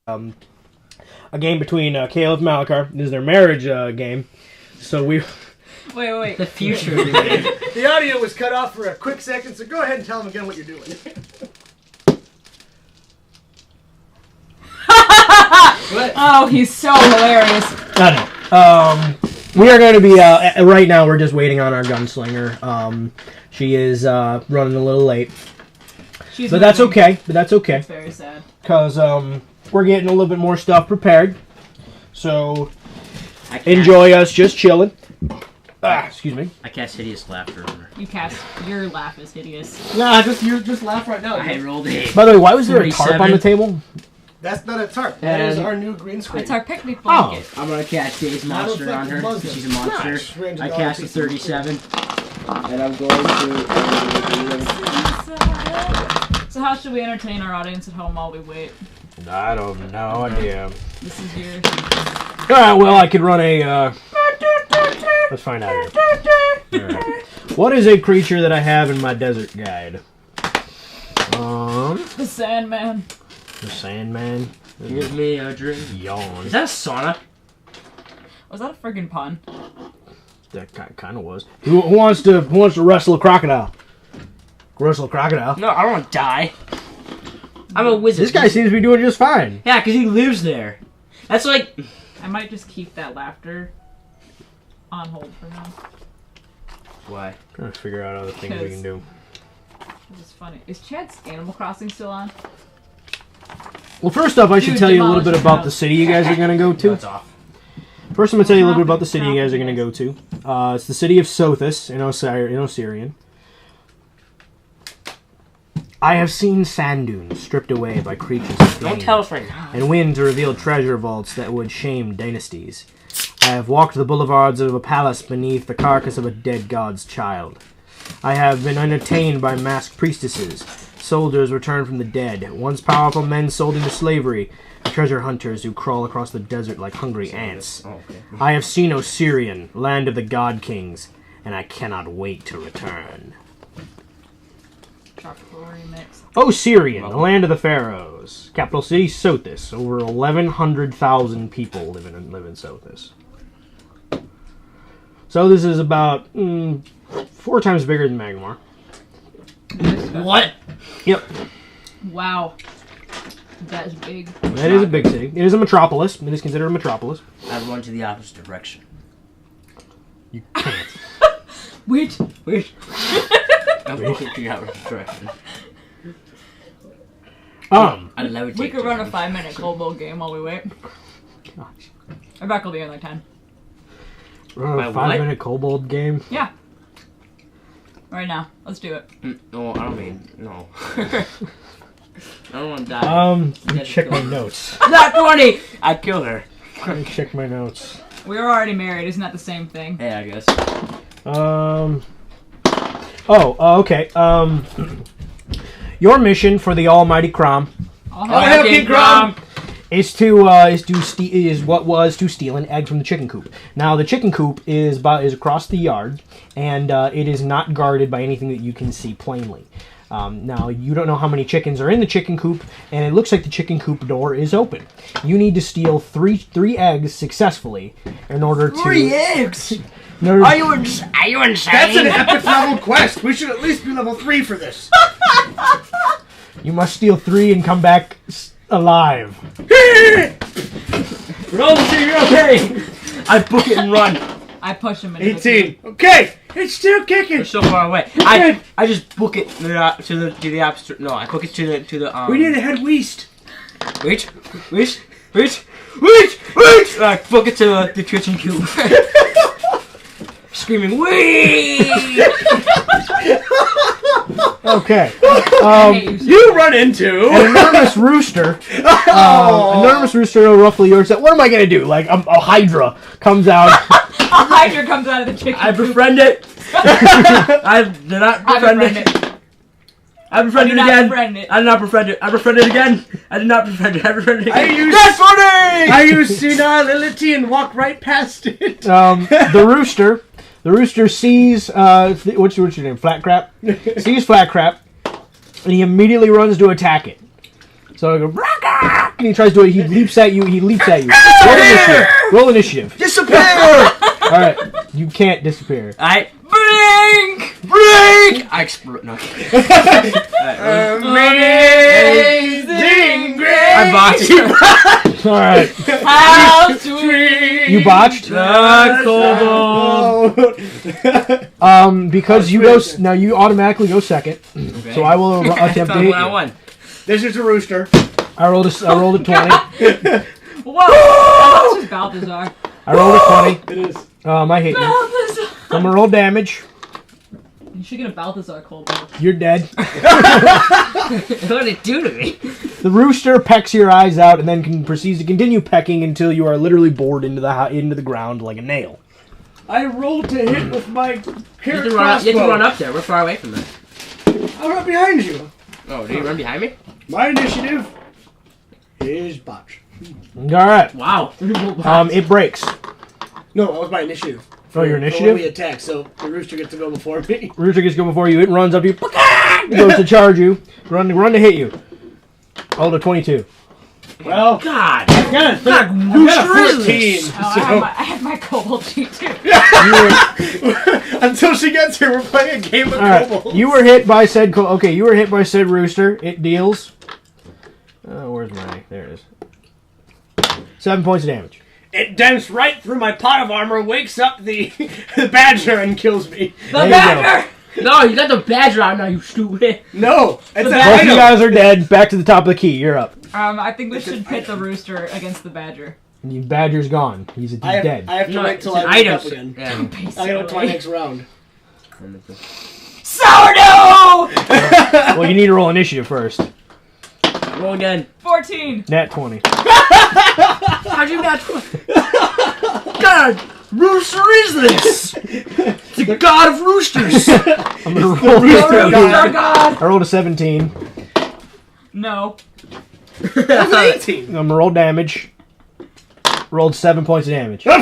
a game between Caleb and Malachar. This is their marriage game. So we... Wait. The future of the game. The audio was cut off for a quick second, so go ahead and tell them again what you're doing. What? Oh, he's so hilarious. I know. We are going to be, right now we're just waiting on our gunslinger. She is running a little late. But that's okay. It's very sad. Because we're getting a little bit more stuff prepared. So enjoy us just chilling. Excuse me. I cast hideous laughter on her. Your laugh is hideous. Nah, just laugh right now. I rolled a... By the way, why was there a tarp on the table? That's not a tarp. That is our new green screen. It's our picnic blanket. I'm going to cast Dave's monster on her, because she's a monster. Nice. I cast a 37. And I'm going to... So how should we entertain our audience at home while we wait? I don't have no idea. This is yours. Alright, well, I could run a... Let's find out here. Right. What is a creature that I have in my desert guide? The Sandman. The Sandman. Give me a drink. Yawn. Is that a sauna? Was that a friggin' pun? That kind of was. Who wants to wrestle a crocodile? Wrestle a crocodile? No, I don't want to die. I'm a wizard. This guy seems to be doing just fine. Yeah, because he lives there. That's like... I might just keep that laughter on hold for now. Why? Trying to figure out other things we can do. This is funny. Is Chad's Animal Crossing still on? Well, first off, I should tell you a little bit about the city you guys are going to go to. That's off. First, I'm going to tell you a little bit about the city you guys are going to go to. It's the city of Sothis in Osirion. I have seen sand dunes stripped away by creatures of flame, Don't tell us right now. and wind to reveal treasure vaults that would shame dynasties. I have walked the boulevards of a palace beneath the carcass of a dead god's child. I have been entertained by masked priestesses, soldiers returned from the dead, once powerful men sold into slavery, treasure hunters who crawl across the desert like hungry ants. Oh, okay. I have seen Osirion, land of the god kings, and I cannot wait to return. Tropical remix. Osirion, the land of the pharaohs. Capital city, Sothis. Over 1,100,000 people live in Sothis. So this is about 4 times bigger than Magmar. What? Yep. Wow. That is big. That is a big city. It is a metropolis. It is considered a metropolis. I run to the opposite direction. You can't. Wait. I'm walking to the opposite direction. I levitate. We could run a 5-minute kobold game while we wait. Gosh. Our back will be in like 10. Run a 5-minute kobold game? Yeah. Right now. Let's do it. No, I don't mean... No. I don't want to die. Let me check my notes. Not 20! I'd kill her. Let me check my notes. We were already married. Isn't that the same thing? Yeah, I guess. Okay. Your mission for the Almighty Crom is to steal an egg from the chicken coop. Now the chicken coop is across the yard, and it is not guarded by anything that you can see plainly. Now you don't know how many chickens are in the chicken coop, and it looks like the chicken coop door is open. You need to steal three eggs successfully in order to... 3 eggs? Are you insane? That's an epic level quest. We should at least be level 3 for this. You must steal 3 and come back alive. Roll to see you're okay. I book it and run. I push him into 18. Okay, it's still kicking. We're so far away. I just book it to the opposite. No, I book it to the. We need to head west. Wait. I book it to the kitchen cube. Screaming, wait! Okay. You run into an enormous rooster. An enormous rooster, roughly yours. What am I gonna do? Like a hydra comes out. A hydra comes out of the chicken I coop. befriend it. I did not befriend it. I befriended it again. I did not befriend it. I befriended it again. I did not befriend it. I befriended it again. I used senility and walk right past it. The rooster sees what's your name? Flat Crap. Sees Flat Crap, and he immediately runs to attack it. So I go, Raka! and he tries to do it. He leaps at you. Roll initiative. Roll initiative. Disappear! All right, you can't disappear. I Blink! I explode. No. Amazing grace. I botched. All right, How sweet! you botched. Because you go now, you automatically go second. Okay. So I will attempt to hit I you. won. This is a rooster. I rolled a 20. Whoa! That's just Balthazar. I rolled a 20. It is. I hit you. Balthazar! I'm gonna roll damage. You should get a Balthazar cold. You're dead. What did it do to me? The rooster pecks your eyes out and then proceeds to continue pecking until you are literally bored into the ground like a nail. I rolled to hit with my You carrot have crossbow. to run up there. We're far away from it. I'm right behind you. Oh, did you run behind me? My initiative is botch. All right. Wow. It breaks. No, that was my initiative. Oh, your For initiative? when we attack, so the rooster gets to go before me. Rooster gets to go before you. It runs up to you. It goes to charge you. Run to hit you. Roll a 22. Well, God. I've got a 14. Oh, I have my kobold cheat too. Until she gets here, we're playing a game of All right. kobolds. You were hit by said. You were hit by said rooster. It deals. Where's my? There it is. 7 points of damage. It dents right through my pot of armor, wakes up the badger, and kills me. The There you badger! No, you got the badger out now, you stupid. No, it's The an Both of item. you guys are dead. Back to the top of the key. You're up. I think we should pit the rooster against the badger. The badger's gone. He's dead. I have to No, wait till it's I an wake item. up again. Yeah. I gotta wait till my next round. Sourdough! Well, you need to roll initiative first. Roll again. 14. Nat 20. How'd you not? God, rooster is this? The god of roosters. I'm gonna roll. Rooster god! I rolled a 17. No. That's an 18. I'm gonna roll damage. Rolled 7 points of damage. You're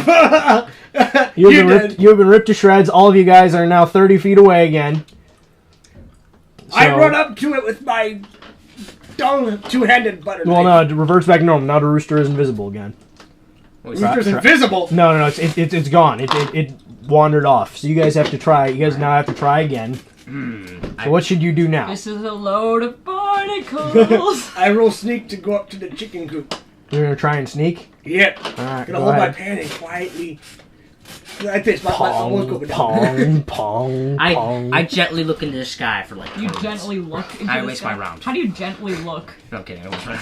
dead. You have been ripped to shreds. All of you guys are now 30 feet away again. I So- run up to it with my two-handed butter Well, knife. no, it reverts back to normal. Now the rooster is invisible again. Rooster's invisible. No, it's gone. It wandered off. So you guys have to try. You guys now have to try again. So what should you do now? This is a load of barnacles. I roll sneak to go up to the chicken coop. You're gonna try and sneak. Yep. All right, Gonna go hold my ahead. pan and quietly. Like this. My almost Pong, going down. pong, pong. I gently look into the sky for like. You 20 minutes. gently look into I the waste sky. my round. How do you gently look? No, I'm kidding. I won't try.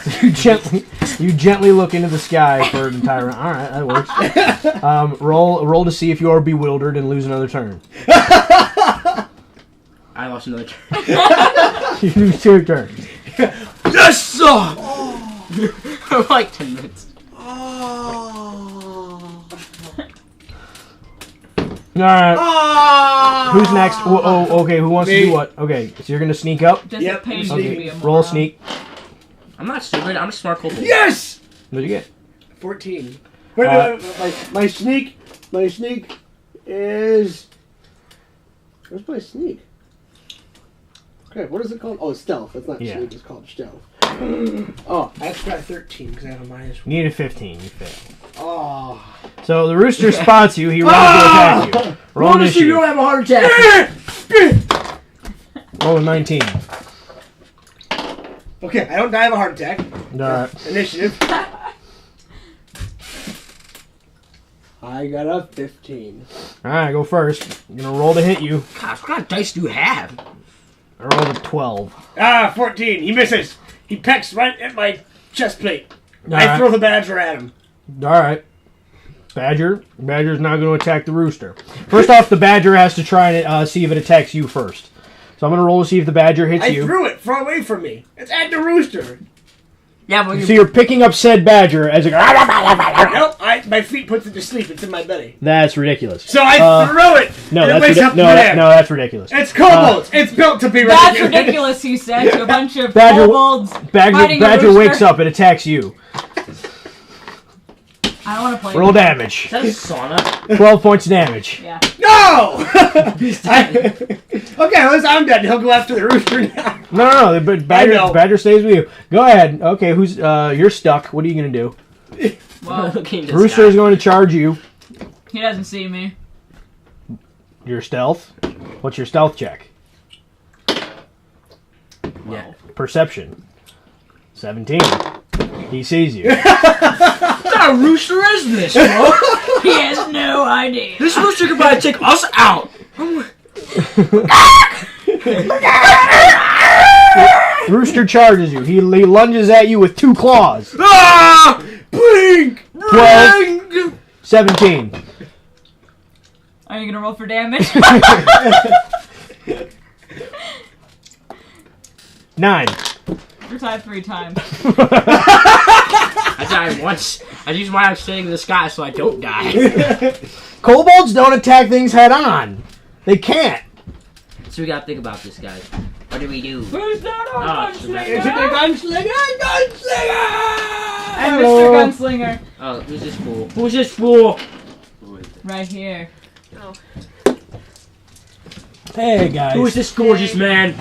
you gently look into the sky for an entire round. All right, that works. Roll to see if you are bewildered and lose another turn. I lost another turn. You lose 2 turns. Yes, sir! For like 10 minutes. All right. Who's next? Okay. Who wants to Me. do what? Okay, so you're gonna sneak up. Does Yep, it pay I'm you to sneaking. be a Roll a moron? sneak. I'm not stupid. I'm a smart kobold. Yes! What'd you get? 14. My sneak is... Where's my sneak? Okay, what is it called? Oh, stealth. That's not Yeah. sneak, it's called stealth. Oh, I have to try 13 because I have a minus You needed 15. You failed. Oh. So the rooster spots you. He runs to attack you. Roll Notice you don't initiative. have a heart attack. Roll a 19. Okay, I don't die of a heart attack. All right. Initiative. I got a 15. All right, go first. I'm gonna roll to hit you. Gosh, what kind of dice do you have? I rolled a 12. 14. He misses. He pecks right at my chest plate. All I right. throw the badger at him. All right. Badger's now going to attack the rooster. First off, the badger has to try and see if it attacks you first. So I'm going to roll to see if the badger hits I you. threw it far away from me. It's at the rooster. Yeah, but So you're picking up said badger as a... Nope, my feet puts it to sleep. It's in my belly. That's ridiculous. So I throw it. No, and it that's wakes up no, there. no, that's ridiculous. It's kobolds. It's built to be That's ridiculous, he said to a bunch of Badger- kobolds fighting a Badger rooster. wakes up and attacks you. I don't want to play. Roll damage. Is that a sauna? 12 points of damage. Yeah. No! Okay, unless I'm dead, he'll go after the rooster now. No, but Badger stays with you. Go ahead. Okay, who's you're stuck. What are you gonna do? Well, Rooster is going to charge you. he doesn't see me. Your stealth. What's your stealth check? Yeah. Perception. 17. He sees you. What kind of rooster is this, bro? He has no idea. This rooster could probably take us out. Rooster charges you. He lunges at you with 2 claws. Ah! Blink! 12. 17. Are you gonna roll for damage? 9. You're tied 3 times. I died once. I use my standing in the sky so I don't die. Kobolds don't attack things head on. They can't. So we gotta think about this, guys. What do we do? Who's that Oh, gunslinger? And Hello. Mr. Gunslinger. Oh, who's this fool? Who's this fool? Right here. Hey, guys. Who is this gorgeous man?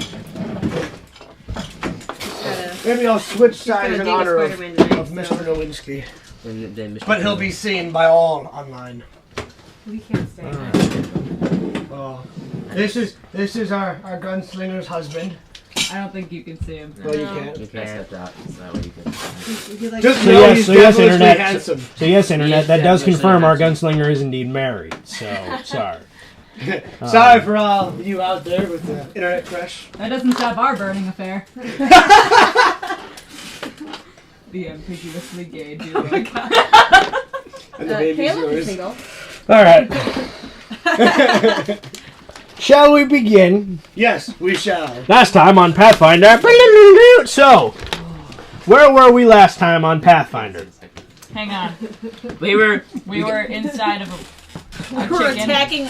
Maybe I'll switch sides in Date with honor of Spider-Man tonight, Mr. so Nowinski. Then Mr. But he'll be seen by all online. we can't stay. Oh. This is our gunslinger's husband. I don't think you can see him. No, you can't. You can't accept that. It's not what you can. He likes Just So know yes, he's so yes, devilishly internet. handsome. So yes, internet. Yes, That does definitely confirm our handsome. gunslinger is indeed married. So sorry. Sorry for all you out there with the internet crush. That doesn't stop our burning affair. The ambiguously gay duo. And the baby's Caleb is yours. single. All right. Shall we begin? Yes, we shall. Last time on Pathfinder. So, where were we last time on Pathfinder? Hang on. We were inside of a We're chicken. attacking.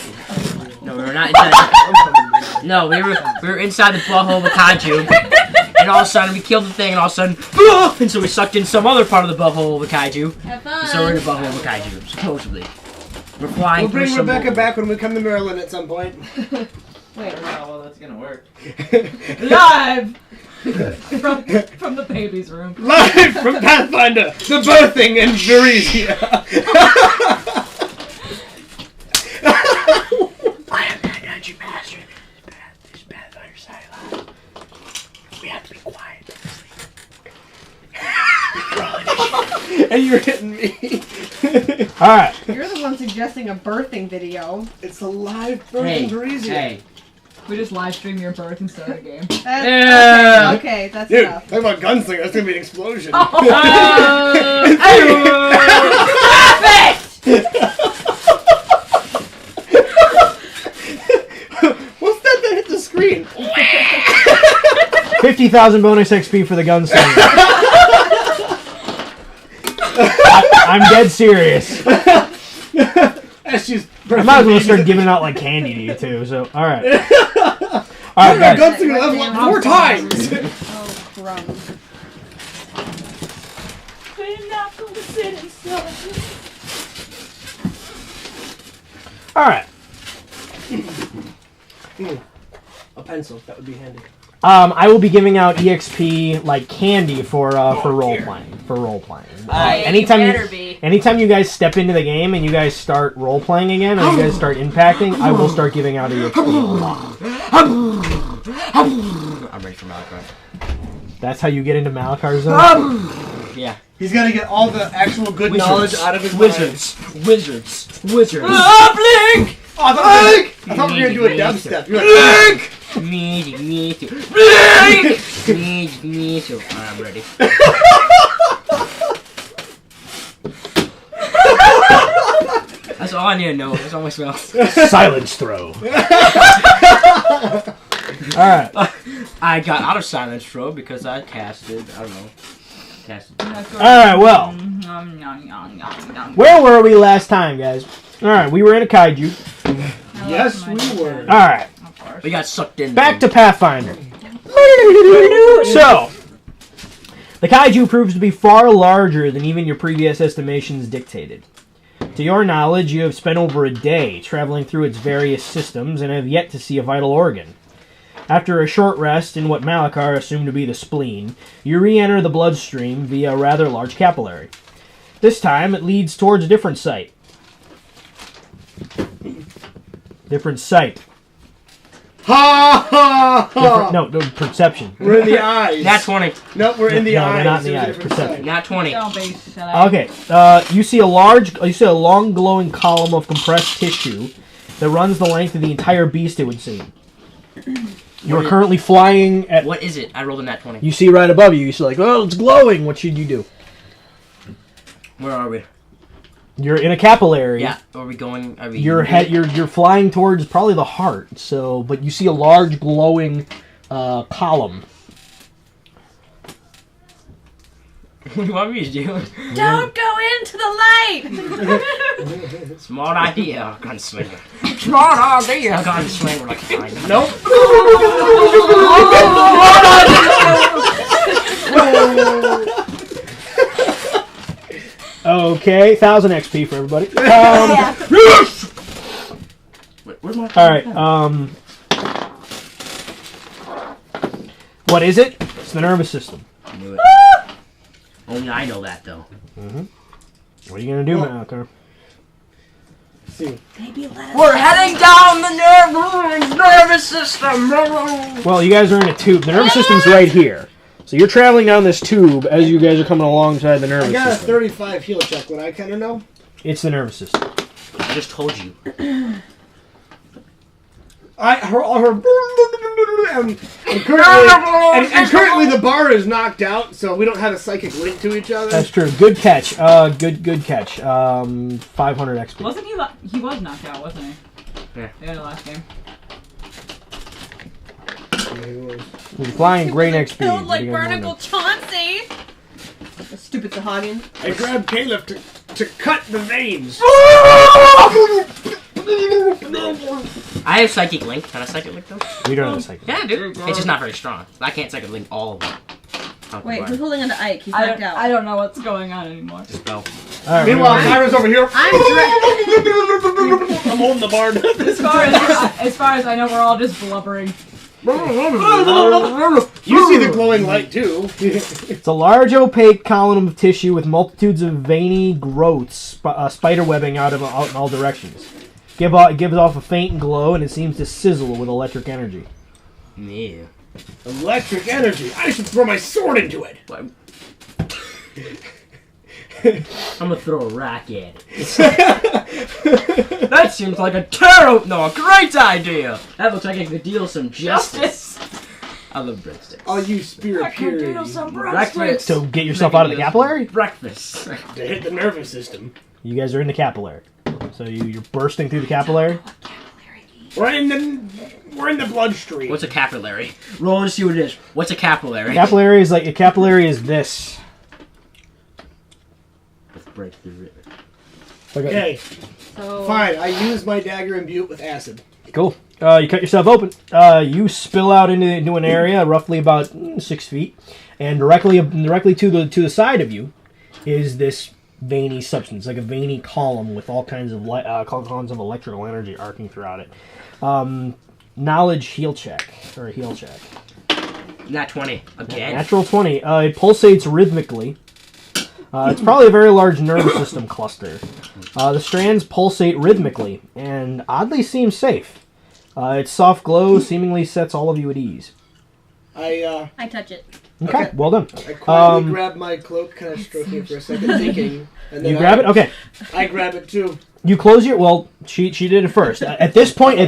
no, we were not inside. No, we were inside the butthole of a kaiju, and all of a sudden we killed the thing, and all of a sudden, and so we sucked in some other part of the butthole of a kaiju. Have fun. So we're in the butthole of a kaiju, supposedly. We're flying. We'll bring through some- Rebecca back when we come to Maryland at some point. Wait, well, that's gonna work. Live from the baby's room. Live from Pathfinder, the birthing in Varizia. I am not dungeon master. This Pathfinder side alive. We have to be quiet. And you're hitting me. All right. You're the one suggesting a birthing video. It's a live birth Hey, in Varizia. hey. We just live stream your birth and start a game. Yeah. Okay, that's Dude, enough. talk about gunslinger. That's gonna be an explosion. Oh. What's that that hit the screen? 50,000 bonus XP for the gunslinger. I'm dead serious. That's just. I might as well start giving out like candy to you too. So, all right. All Our right, guys. gunslinger level up 4 times. Oh, crumbs. We're not gonna sit inside. All right. A pencil. That would be handy. I will be giving out EXP like candy for role playing. For role playing. Anytime you guys step into the game and you guys start role playing again, or you guys start impacting, I will start giving out EXP a lot. I'm ready for Malachi. That's how you get into Malakar's zone. Yeah. He's gotta get all the actual good knowledge out of his Wizards. Wizards. Wizards. Blink! Mind. I thought we were gonna do a dubstep. You're like, Me too. Me too. I'm ready. That's all I need to know. That's all my spells. Silence throw. All right. I got out of silence throw because I casted. I don't know. All right. Well, where were we last time, guys? All right. We were in a kaiju. yes, we were. All right. We got sucked in. Back to Pathfinder. So, The Kaiju proves to be far larger than even your previous estimations dictated. To your knowledge, you have spent over a day traveling through its various systems and have yet to see a vital organ. After a short rest in what Malachar assumed to be the spleen, you re-enter the bloodstream via a rather large capillary. This time, it leads towards a different site. Different site. Ha ha ha! No, perception. We're in the eyes. Nat 20. No, we're in the No, eyes. they're not in the There's a eyes. different Perception. side. Nat 20. Don't be silly. Okay, you see a long glowing column of compressed tissue that runs the length of the entire beast, it would seem. You are currently flying at... What is it? I rolled a nat 20. You see right above you, you see like, oh, it's glowing. What should you do? Where are we? You're in a capillary. Yeah. Are we going? Are we? You're flying towards probably the heart. So, but you see a large glowing column. What do you want me to do? Don't go into the light! Smart idea, gunslinger. Smart idea, gunslinger. Like, fine. Nope. Okay, 1,000 XP for everybody. Wait, where's my? All right. What is it? It's the nervous system. I knew it. Only I know that though. What are you gonna do, Malachar? See. Maybe let us We're heading down the nervous system. Well, you guys are in a tube. The nervous system's right here. So you're traveling down this tube as you guys are coming alongside the nervous I got a system. 35 heal check. Would I kind of know? It's the nervous system. I just told you. And currently the bar is knocked out, so we don't have a psychic link to each other. That's true. Good catch. Good catch. 500 XP. Wasn't he? He was knocked out, wasn't he? Yeah. The last game. You're flying great XP. killed like What do you guys wanna Barnacle Chauncey! The stupid Sahagin. I grabbed Caleb to cut the veins. I have psychic link. Can I psychic link though? do? We don't have a psychic. Yeah, dude. It's just not very strong. I can't psychic link all of them. Wait, who's holding onto Ike? He's knocked out. I don't know what's going on anymore. Spell. All right, Meanwhile, we're Kyra's over here. I'm I'm holding the bar. As far as I know, we're all just blubbering. You see the glowing light too. It's a large opaque column of tissue with multitudes of veiny growths, spider webbing out in all directions. It gives off a faint glow, and it seems to sizzle with electric energy. Yeah. Electric energy. I should throw my sword into it. I'm gonna throw a rock at it. That seems like a great idea. That looks like I could deal some justice. I love breadsticks. I'll use spirit purity Breakfast. So get yourself out of the capillary? Breakfast. to hit the nervous system. You guys are in the capillary. So you're bursting through the capillary? We're in the bloodstream. What's a capillary? Roll to see what it is. What's a capillary? Capillary is this. Let's break through it. Okay, So, fine. I use my dagger and imbue it with acid. Cool. You cut yourself open. You spill out into an area roughly about 6 feet, and directly to the side of you is this veiny substance, like a veiny column with all kinds of columns of electrical energy arcing throughout it. Knowledge heal check. Nat 20 again. Natural 20. It pulsates rhythmically. It's probably a very large nervous system cluster. The strands pulsate rhythmically and oddly seem safe. Its soft glow seemingly sets all of you at ease. I touch it. Okay, well done. I quietly grab my cloak, kind of stroking it for a second, thinking, and then You grab it? Okay. I grab it too. You close your... Well, she did it first. At this point, I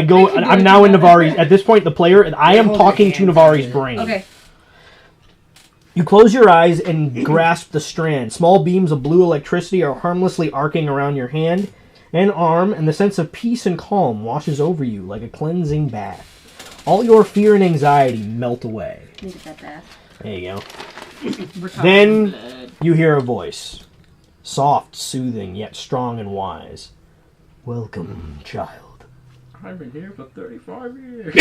go... I'm now in Neväri. At this point, the player... I am talking to Neväri's brain. Okay. You close your eyes and grasp the strand. Small beams of blue electricity are harmlessly arcing around your hand and arm, and the sense of peace and calm washes over you like a cleansing bath. All your fear and anxiety melt away. Look at that bath. There you go. Then you hear a voice. Soft, soothing, yet strong and wise. Welcome, child. I've been here for 35 years.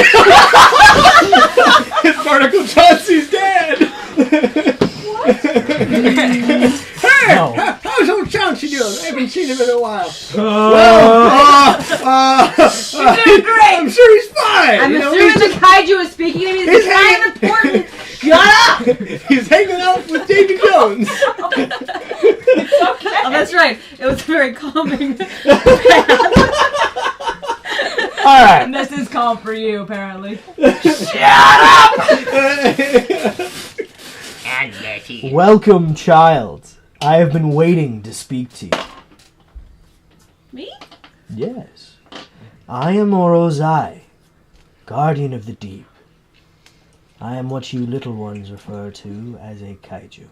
Barnacle Chauncey's dead! Hey! No. How's old Chauncey doing? I haven't seen him in a while. She's doing great. I'm sure he's fine. I'm You know, assuming he's the kaiju is speaking to me. This is kind of important. Shut up! He's hanging out with Davy Jones. Oh, that's right. It was very calming. Alright. And this is calm for you, apparently. And Letty. Welcome, child. I have been waiting to speak to you. Me? Yes. I am Orozai, guardian of the deep. I am what you little ones refer to as a kaiju.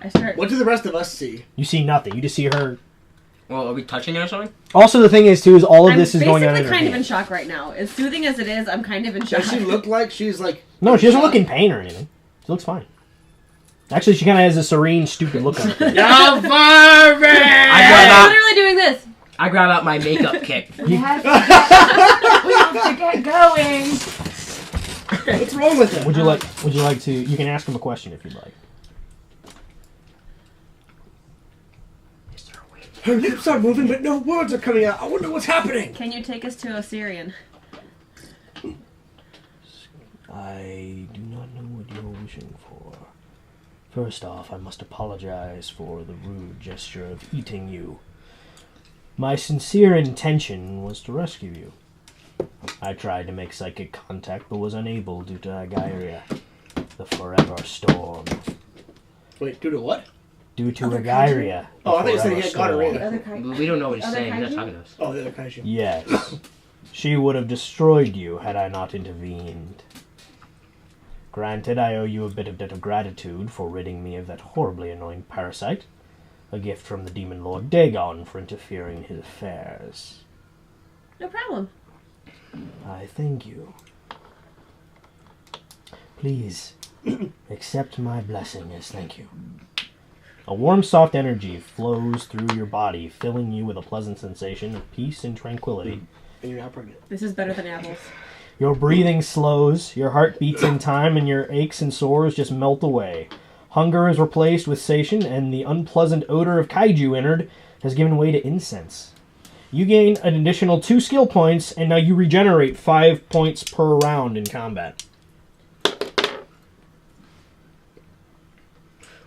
I start. What do the rest of us see? You see nothing. You just see her. Well, are we touching it or something? Also, the thing is, too, is all of I'm this is going on in basically her kind of in hand. shock right now. As soothing as it is, I'm kind of in shock. Does she look like she's like... No, she doesn't look in pain or anything. She looks fine. Actually, she kind of has a serene, stupid look on her face. I'm I'm literally doing this. I grab out my makeup kit. We have to get going. What's wrong with him? Would you like to... You can ask him a question if you'd like. Her lips are moving, but no words are coming out. I wonder what's happening. Can you take us to Osirion? I do not know what you're wishing for. First off, I must apologize for the rude gesture of eating you. My sincere intention was to rescue you. I tried to make psychic contact, but was unable due to Agairia, the forever storm. Wait, due to what? Due to Other Agairia. Oh, I thought you said he had gonorrhea. The other kaiju. We don't know what he's Other saying. He's not kaiju? talking to us. Oh, the other kaiju. Yes. She would have destroyed you had I not intervened. Granted, I owe you a bit of debt of gratitude for ridding me of that horribly annoying parasite. A gift from the demon lord Dagon for interfering in his affairs. No problem. I thank you. Please, accept my blessing as thank you. A warm, soft energy flows through your body, filling you with a pleasant sensation of peace and tranquility. And you're not pregnant. This is better than apples. Your breathing slows, your heart beats in time, and your aches and sores just melt away. Hunger is replaced with satiation, and the unpleasant odor of kaiju entered has given way to incense. You gain an additional 2 skill points, and now you regenerate 5 points per round in combat.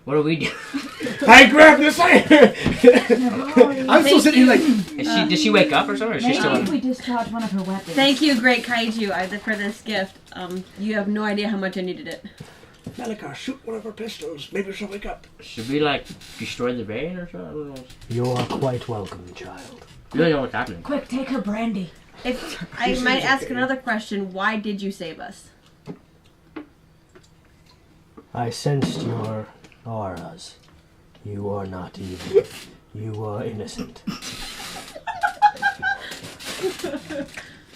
What do we do? I grabbed this iron! I'm still sitting here like... Did she wake up or something? Or is she Maybe still if we discharge one of her weapons. Thank you, great kaiju, for this gift. You have no idea how much I needed it. Malika, shoot one of her pistols. Maybe she'll wake up. Should we, like, destroy the vein or something? I don't know. You are quite welcome, child. We don't know what's happening. Quick, take her brandy. If I might ask another question, why did you save us? I sensed your auras. You are not evil. You are innocent.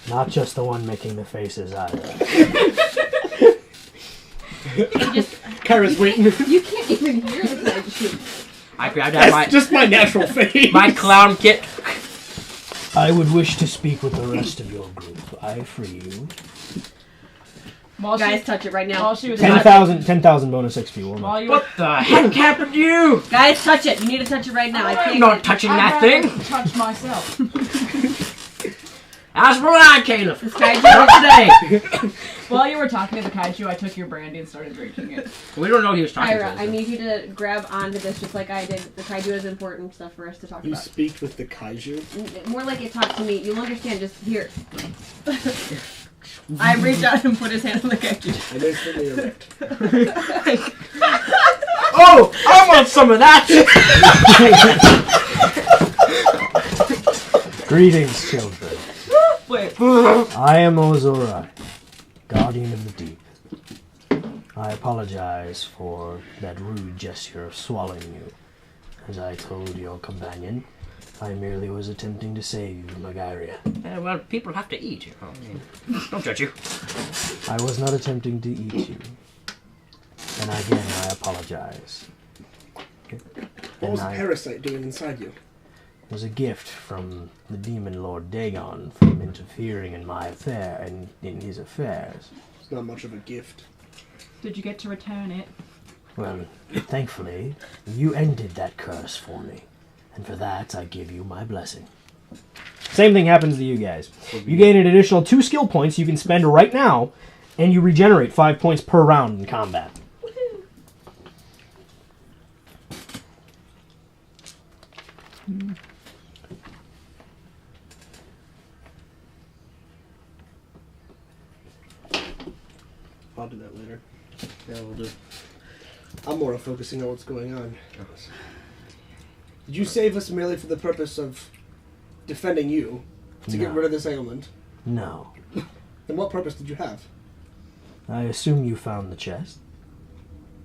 Not just the one making the faces either. Kyra's waiting. You can't even hear the kaiju. I grabbed out That's just my natural face. my clown kit. I would wish to speak with the rest of your group. I free you. While Guys, she, touch it right now. while she was 10,000 bonus XP. Warm up. while you What the heck happened to you? Guys, touch it. You need to touch it right now. I I'm can't. not touching that thing. touch myself. That's right, Caleb. This kaiju. Not today. While you were talking to the kaiju, I took your brandy and started drinking it. We don't know he was talking to Ira, us. I need you to grab onto this just like I did. The kaiju is important stuff for us to talk You about. speak with the kaiju? More like it talked to me. You'll understand just here. I reached out and put his hand on the kaiju. And instantly erect. Oh, I want some of that. Greetings, children. Wait. I am Ozurai, guardian of the deep. I apologize for that rude gesture of swallowing you. As I told your companion, I merely was attempting to save you from Agairia. Well, people have to eat. You know. I mean, don't judge you. I was not attempting to eat you. And again, I apologize. What was the And parasite doing inside you? was a gift from the demon lord Dagon from interfering in my affair and in his affairs. It's not much of a gift. Did you get to return it? Well, thankfully, you ended that curse for me, and for that I give you my blessing. Same thing happens to you guys. You gain an additional 2 skill points you can spend right now, and you regenerate 5 points per round in combat. I'll do that later. Yeah, we'll do. I'm more focusing on what's going on. Did you save us merely for the purpose of defending you to get No. rid of this ailment? No. Then what purpose did you have? I assume you found the chest?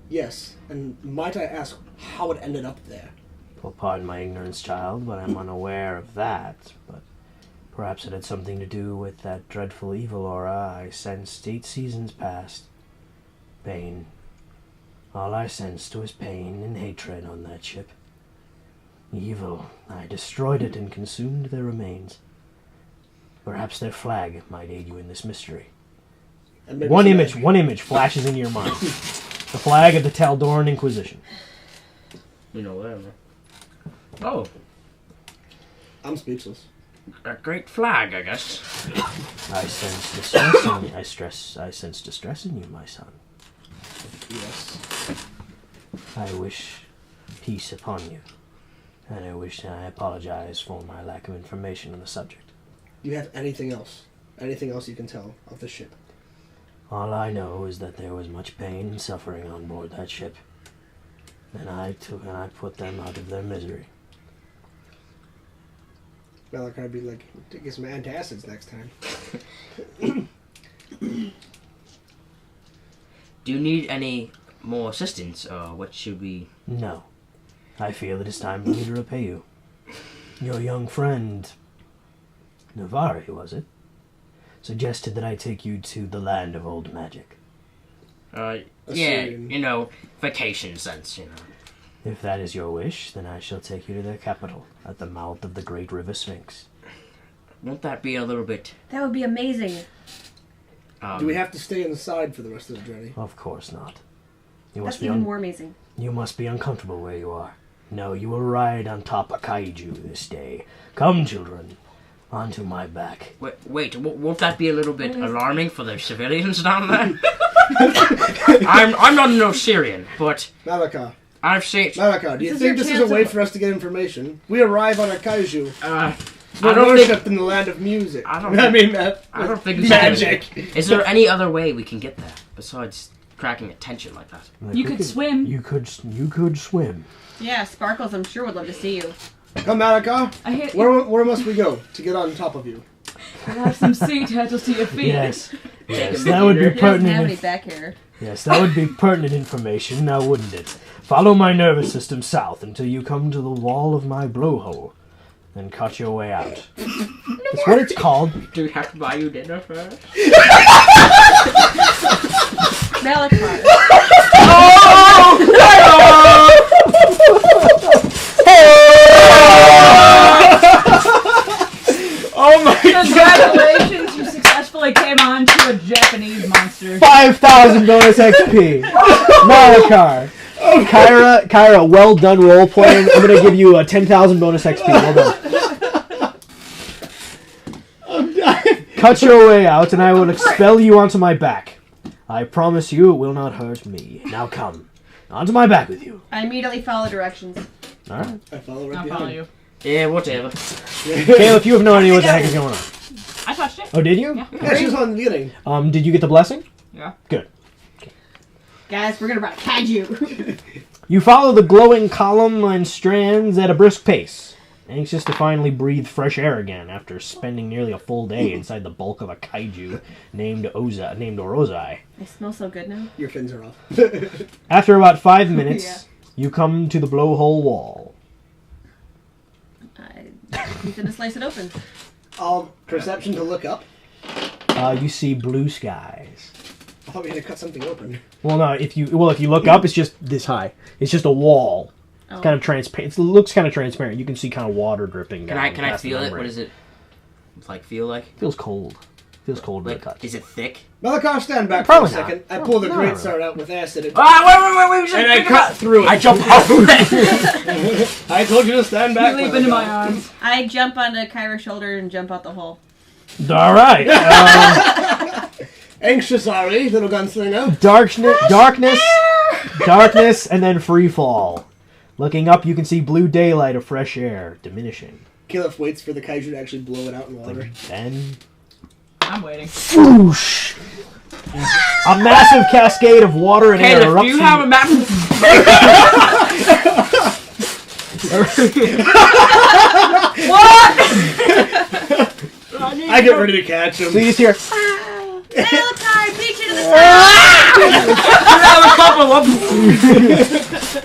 Yes, and might I ask how it ended up there? Well, pardon my ignorance, child, but I'm unaware of that. But perhaps it had something to do with that dreadful evil aura I sensed 8 seasons past. Pain. All I sensed was pain and hatred on that ship. Evil. I destroyed it and consumed their remains. Perhaps their flag might aid you in this mystery. And maybe One some- image flashes into your mind. The flag of the Taldoran Inquisition. You know whatever. Oh, I'm speechless. a great flag, I guess. I sense distress in you. I sense distress in you, my son. Yes. I wish peace upon you. And I apologize for my lack of information on the subject. Do you have anything else? Anything else you can tell of the ship? All I know is that there was much pain and suffering on board that ship. And I put them out of their misery. Malachi would be like, get some antacids next time. Do you need any more assistance, or what should we... No. I feel it is time for me to repay you. Your young friend, Neväri, was it? Suggested that I take you to the land of old magic. yeah, Osirion. you know, vacation sense, you know. If that is your wish, then I shall take you to their capital, at the mouth of the great river Sphinx. Won't that be a little bit... That would be amazing. Do we have to stay inside for the rest of the journey? Of course not. That's even more amazing. You must be uncomfortable where you are. No, you will ride on top of Kaiju this day. Come, children, onto my back. Wait, won't that be a little bit alarming for the civilians down there? I'm not an Osirion, but Malachi, I've seen... Malachi, do you This is think your this is chance a way of- for us to get information? We arrive on a Kaiju. I We're don't think... worshipped in the land of music. I don't I mean, that I don't think we magic. Is there any other way we can get there besides cracking attention like that? Like, You we could swim. You could swim. Yeah, Sparkles, I'm sure would love to see you. Come, Malachi. I hit Where must we go to get on top of you? have some sea turtles to your feet. Yes, yes, a that would be beater. He doesn't have any pertinent. back hair. Yes, that would be pertinent information, now wouldn't it? Follow my nervous system south until you come to the wall of my blowhole, then cut your way out. That's what it's called. Do we have to buy you dinner first? Malachi. Oh my Congratulations, you successfully came on to a Japanese monster. 5,000 bonus XP. Malakar. Kyra, well done role playing. I'm gonna give you a 10,000 bonus XP. Well done. Cut your way out, and I will expel you onto my back. I promise you it will not hurt me. Now come. Onto my back with you. I immediately follow directions. Alright. I follow right I'll behind. follow you. Yeah, whatever. Caleb, you have no idea what the heck is going on. I touched it. Oh, did you? Yeah. Yeah, she was on the beginning. Did you get the blessing? Yeah. Good. Guys, we're gonna ride a Kaiju. You follow the glowing column and strands at a brisk pace, anxious to finally breathe fresh air again after spending nearly a full day inside the bulk of a kaiju named Orozai. I smell so good now. Your fins are off. After about 5 minutes, Yeah. you come to the blowhole wall. I'm gonna slice it open. Perception to look up. You see blue skies. I thought we had to cut something open. Well, no. If you look up, it's just this high. It's just a wall It's kind of transparent. It looks kind of transparent. You can see kind of water dripping down. Can I past the feel it? membrane. What does it feel like? Feels cold. Feels cold to the Like, touch. is it thick? Malakar, stand back Probably for a not. second. I pull the No, great no. sword out with acid and Wait! and I cut through it. I jump off of it. I told you to stand back. You leap into my arms. I jump onto Kyra's shoulder and jump out the hole. All right. Anxious Ari, little gunslinger. Darkness, and then free fall. Looking up, you can see blue daylight of fresh air diminishing. Caliph waits for the kaiju to actually blow it out in water. Then, I'm waiting. whoosh! A massive cascade of water and air Caleb, erupts. do you have a map? I get ready to catch him. Please here. Malakar, beat you to the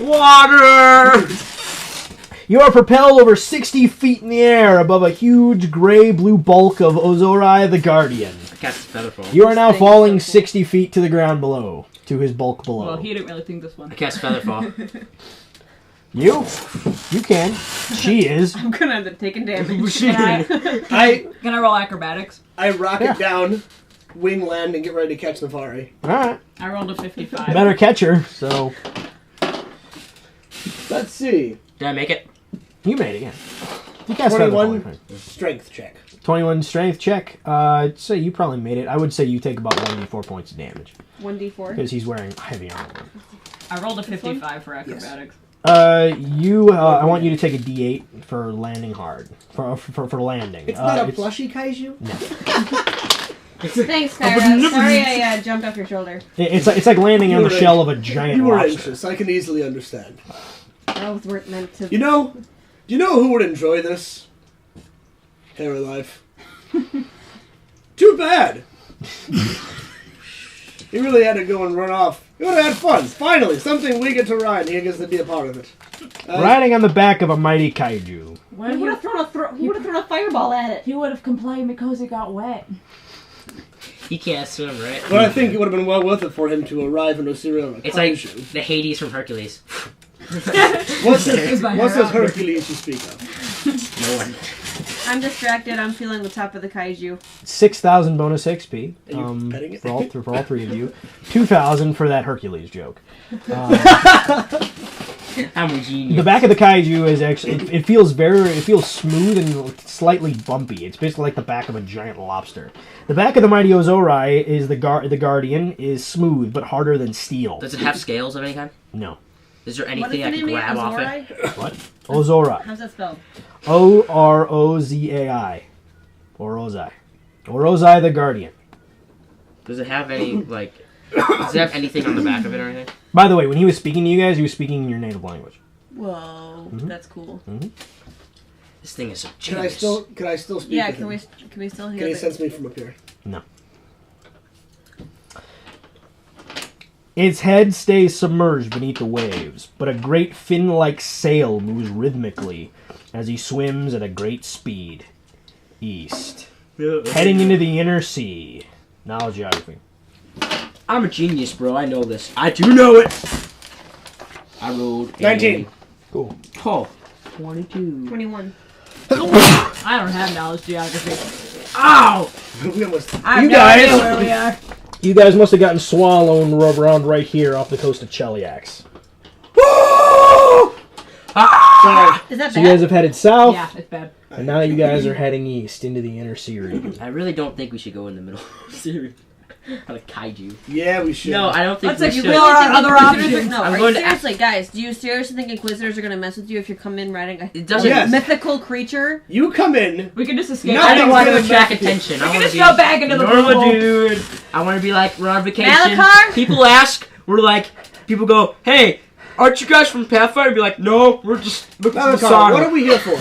side! Water! You are propelled over 60 feet in the air above a huge gray-blue bulk of Ozorai the Guardian. Cast Featherfall. You are now falling 60 feet to the ground below, to his bulk below. Well, he didn't really think this one. I cast Featherfall. You can. She is. I'm gonna end up taking damage. Can I I roll acrobatics? rocket Yeah. down, wing land, and get ready to catch Neväri. All right. I rolled a 55. Better catch her. So Let's see. Did I make it? you made it. Yeah. You cast 21 Featherfall. strength check. 21 strength check. I'd say you probably made it. I would say you take about 1d4 points of damage 1d4. because he's wearing heavy armor. I rolled a 55 for acrobatics. I want you to take a d8 for landing hard. For landing. It's not a plushy kaiju? Thanks, Kyra. Sorry I jumped off your shoulder. It's like landing on the shell of a giant You were lobster. anxious. I can easily understand. That was meant to... You know who would enjoy this? Hair Life. Too bad. He really had to go and run off. He would have had fun. Finally, something we get to ride. He gets to be a part of it. Riding on the back of a mighty kaiju. He would have thrown a fireball at it. He would have complained because he got wet. He can't swim, right? But I think it would have been well worth it for him to arrive in Osirion. It's like the Hades from Hercules. What's Is this my hair out? Hercules you speak of? No one. I'm distracted. I'm feeling the top of the kaiju. 6,000 bonus XP. Are you petting it? For all three of you. 2,000 for that Hercules joke. I'm a genius. The back of the kaiju is actually it feels smooth and slightly bumpy. It's basically like the back of a giant lobster. The back of the mighty Ozorai is the Guardian is smooth but harder than steel. Does it have scales of any kind? No. Is there What is anything the I can name grab of off it? Ozorai? What? Ozorai. How's that spelled? Orozai. Orozai. Orozai the Guardian. Does it have any, like... Does it have anything on the back of it or anything? By the way, when he was speaking to you guys, he was speaking in your native language. Whoa, that's cool. This thing is a Can I genius. still speak Yeah, with can him? we still hear Can he the... sense me from up here? No. Its head stays submerged beneath the waves, but a great fin-like sail moves rhythmically as he swims at a great speed east, heading into the inner sea. Knowledge geography. I'm a genius, bro. I know this. I do know it. I rolled a... 19. Cool. Oh. 22. 21. I don't have knowledge geography. Ow! We almost... I have You no guys- idea where we are. You guys must have gotten swallowed around right here off the coast of Cheliax. Sorry. Is that So you guys have headed south, Yeah, it's bad. and now you guys are heading east into the inner sea region. I really don't think we should go in the middle. Seriously. On a kaiju. Yeah, we should. No, I don't think Let's we say you should. will our other options. No, I'm are going you to seriously, guys, do you seriously think Inquisitors are going to mess with you if you come in riding a It doesn't... Yes. mythical creature? You come in. We can just escape. No, I don't want to Nothing's gonna attract attention. We I can want just to go be back into the normal pool. dude. I want to be like, we're on vacation. Malakar? People ask, we're like, people go, hey, aren't you guys from Pathfinder? Be like, no, we're just looking for the Malakar, sauna. what are we here for?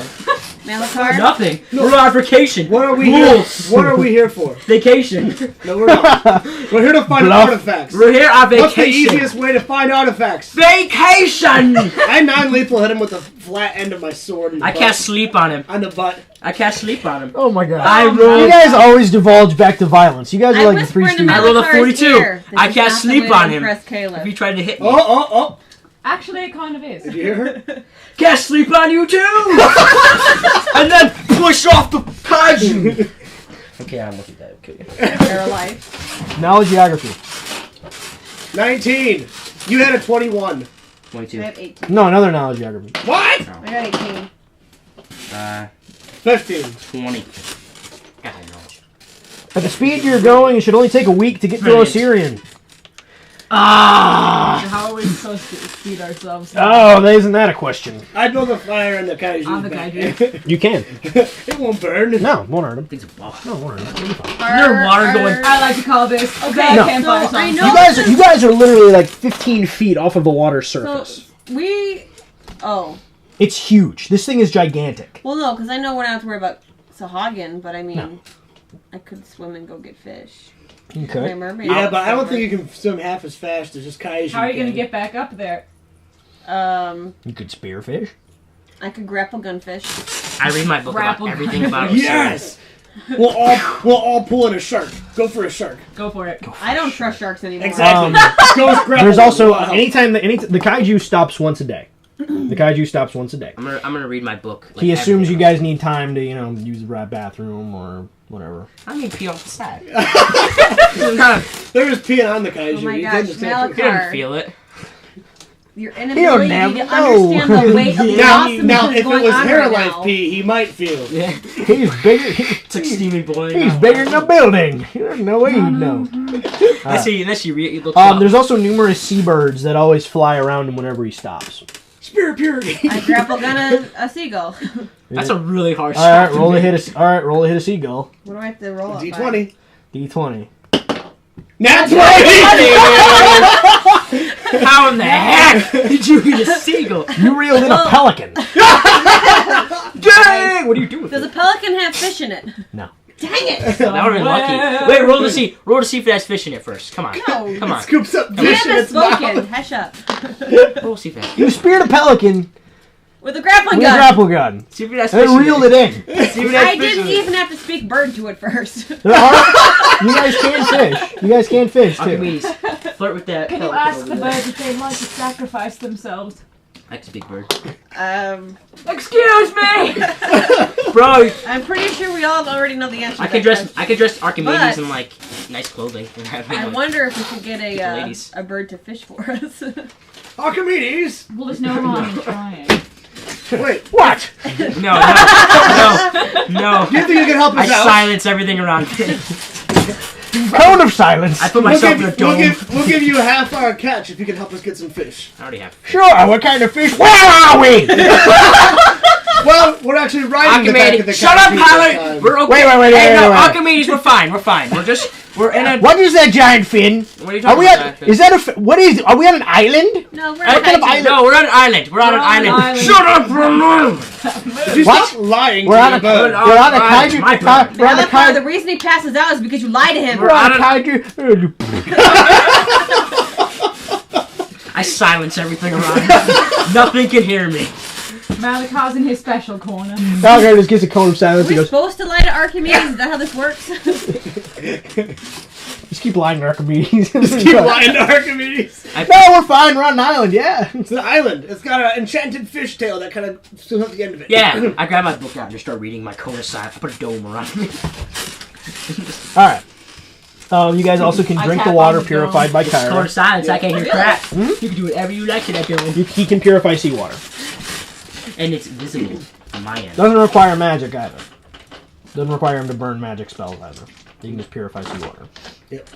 Malakar? Nothing. No. We're on vacation. What are we here? Rules. What are we here for? Vacation. No, we're not. We're here to find Bluff. artifacts. We're here on What's the vacation. easiest way to find artifacts? Vacation! I non-lethal hit him with the flat end of my sword. In the I butt. can't sleep on him. On the butt. I can't sleep on him. Oh my god. I You rolled. guys always divulge back to violence. You guys are like the Three whispered in Stooges. I rolled a Malakar's 42. ear. This I is can't not the sleep way to on him. impress Caleb. If he tried to hit me. Oh. Actually, it kind of is. Did you hear her? Cast sleep on you too! And then push off the kaiju! Okay, I'm looking at that. Okay. Paralyzed. Knowledge geography. 19. You had a 21. 22. I have 18. No, another knowledge geography. What? I got 18. 15. 20. God, I know. At the speed you're going, it should only take a week to get to Brilliant. Osirion. Ah! How are we supposed to speed ourselves? Oh, isn't that a question? I'd build a fire on the kaiju. On the back. kaiju. You can. It won't burn. No, won't hurt him. Things are boss. No, won't hurt him. It'll be fine. Under water going. I like to call this Okay, the No. campfire so song. I know You guys are literally like 15 feet off of the water surface. So we. Oh. It's huge. This thing is gigantic. Well, no, because I know we're not have to worry about Sahagin, but I mean, No. I could swim and go get fish. Okay. My mermaid Yeah, outfit but I don't works. think you can swim half as fast as just kaiju. How are you going to can. get back up there? You could spearfish. I could grapple gunfish. I read my book Grapple about everything gun. about Osirion. Yes! We'll all pull in a shark. Go for a shark. Go for it. I don't trust sharks anymore. Exactly. Go grapple. There's also Wow. anytime the kaiju stops once a day. The kaiju stops once a day. I'm gonna read my book. Like, He assumes you everything. guys need time to, use the bathroom or whatever. I mean, pee off the side. They're just peeing on the kaiju. Oh my You gosh, can't just take Malak- You didn't feel it. Your inability never to know. understand the weight of the Now, awesomeness if it going was on hair right life now. pee, he might feel. Yeah. He's bigger. It's like steaming boiling. He's bigger than a building. There's no way you'd know. Unless you look up. There's also numerous seabirds that always fly around him whenever he stops. Spirit purity. I grapple gun a seagull. That's a really hard All right, shot. roll to hit a. All right, roll to hit a seagull. What do I have to roll up by? D20. D20. Nat 20! How in the heck did you hit a seagull? You reeled in a pelican. Dang! What do you do with Does a it? pelican have fish in it? No. Dang it! That would have been lucky. Wait, roll to see. Roll to see if it has fish in it first. Come on. No. Come on. Scoops up Damn fish in it, its mouth. spoken. Hush up. Roll to see if it has You speared a pelican With a grappling with a gun. grapple gun. See if it has And fish then reeled it in. See if it has I fish in didn't it. even have to speak bird to it first. There are, you guys can fish. You guys can fish too. Archimedes, flirt with that. Can you pelican ask over the there. birds if they'd like to sacrifice themselves? I can speak bird. Excuse me! Bro, I'm pretty sure we all already know the answer. I to could that dress. question. I could dress Archimedes But- in like nice clothing. I wonder if we could get Get the ladies. a bird to fish for us. Archimedes! Well, there's no harm in trying. Wait, What? No. do you think you can help I us out? silence everything around me. Cone of silence. I put We'll myself in a give, dome. we'll give you half our catch if you can help us get some fish. I already have. Sure. What kind of fish? Where are we? Well, we're actually riding the back of the Archimedes, shut up, kaiju this pilot. time. We're okay. Wait, Hey, no, wait. Archimedes, we're fine. We're in a. What is that giant fin? What are you Are talking we about? at? Jackson? Is that a? What is? Are we on an island? No, we're What not kind of kaiju. island? No, we're on an island. We're on an We're on an island. island. Shut up, Ramon. You What? stop lying We're to on your a. bird. We're on a Alright, kaiju. my We're on a Malachi, the kaiju. reason he passes out is because you lied to him. We're on a on kaiju. I silence everything around me. Nothing can hear me. Malachi's in his special corner. Malachi just gets a cone of silence. Are He we goes, supposed to lie to Archimedes? Is that how this works? just keep lying to Archimedes. Keep lying to Archimedes. No, we're fine. We're on an island. Yeah. It's an island. It's got an enchanted fish tail that kind of swims at the end of it. Yeah, I grab my book out and just start reading my cone side. I put a dome around me. All right. You guys also can I drink tap the water on the purified by Cone Charon. of silence, I can't hear Really? crap. You can do whatever you like to that dome. He can purify seawater. And it's visible on my end. Doesn't require magic either. Doesn't require him to burn magic spells either. He can just purify seawater. Yep.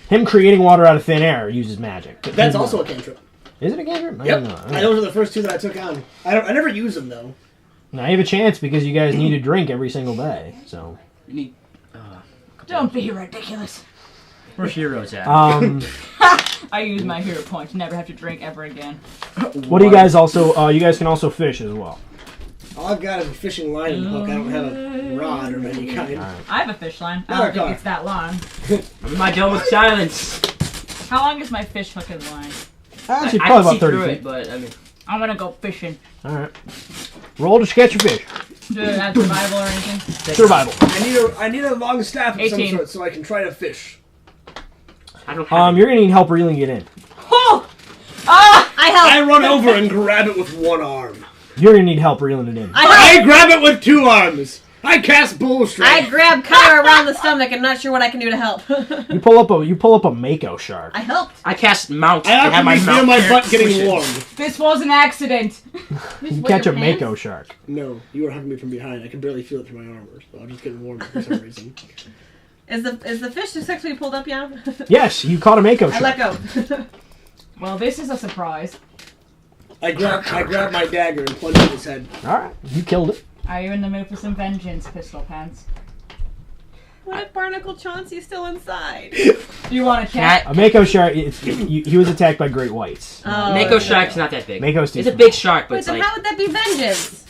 Him creating water out of thin air uses magic. That's also a cantrip. Is it a cantrip? I Yep. don't know. Those are the first two that I took on. I never use them though. Now you have a chance because you guys need to drink every single day. So. You need. Don't be ridiculous. Where's heroes at? I use my hero point to never have to drink ever again. What do you guys also? You guys can also fish as well. All I've got is a fishing line and hook. I don't have a rod of any kind. I have a fish line. I Another don't think car. it's that long. I'm in my dome with silence. How long is my fish hook and line? Actually, I probably can about see 30 through feet. it, but I mean. I'm gonna go fishing. All right. Roll to catch a fish. Do it have survival or anything? Survival. I need a long staff of some 18. sort so I can try to fish. I don't have. You're gonna need help reeling it in. Oh! Ah! I help. I run over and grab it with one arm. You're gonna need help reeling it in. I grab it with 2 arms. I cast bull strength. I grab Kyra around the stomach and not sure what I can do to help. You pull up a Mako shark. I helped. I cast mount. I have to feel my butt getting warmed. This was an accident. You catch a Mako shark. No, you were hugging me from behind. I can barely feel it through my armor, so I'm just getting warmed for some reason. Is the fish successfully pulled up, yeah? Yes, you caught a Mako I shark. let go. Well, this is a surprise. I grab my dagger and plunge it in his head. Alright, you killed it. Are you in the mood for some vengeance, Pistol Pants? What if Barnacle Chauncey's still inside? Do you want to check? A Mako shark, he was attacked by great whites. Oh, Mako shark's not that big. Mako's too It's a small. big shark, but Wait, it's then like how would that be vengeance?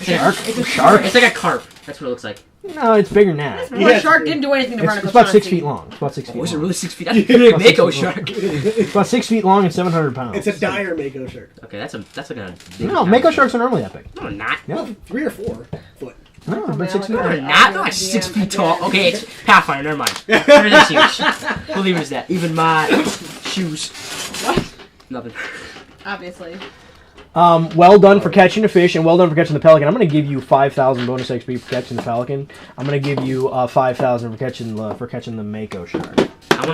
Shark? it's a Shark? It's like a carp. That's what it looks like. No, it's bigger than that. Poor Yes. shark didn't do anything to It's Barnacle about Chauncey. 6 feet long. It's about 6 feet Oh, is it long. really 6 feet? That's a big About 6 Mako feet long. shark. It's about 6 feet long and 700 pounds. It's a dire Mako shark. Okay, that's like a. Big No, Mako sharks are normally that big. No, not. Yeah. 3 or 4 foot. No, about 6 feet No, long. they're not. They're like 6 feet tall. Okay, it's Pathfinder. Never mind. Everything's huge. We'll leave it as that. Even my shoes. What? Nothing. Obviously. Well done for catching the fish, and well done for catching the pelican. I'm going to give you 5,000 bonus XP for catching the pelican. I'm going to give you 5,000 for catching the Mako shark. I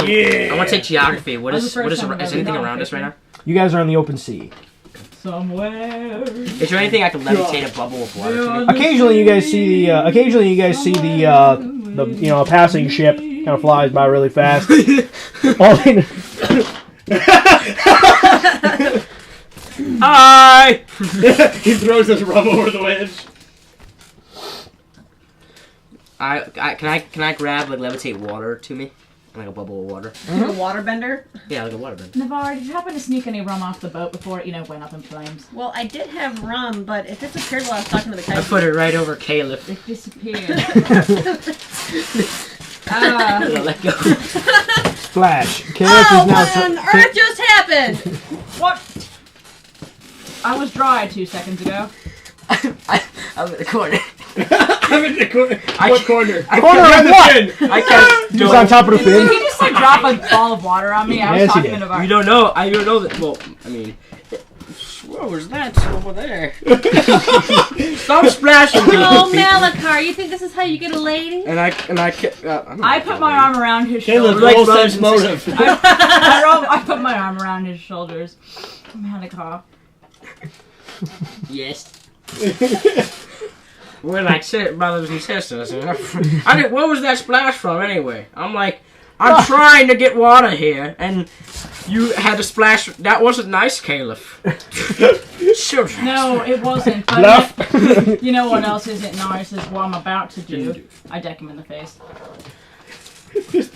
want to take geography. What That was is the first time I've anything ever around gone us right now? You guys are in the open sea. Somewhere. Is there anything I can levitate a bubble of water to me? Occasionally, you guys see the a passing ship kind of flies by really fast. Hi! He throws his rum over the wedge. Can I grab like levitate water to me? Like a bubble of water. A waterbender? Yeah, like a water bend. Neväri, did you happen to sneak any rum off the boat before it, went up in flames? Well, I did have rum, but it disappeared while I was talking to the I Kaiju. put it right over Caliph. It disappeared. I'm gonna let go. Splash. Caliph Oh, is now. what on earth just happened? What? I was dry 2 seconds ago. I'm in the corner. I'm in the corner. What corner? Corner of what? I can't. He was on top of the Did fin. he just drop a ball of water on me? I was Yes, he talking did. to Neväri. You don't know. I don't know that. Well, I mean, what was that over there? Stop splashing me. Oh, Malachar, you think this is how you get a lady? I put my arm around his Caleb, shoulders. Like roll brothers sense and motive. I put my arm around his shoulders. Malachar. Yes. We're like brothers and sisters. Where was that splash from anyway? I'm trying to get water here, and you had a splash. That wasn't nice, Caliph. Sure. No, it wasn't. But Bluff. you know what else isn't nice is what I'm about to do. I deck him in the face.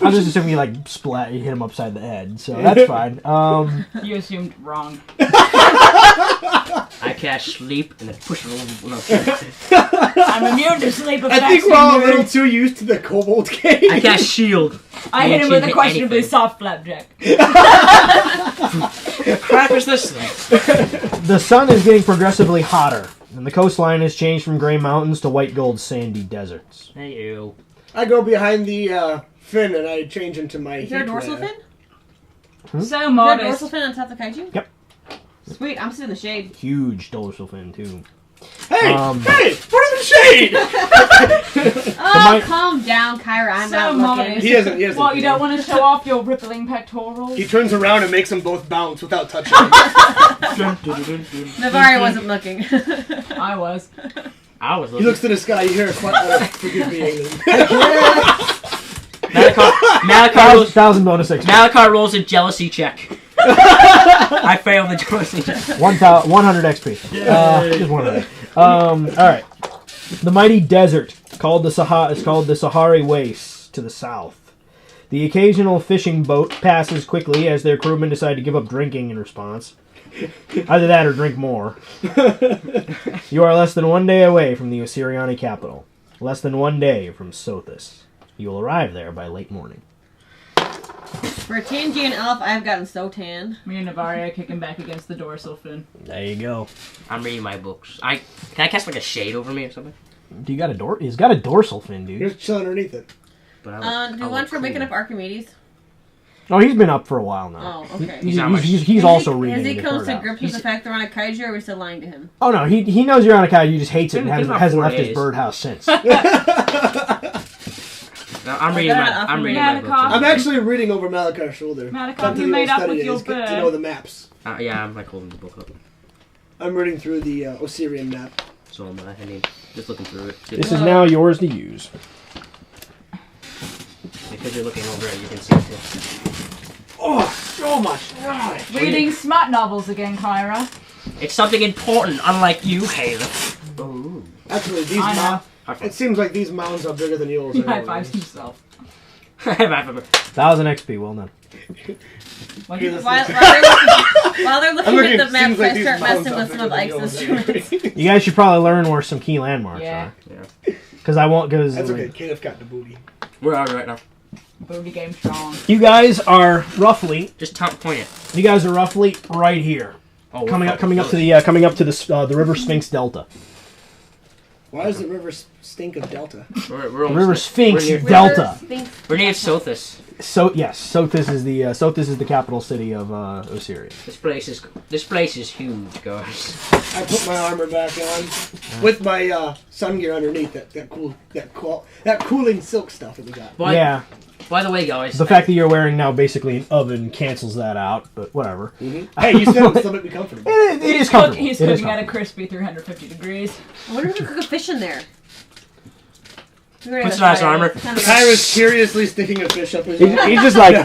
I'm just assuming you you hit him upside the head, so that's fine. You assumed wrong. I cast sleep and then push it over. No, I'm immune to sleep effects. I think we're all a and little too used to the kobold game. I cast shield. I hit him with a hit questionably anything. soft flapjack. Crap is this thing? The sun is getting progressively hotter, and the coastline has changed from gray mountains to white gold sandy deserts. Hey you. I go behind the fin and I change into my Is there a heat dorsal ray. fin? So Is there a modest. dorsal fin on top of Kaiju? Yep. Sweet, I'm sitting in the shade. Huge dorsal fin, too. Hey! Um, Hey! Put in the shade! Oh, calm down, Kyra. I'm So not modest. looking. He hasn't. What, you don't want to show off your rippling pectorals? He turns around and makes them both bounce without touching them. Navari wasn't looking. I was. I was He looking. looks to the sky, you hear a quiet forgive me, alien. Malachar rolls, 1,000 bonus XP. Malachar rolls a jealousy check. I failed the jealousy check. 100 XP. Just 100. Alright. The mighty desert, called the Sahari Waste to the south. The occasional fishing boat passes quickly as their crewmen decide to give up drinking in response. Either that or drink more. You are less than 1 day away from the Osirion capital. Less than 1 day from Sothis. You will arrive there by late morning. For a Tangian elf, I've gotten so tan. Me and Neväri are kicking back against the dorsal fin. There you go. I'm reading my books. Can I cast like a shade over me or something? He's got a dorsal fin, dude. You're just chilling underneath it. But I Do you want for waking up Archimedes? Oh, he's been up for a while now. Oh, okay. He's also reading. Has he the come to bird grips with the fact they're on a kaiju, or are we still lying to him? Oh no, he knows you're on a kaiju. He just hates it and It's not hasn't 4 left his days. birdhouse since. No, I'm reading my book. I'm actually reading over Malakar's shoulder. Malachi, Come to you the made old up study with your days, get bird. to know the maps. Yeah, I'm like holding the book up. I'm reading through the Osirion map. So am I. I mean, just looking through it. This is now yours to use. Because you're looking over it, you can see it too. Oh, so much knowledge. Reading smart novels again, Kyra. It's something important, unlike you, Caleb. Ooh. Actually, these I know. mounds. It seems like these mounds are bigger than yours. He high fives himself. 1,000 XP. Well done. Like, While they're looking looking, at the map, seems like I these start mounds messing are with some bigger of than Ike's yours instruments. anyway. You guys should probably learn where some key landmarks Yeah. are. Yeah. Because I won't. Because That's okay. Caleb got the booty. We're on right now. booty game strong. you guys are roughly. Just point it. You guys are roughly right here. Oh, Coming up to the River Sphinx Delta. Why does the river stink of Delta? We're The almost River there. Sphinx We're near, Delta. we're near Sothis. So yes, Sothis is the capital city of Osirion. This place is huge, guys. I put my armor back on with my sun gear underneath. That cooling silk stuff that we got. By the way, guys. The fact that you're wearing now basically an oven cancels that out, but whatever. Hey, you still make me comfortable. It is comfortable. He's It is cooking at a comfortable. crispy 350 degrees. I wonder if we could cook a fish in there. Put some nice armor. Kyra's curiously sticking a fish up his ass. He's just like.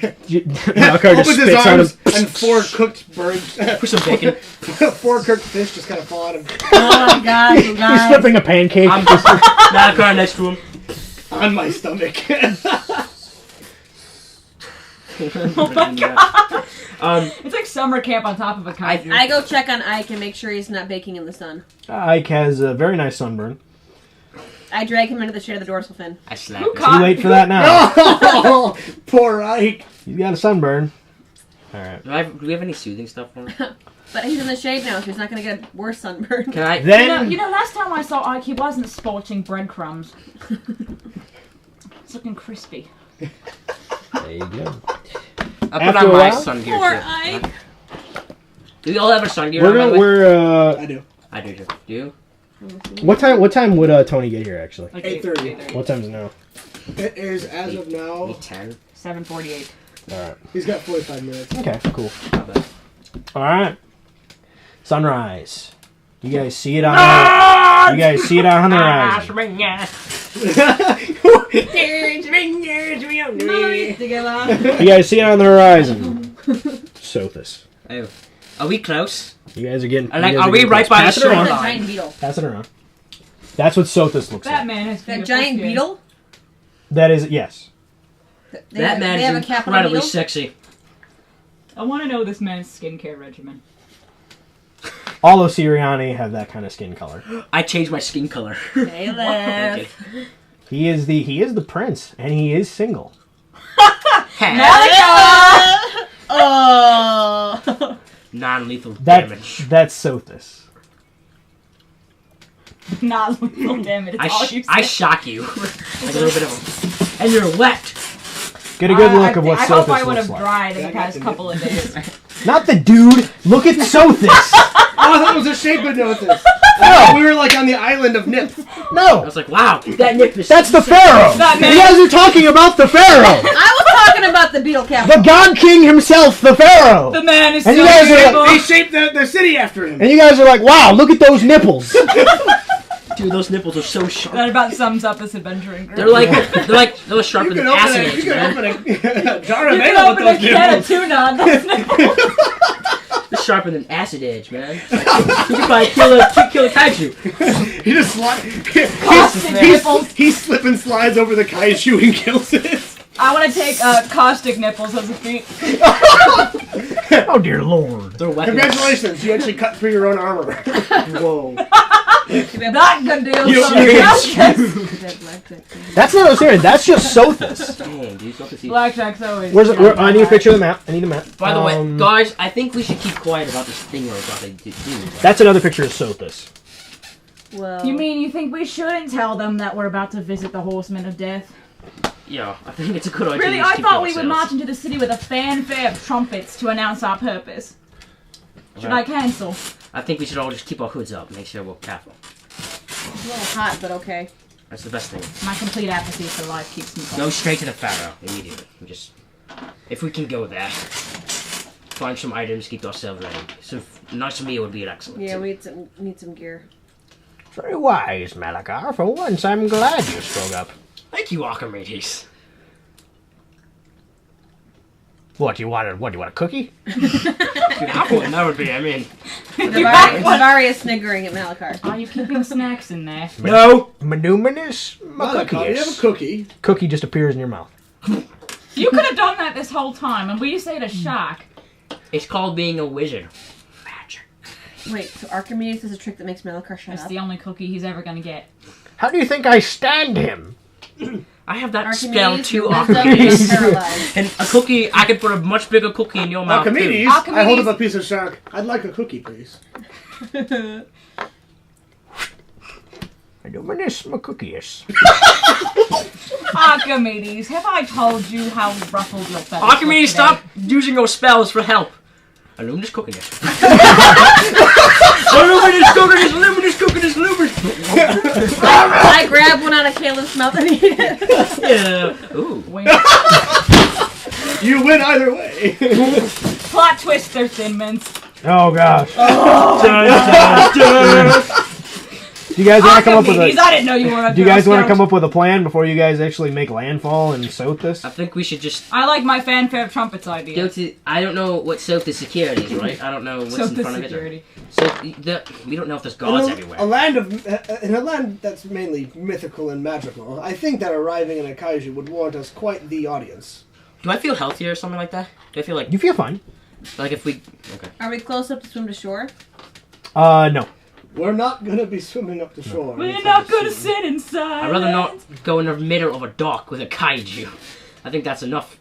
Malachar just Opens his spits on him. arms and 4 cooked birds. Put some bacon. 4 cooked fish just kind of fall out of Oh my god, you He's guys. flipping a pancake. I'm just Malachar next to him. on my stomach. Oh my god! It's like summer camp on top of a kaiju. I go check on Ike and make sure he's not baking in the sun. Ike has a very nice sunburn. I drag him into the shade of the dorsal fin. I slapped Who it. caught- Too late for that now. Oh, poor Ike. He's got a sunburn. Alright. Do we have any soothing stuff for him? But he's in the shade now, so he's not going to get a worse sunburn. Can I? Then. You know, last time I saw Ike, he wasn't sporting breadcrumbs. It's looking crispy. There you go. I'll After put on a my while- sun gear Poor too. Ike. Do we all have a sun gear? We're on, by gonna. the way? We're. I do. I do too. Do you? What time would Tony get here actually? Like 8:30. What time's it now? It is, as of now, 10. 7:48. Alright. he's got 45 minutes. Okay, cool. Not bad. Alright. Sunrise. You guys see it on You guys see it on the horizon. You guys see it on the horizon. Sothis. Oh. Are we close? You guys are getting. Like, you guys are we getting right close. by the Pass it There's a around. shoreline? giant beetle. Pass it around. That's what Sothis looks That like. man is That beautiful giant skin. beetle? That is yes. That man they have a is capital incredibly beetle? sexy. I want to know this man's skincare regimen. All Osiriani have that kind of skin color. I changed my skin color. Caleb. Okay. He is the prince, and he is single. Oh. Non-lethal damage. That's Sothis. Not lethal damage. It's all you I said. shock you. Like a little bit of and you're wet. Get a good look of what I hope I Sothis would looks have like. dried in Yeah, the past couple of days. Not the dude. Look at Sothis. Oh, I thought it was a shape of notice. We were like on the island of Nip. I No, was like, wow, that nip is that's the pharaoh. That man- You guys are talking about the pharaoh, I was talking about the beetle capital. the god king himself, the pharaoh. The man is And so you guys are beautiful. They shaped the city after him. And you guys are like, wow, look at those nipples. Dude, those nipples are so sharp. That about sums up this adventuring group. They're sharper You than can open acid a, age, you can man. open a jar of You can ale open with a those can of nipples. tuna on those nipples. They're sharper than acid edge, man. You could probably kill a kaiju. He just Caustic nipples. he slip and slides over the kaiju and kills it. I want to take caustic nipples as a feat. Oh dear lord. They're weapons. Congratulations, you actually cut through your own armor. Whoa. Not good deal. You- son. you- That's not Osirian. That's just Sothis. Dang, dude, so see. Blackjack's always. I need a picture of the map. I need a map. By the way, guys, I think we should keep quiet about this thing we're about to do. That's another picture of Sothis. Well, You mean you think we shouldn't tell them that we're about to visit the Horsemen of Death? Yeah, I think it's a good idea. Really, to I keep thought we to would ourselves. march into the city with a fanfare of trumpets to announce our purpose. Should Well, I cancel? I think we should all just keep our hoods up, make sure we're careful. It's a little hot, but okay. That's the best thing. My complete apathy for life keeps me Go calm. straight to the Pharaoh immediately. If we can go there, find some items, keep ourselves ready. So a nice meal would be excellent. Yeah, we need some gear. Very wise, Malachar. For once, I'm glad you spoke up. Thank you, Archimedes. What, you want a cookie? If you have one, that would be, I mean... Neväri is sniggering at Malachar. Are you keeping snacks in there? No! Manuminous Malachar, you have a Macucius. cookie. Cookie just appears in your mouth. You could have done that this whole time, and we just ate a shark. It's called being a wizard. Magic. Wait, so Archimedes is a trick that makes Malachar shut That's up? the only cookie he's ever gonna get. How do you think I stand him? I have that spell Archimedes, too, your wisdom is Archimedes. paralyzed. And a cookie, I could put a much bigger cookie in your mouth too. Archimedes, I hold up a piece of shark. I'd like a cookie, please. Manuminous Macucius. Archimedes, have I told you how ruffled your feathers were Archimedes, today? stop using your spells for help. Illuminous cooking it. Illuminous cooking it. I grab one out of Caleb's mouth and eat it. Yeah. Ooh. Wink. You win either way. Plot twist, they're Thin Mints. Oh gosh. Do you guys want to come up with Archimedes, a? I didn't know you were a Do you guys Girl want to come Scout. up with a plan before you guys actually make landfall and soak this? I think we should just I like my fanfare of trumpets idea. go to... I don't know what soak the security is, right? I don't know what's So in the front security. of it. So we don't know if there's guards everywhere. In a land that's mainly mythical and magical, I think that arriving in a kaiju would warrant us quite the audience. Do I feel healthier or something like that? Do I feel like... You feel fine. Like if we... Okay. Are we close up to swim to shore? No. We're not gonna be swimming up the shore. We're anytime not gonna soon. sit inside. I'd rather not go in the middle of a dock with a kaiju. I think that's enough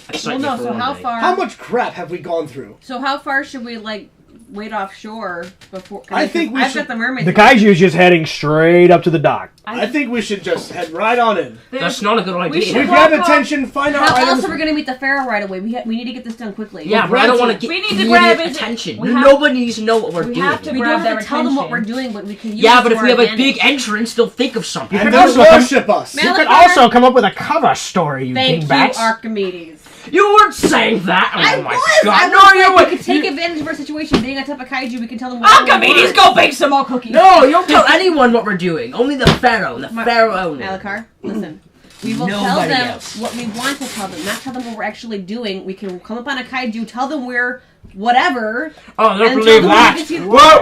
Well, excitement no. for So one how day. far? How much crap have we gone through? So how far should we wait offshore before? I think we I've should- got the mermaid. The kaiju's just heading straight up to the dock. I think we should just head right on in. That's not a good idea. We We should- grab walk attention, find our How else items. are we going to meet the pharaoh right away? We need to get this done quickly. Yeah, but I don't want to get We need to immediate grab his- attention. we have- Nobody needs to know what we're we doing. have to We grab don't have their to tell them what attention. we're doing, but we can use Yeah, it but to if we our have a advantage. big entrance, they'll think of something. And could they'll also come- worship us. Man- You could Malachar- also come up with a cover story, you Thank you, dingbats. Archimedes. You weren't saying that. I Oh my was! god! I No, was you like, were. we can take advantage of our situation. Being on top of kaiju, we can tell them what Archimedes, go bake some more cookies. No, you don't tell anyone what we're doing. Only the pharaoh. The pharaoh only. Malachar, listen. We will tell Nobody them else. what we want to tell them, not tell them what we're actually doing. We can come up on a kaiju, tell them we're whatever. Oh, they don't And believe tell them that. we can see-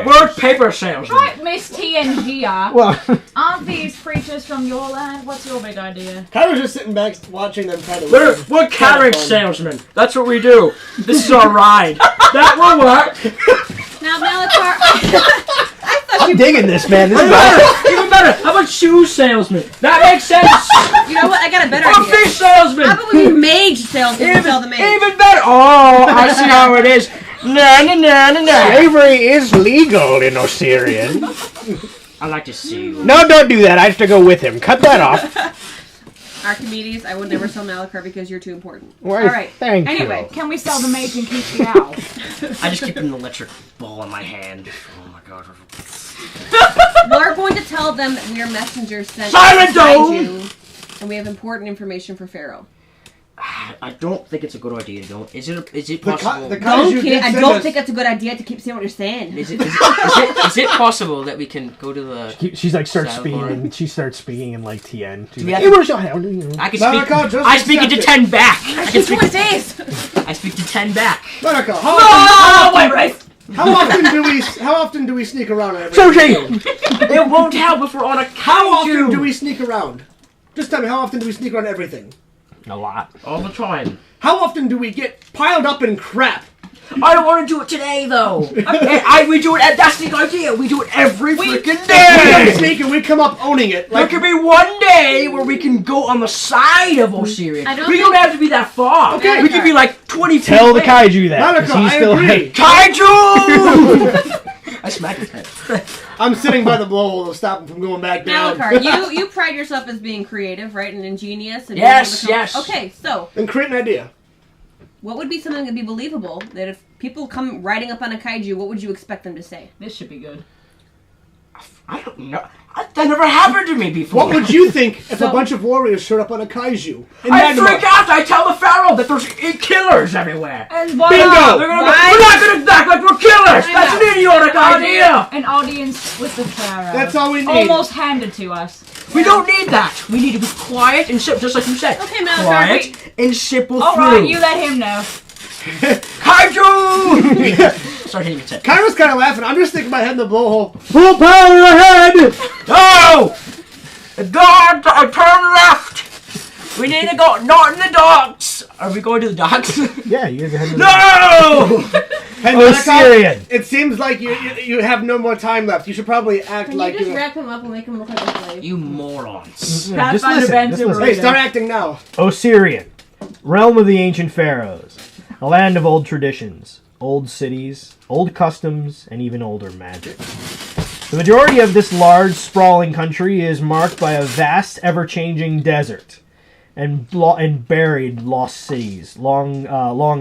We're paper salesmen. Right, Miss TNGR. Well, Aren't these creatures from your land? What's your big idea? Kyra's just sitting back watching them try to We're carriage salesmen. That's what we do. This is our ride. That will work. Now, Malachar, I'm digging this, man. This is Even awesome. better. Even better. How about shoe salesman? That makes sense. you know what? I got a better Or idea. fish salesman. How about we be mage salesmen to sell the mage? Even better. Oh, I see how it is. Na na na na na. Slavery is legal in Osirion. I like to see you. No, don't do that. I have to go with him. Cut that off. Archimedes, I would never sell Malachar because you're too important. Why, All right. Thank Anyway, you. Can we sell the mage and keep the owl? I just keep an electric ball in my hand. Oh my god. we're going to tell them that we are messengers sent Silent to Dome! Kaiju, and we have important information for Pharaoh. I don't think it's a good idea, though. Is it The possible? Kaiju Don't did kid, I send don't us- think that's a good idea to keep saying what you're saying. Is it possible that we can go to the... She's like starts Silent speaking. Lord. And she starts speaking in like TN. She's We like, have- "Hey, where's your hell?" You know. I can Malachar, speak... just I speak into accept 10 back. I can Keep speak... doing this! I speak to 10 back. Monica, Oh, wait, right. how often do we sneak around on every Sushi! It won't help if we're on a kaiju. How often do we sneak around? Just tell me, how often do we sneak around everything? A lot. All the time. How often do we get piled up in crap? I don't want to do it today, though. We do it. That's the idea. We do it every freaking We don't day. sneak and we come up owning it. There Like, could be one day where we can go on the side of Osirion. I don't We think- don't have to be that far. Okay. We could be like 20 feet Tell the away. kaiju that. 'cause Monica, he's I still agree. Kaiju! I smacked his head. I'm sitting by the blowhole to stop him from going back down. Malachar, you pride yourself as being creative, right, and ingenious. And Yes, yes. Okay, so And create an idea. what would be something that'd be believable that if people come riding up on a kaiju, what would you expect them to say? This should be good. I don't know. That never happened to me before. What would you think if So- a bunch of warriors showed up on a kaiju? In I Magma? freak out. I tell the Pharaoh that there's killers everywhere. And why Bingo! not? They're gonna Right. we're not going to act like we're killers. That's an idiotic idea. An audience with the Pharaoh. That's all we need. Almost handed to us. We don't need that. We need to be quiet and simple, just like you said. Okay, Malachar. Quiet and simple All through. right, you let him know. Kaiju! Start hitting your head. Kyra's kind of laughing. I'm just sticking my head in the blowhole. Full power ahead! No! God, turn left! We need to go not in the docks! Are we going to the docks? Yeah, you guys are heading. No! Hey, Osirion. it seems like you have no more time left. You should probably act Can like you just wrap him up and make him look like a slave? You morons. Just Pathfinder listen. Banter Just listen. Hey, start acting now. Osirion, realm of the ancient pharaohs, a land of old traditions, old cities, old customs, and even older magic. The majority of this large, sprawling country is marked by a vast, ever-changing desert and buried lost cities, long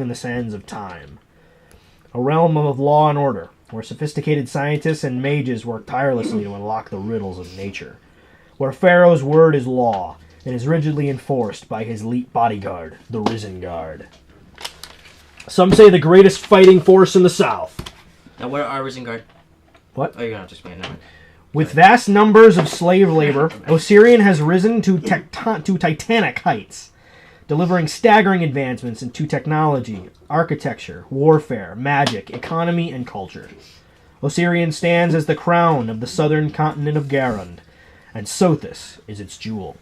in the sands of time. A realm of law and order, where sophisticated scientists and mages work tirelessly to unlock the riddles of nature. Where Pharaoh's word is law, and is rigidly enforced by his elite bodyguard, the Risen Guard. Some say the greatest fighting force in the South. Now, where are Risen What? Oh, you're gonna have to explain that. With vast numbers of slave labor, Osirion has risen to titanic heights, delivering staggering advancements into technology, architecture, warfare, magic, economy, and culture. Osirion stands as the crown of the southern continent of Charon, and Sothis is its jewel.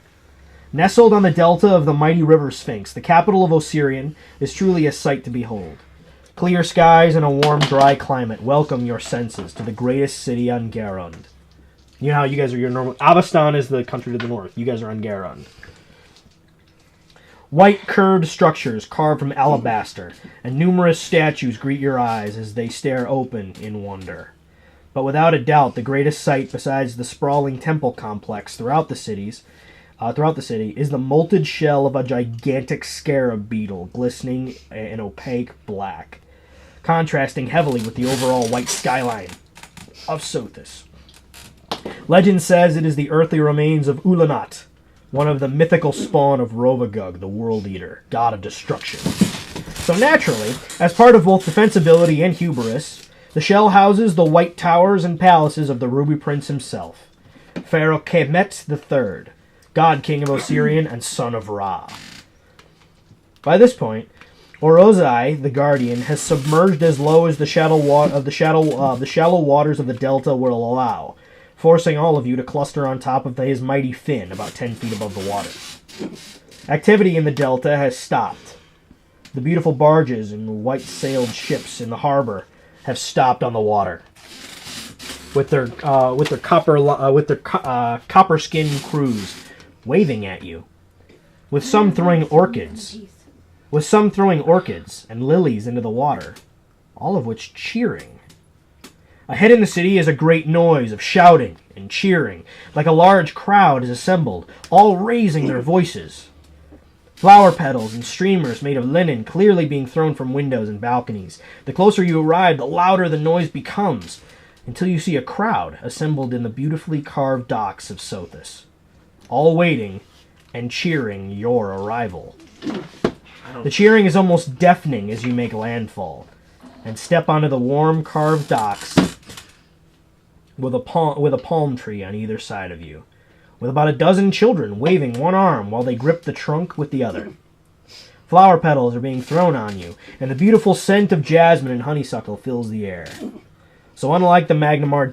Nestled on the delta of the mighty river Sphinx, the capital of Osirion is truly a sight to behold. Clear skies and a warm, dry climate welcome your senses to the greatest city on Charon. You know how you guys are your normal... Avestan is the country to the north. You guys are on Charon. White curved structures carved from alabaster and numerous statues greet your eyes as they stare open in wonder. But without a doubt, the greatest sight besides the sprawling temple complex throughout the city is the molted shell of a gigantic scarab beetle glistening in opaque black, contrasting heavily with the overall white skyline of Sothis. Legend says it is the earthly remains of Ulanat, one of the mythical spawn of Rovagug, the World Eater, god of destruction. So naturally, as part of both defensibility and hubris, the shell houses the white towers and palaces of the Ruby Prince himself, Pharaoh Kemet III, God King of Osirion and son of Ra. By this point, Orozai, the Guardian, has submerged as low as the shallow waters of the Delta will allow, forcing all of you to cluster on top of his mighty fin about 10 feet above the water. Activity in the Delta has stopped. The beautiful barges and white-sailed ships in the harbor have stopped on the water, with their copper-skinned crews waving at you, with some throwing orchids and lilies into the water, all of which cheering. Ahead in the city is a great noise of shouting and cheering, like a large crowd is assembled, all raising their voices. Flower petals and streamers made of linen clearly being thrown from windows and balconies. The closer you arrive, the louder the noise becomes, until you see a crowd assembled in the beautifully carved docks of Sothis, all waiting and cheering your arrival. The cheering is almost deafening as you make landfall and step onto the warm carved docks with a palm tree on either side of you, with about a dozen children waving one arm while they grip the trunk with the other. Flower petals are being thrown on you, and the beautiful scent of jasmine and honeysuckle fills the air. So unlike the Magnamar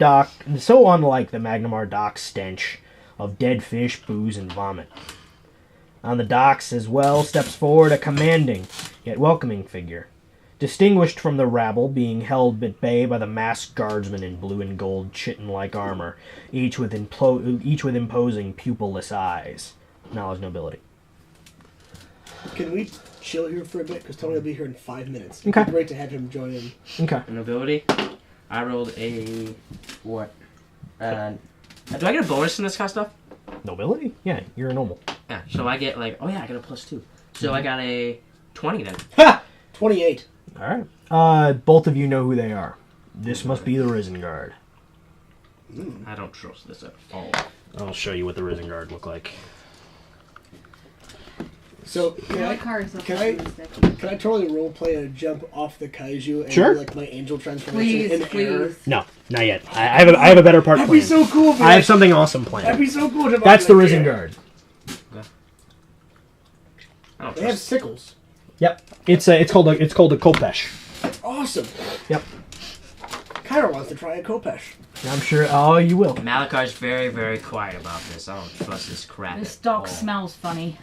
dock stench of dead fish, booze, and vomit. On the docks as well steps forward a commanding yet welcoming figure, distinguished from the rabble, being held at bay by the masked guardsmen in blue and gold chitin-like armor, each with imposing pupil-less eyes. Knowledge nobility. Can we chill here for a bit? Because Tony will be here in 5 minutes. Okay. It'd be great to have him join in. Okay. Nobility? I rolled a what? Do I get a bonus in this kind of stuff? Nobility? Yeah, you're a noble. Yeah. So I get like, oh yeah, I got a +2. So I got a 20 then. Ha! 28. All right. Both of you know who they are. This must be the Risen Guard. I don't trust this at all. I'll show you what the Risen Guard look like. So can I totally roleplay a jump off the Kaiju and Sure. do like my angel transformation in air? No, not yet. I have a better part That'd planned. be so cool. I have something awesome That'd planned. be so cool. To That's the Risen Guard. I don't They have trust. sickles. Yep. It's called a Kopesh. Awesome. Yep. Charon wants to try a Kopesh. I'm sure. Oh, you will. Malachi's very, very quiet about this. I don't trust this crap. This at dog all. smells funny.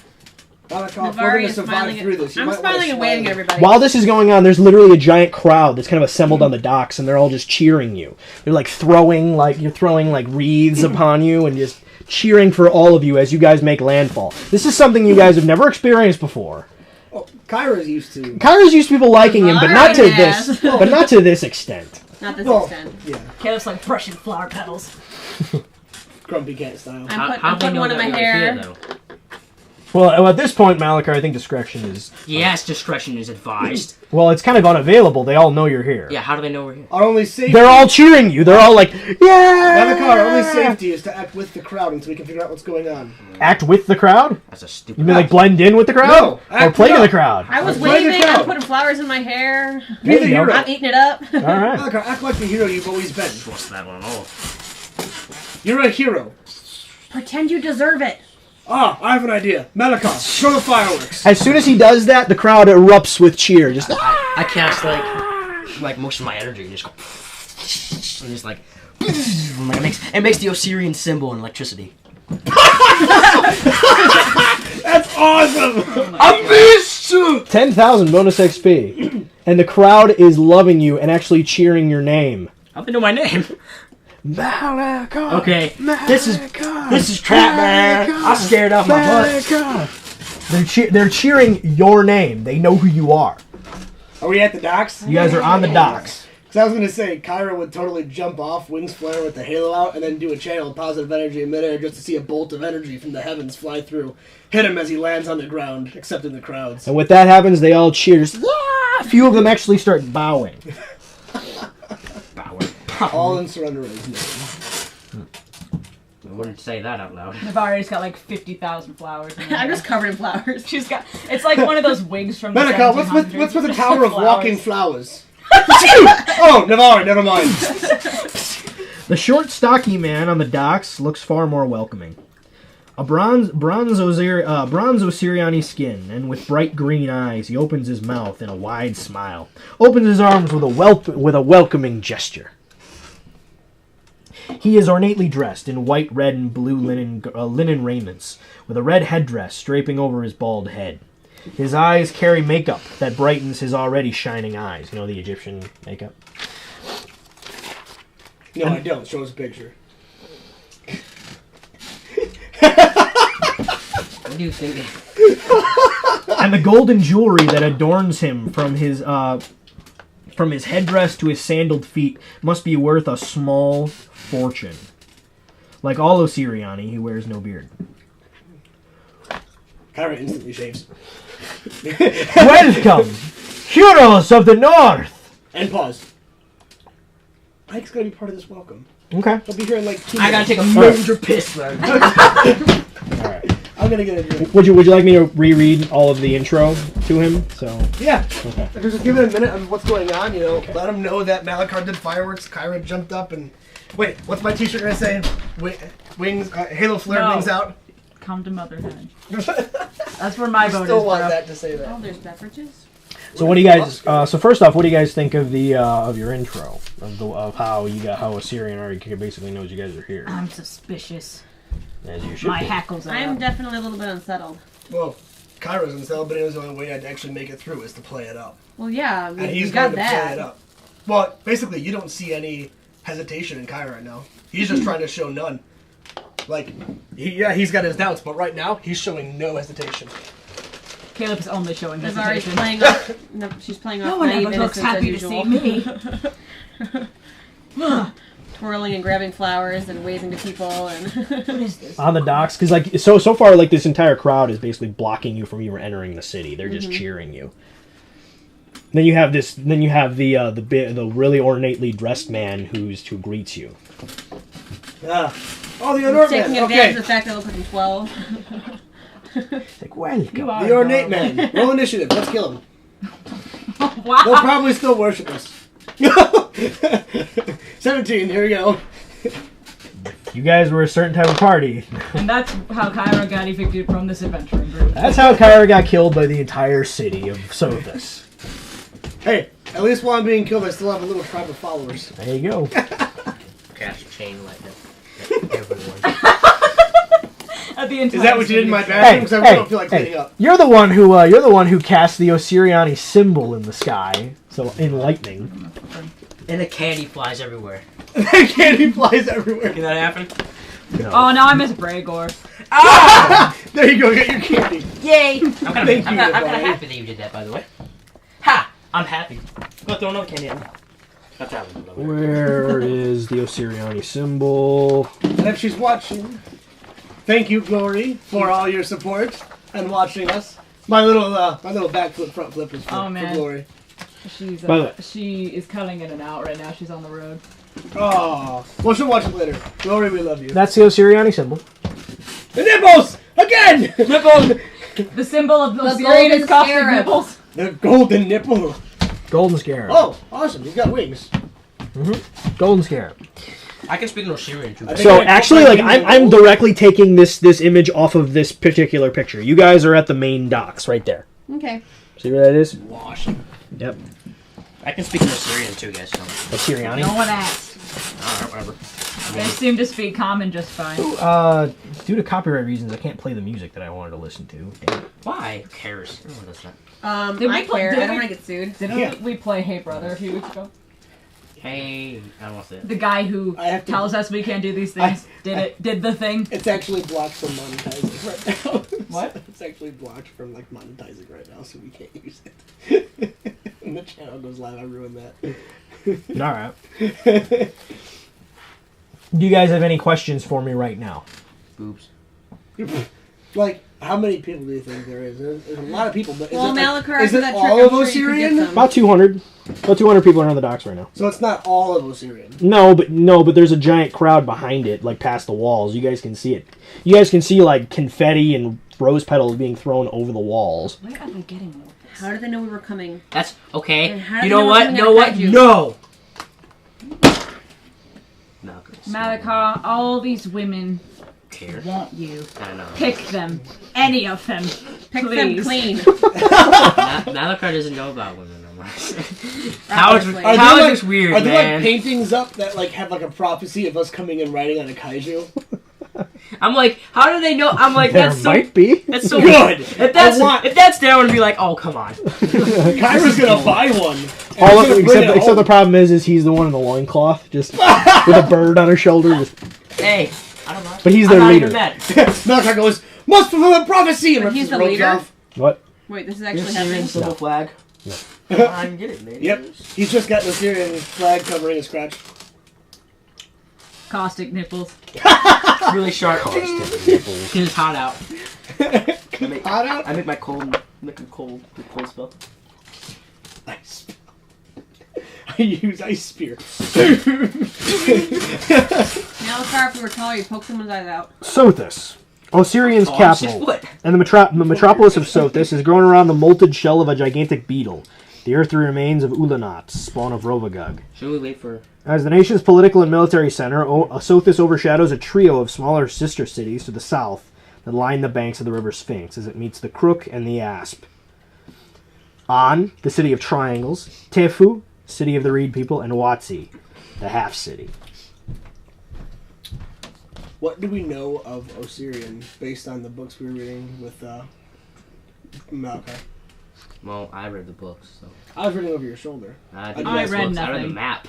Malachi, if we're Neväri going to is survive smiling. through this, you I'm might wanna smiling and waving at smile. everybody. While this is going on, there's literally a giant crowd that's kind of assembled on the docks, and they're all just cheering you. They're like throwing wreaths upon you and just cheering for all of you as you guys make landfall. This is something you guys have never experienced before. Oh, Kyra's used to. Kyra's used to people liking him, but not to Alright, this. But not to this extent. Not this Well, extent. yeah, Caleb's like brushing flower petals. grumpy cat style. I'm putting one in my hair. Here, though? Well, at this point, Malachi, I think discretion is. Yes, discretion is advised. Well, it's kind of unavailable. They all know you're here. Yeah, how do they know we're here? Our only safety. They're all cheering you. They're all like, yeah! Malachi, our only safety is to act with the crowd until we can figure out what's going on. Act with the crowd? That's a stupid. You mean like blend in with the crowd? No, Or act play to no. the crowd? I was Play the waving. crowd. I'm putting flowers in my hair. Be There the you go. hero. I'm eating it up. All right. Malachi, act like the hero you've always been. Trust that one at all. You're a hero. Pretend you deserve it. Ah, I have an idea. Malachi, show the fireworks. As soon as he does that, the crowd erupts with cheer. Just I cast like most of my energy and just go, and just like, it makes the Osirion symbol and electricity. That's awesome. I missed. 10,000 bonus XP. And the crowd is loving you and actually cheering your name. How do they know my name? Malachi. Okay, this is trap, man. I'm scared off my butt. They're cheering your name. They know who you are. Are we at the docks? You guys are on the docks. Because I was going to say, Kyra would totally jump off, wings flare with the halo out, and then do a channel of positive energy in midair just to see a bolt of energy from the heavens fly through, hit him as he lands on the ground, except in the crowds. And when that happens, they all cheer. Just, a few of them actually start bowing. All in surrender of his name. I wouldn't say that out loud. Neväri's got like 50,000 flowers. In her I'm hair. just covered in flowers. She's got. It's like one of those wigs from the Malachi, 1700s. what's with the Just Tower of flowers. Walking Flowers? Oh, Neväri, never mind. The short, stocky man on the docks looks far more welcoming. A bronze Osiriani skin, and with bright green eyes, he opens his mouth in a wide smile. Opens his arms with a welcoming gesture. He is ornately dressed in white, red, and blue linen raiments, with a red headdress draping over his bald head. His eyes carry makeup that brightens his already shining eyes. You know, the Egyptian makeup? No, I don't. Show us a picture. What do you think? And the golden jewelry that adorns him from his headdress to his sandaled feet must be worth a small fortune. Like all Osiriani, he wears no beard. Kyra instantly shaves. Welcome, heroes of the North! And pause. Mike's gotta be part of this welcome. Okay. He'll be here in like 2 I gotta minutes. take a major piss, man. Alright. I'm gonna get a drink. Would you like me to reread all of the intro to him? So Yeah. okay. Just give it a minute of what's going on, you know. Okay. Let him know that Malachar did fireworks, Kyra jumped up and... Wait, what's my t-shirt gonna say? Wings, Halo Flare, No. wings out. Come to motherhood. That's where my I vote still is, want bro. that to say that. Oh, there's beverages. So what do you guys? So first off, what do you guys think of the of your intro of how Osirian already basically knows you guys are here, I'm suspicious. as you should. My be. hackles are I am up. definitely a little bit unsettled. Well, Kyra's unsettled, but it was the only way I'd actually make it through is to play it up. Well, yeah, And we he's got going to play it that. up. Well, basically, you don't see any hesitation in Kyra right now. He's just trying to show none. Like, he's got his doubts, but right now, he's showing no hesitation. Caleb is only showing Neväri's hesitation. playing off. No, she's playing off No one naive ever looks innocence as happy to usual. see me. twirling and grabbing flowers and waving to people and. What is this? On the docks, because like so far, like this entire crowd is basically blocking you from even entering the city. They're just cheering you. Then you have this. Then you have the really ornately dressed man who greets you. Oh, the ornate Taking man. advantage Okay. of the fact that I look like I'm 12. It's like, welcome. You are The ornate adorable. man. Roll initiative. Let's kill him. Wow. They'll probably still worship us. 17. Here we go. You guys were a certain type of party. And that's how Kyra got evicted from this adventuring group. That's how Kyra got killed by the entire city of Sothis. Hey, at least while I'm being killed, I still have a little tribe of followers. There you go. Cast chain lightning. Everyone. At the Is that what you did in my entire bathroom? Because I really don't feel like cleaning up. You're the one who cast the Osiriani symbol in the sky, so in lightning. And the candy flies everywhere. Candy flies everywhere. Can that happen? No. Oh, now I miss Bragor. There you go, get your candy. Yay! I'm kind Thank of you, happy Neväri. that you did that, by the way. Ha! I'm happy. Go throw another candy at me. Not that one. Where is the Osiriani symbol? And if she's watching, thank you, Glory, for all your support and watching us. My little backflip, front flip is for, Oh, for man. Glory. She's By the way- she is cutting in and out right now. She's on the road. Oh, well, she'll watch it later. Glory, we love you. That's the Osiriani symbol. The nipples! Again! Nipples! The symbol of the The Osirian is golden caustic scarab. nipples. The golden nipple. Golden Scarab. Oh, awesome. He's got wings. Golden Scarab. I can speak in Osirian too. I think So I actually, put like, my I'm wings directly taking this image off of this particular picture. You guys are at the main docks right there. Okay. See where that is? Washing. Yep. I can speak in Osirian too, guys. So. Osiriani. No one asked. Alright, whatever. They seem to speak common just fine. Due to copyright reasons, I can't play the music that I wanted to listen to. Damn. Why? Who cares? Everyone does that. Did we I play- care. did I don't we- want to get sued. Didn't Yeah. we play Hey Brother a few weeks ago? Hey, I don't want to say it. The guy who I have to- tells us we can't do these things did the thing. It's actually blocked from monetizing right now. What? It's actually blocked from like monetizing right now, so we can't use it. When the channel goes live, I ruined that. All right. Do you guys have any questions for me right now? Boobs. Like, how many people do you think there is? There's a lot of people, but is Well, it, like, Malachar is for it that trick, all I'm of sure you could get Osirian? them. About 200. About 200 people are on the docks right now. So it's not all of Osirian. No, but there's a giant crowd behind it, like past the walls. You guys can see it. You guys can see like confetti and rose petals being thrown over the walls. Where are they getting all this? How did they know we were coming? That's okay. And how do You they know know what? we're Know coming what? at Kaiju? No! Not good. Malachar, all these women Care. want you. I know. Pick them. Any of them. Pick them Please. clean. Malachar doesn't know about women no more. How is Obviously. how is like, this weird, Are there man? like paintings up that like have like a prophecy of us coming and riding on a kaiju? I'm like, how do they know? I'm like, There that's so. might be. That's so Good. If that's I want- if that's there, I would be like, oh come on. Kyra's gonna buy one. and All he's of, gonna bring it except the home. problem is he's the one in the loincloth, just with a bird on his shoulder. Just, Hey, I don't know. but he's I'm their not leader. even mad. Malachar goes, must fulfill the prophecy! And But rips he's his the robes leader? off. What? Wait, this is Your actually Syrian happening. civil flag. Come on, get it, man. Yep. He's just got the Syrian flag covering his crotch. Caustic nipples. It's really sharp. Because it's hot out. I make, Hot out? I make my cold spell. Ice. I use ice spear. Malachar, if we were taller, you poke someone's eyes out. Sothis, Osirion's Oh, capital, what? and the metropolis of Sothis is grown around the molted shell of a gigantic beetle, the earthly remains of Ulanat, spawn of Rovagug. Should we wait for... As the nation's political and military center, Sothis overshadows a trio of smaller sister cities to the south that line the banks of the river Sphinx as it meets the Crook and the Asp. An, the city of triangles, Tefu, city of the reed people, and Watsi, the half city. What do we know of Osirion based on the books we were reading with Malachar? Well, I read the books, so... I was reading over your shoulder. I I read read the nothing. map.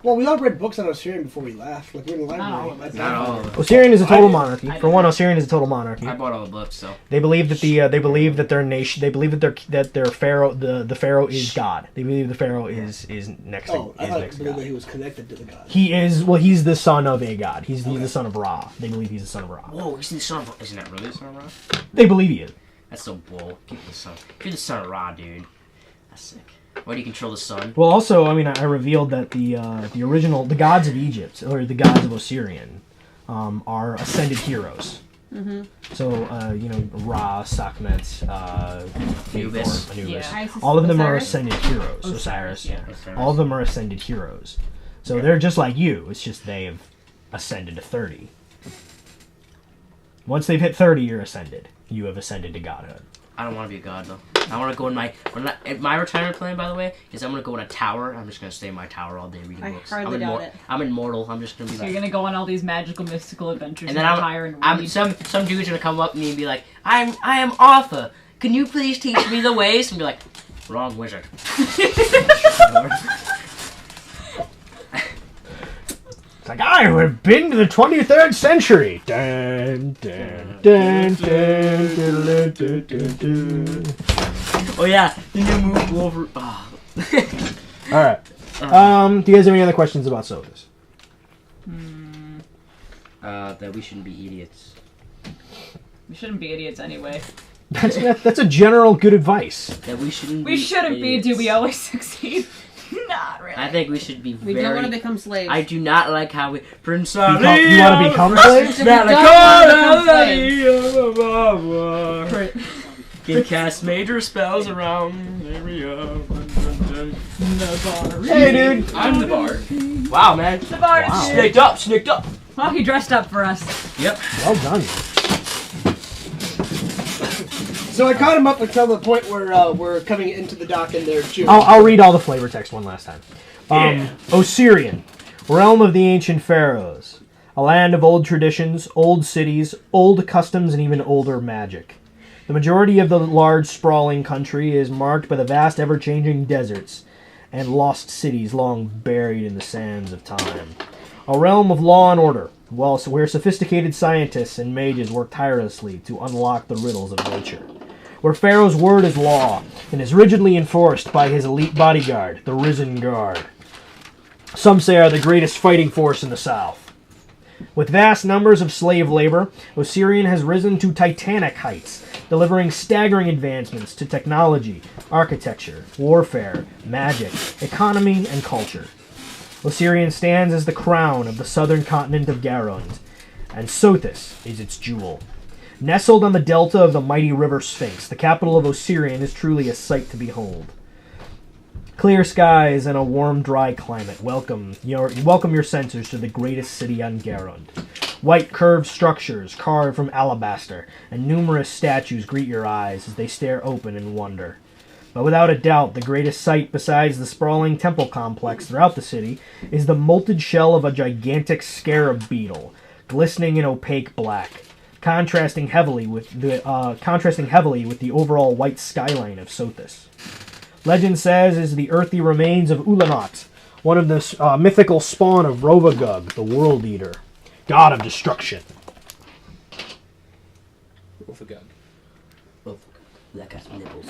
Well, we all read books on Osirion before we left. Like, we were in the Not all library. of us. Not all of them. Osirion is a total I- monarchy. I For one, didn't. Osirion is a total monarchy. I bought all the books, so. They believe that their nation, they believe that their pharaoh, the pharaoh is God. They believe the pharaoh is next to Oh, I is thought next to believe that God. he was connected to the god. He is he's the son of a god. He's the son of Ra. They believe he's the son of Ra. Whoa, he's the son of. Isn't that really the son of Ra? They believe he is. That's so bull. Keep the son. If you're the son of Ra, dude. That's sick. Why do you control the sun? Well, also, I mean, I revealed that the gods of Egypt, or the gods of Osirion, are ascended heroes. Mm-hmm. So, Ra, Sekhmet, Anubis. Anubis. Yeah. Isis, All of them are Osiris? ascended heroes. Osiris, yeah. Osiris. All of them are ascended heroes. So they're just like you. It's just they've ascended to 30. Once they've hit 30, you're ascended. You have ascended to godhood. I don't want to be a god though. I want to go in my retirement plan, by the way, is I'm gonna go in a tower. I'm just gonna stay in my tower all day reading I books. hardly doubt it. I'm immortal. I'm just gonna be So like. you're gonna go on all these magical, mystical adventures And and then retire and I'm read. some dude's gonna come up to me and be like, I am Arthur. Can you please teach me the ways? And be like, wrong wizard. It's like, I have been to the 23rd century. Dun, dun, dun, dun, dun, dun, dun, dun. Oh yeah, the new move Wolverine. Oh. All right. Do you guys have any other questions about sodas? That we shouldn't be idiots. We shouldn't be idiots anyway. That's a general good advice. That we shouldn't. We shouldn't be. idiots. Do we always succeed? Not really. I think we should be We very. don't want to become slaves. I do not like how we. Prince You want to become slaves? Can cast major spells around the area. Hey, dude. I'm the bard. Wow, man. The bard is Wow. here. Sneaked up. Well, he dressed up for us. Yep. Well done. So I caught him up until the point where we're coming into the dock and they're chewing. I'll read all the flavor text one last time. Osirion, realm of the ancient pharaohs, a land of old traditions, old cities, old customs, and even older magic. The majority of the large, sprawling country is marked by the vast, ever-changing deserts and lost cities long buried in the sands of time. A realm of law and order, where sophisticated scientists and mages work tirelessly to unlock the riddles of nature. Where Pharaoh's word is law and is rigidly enforced by his elite bodyguard, the Risen Guard. Some say are the greatest fighting force in the South. With vast numbers of slave labor, Osirion has risen to titanic heights, delivering staggering advancements to technology, architecture, warfare, magic, economy, and culture. Osirion stands as the crown of the southern continent of Garund, and Sothis is its jewel. Nestled on the delta of the mighty river Sphinx, the capital of Osirion is truly a sight to behold. Clear skies and a warm, dry climate welcome your senses to the greatest city on Garund. White curved structures carved from alabaster and numerous statues greet your eyes as they stare open in wonder. But without a doubt, the greatest sight besides the sprawling temple complex throughout the city is the molted shell of a gigantic scarab beetle, glistening in opaque black, contrasting heavily with the overall white skyline of Sothis. Legend says is the earthy remains of Ulanot, one of the mythical spawn of Rovagug, the World Eater, god of destruction. That guy's nipples.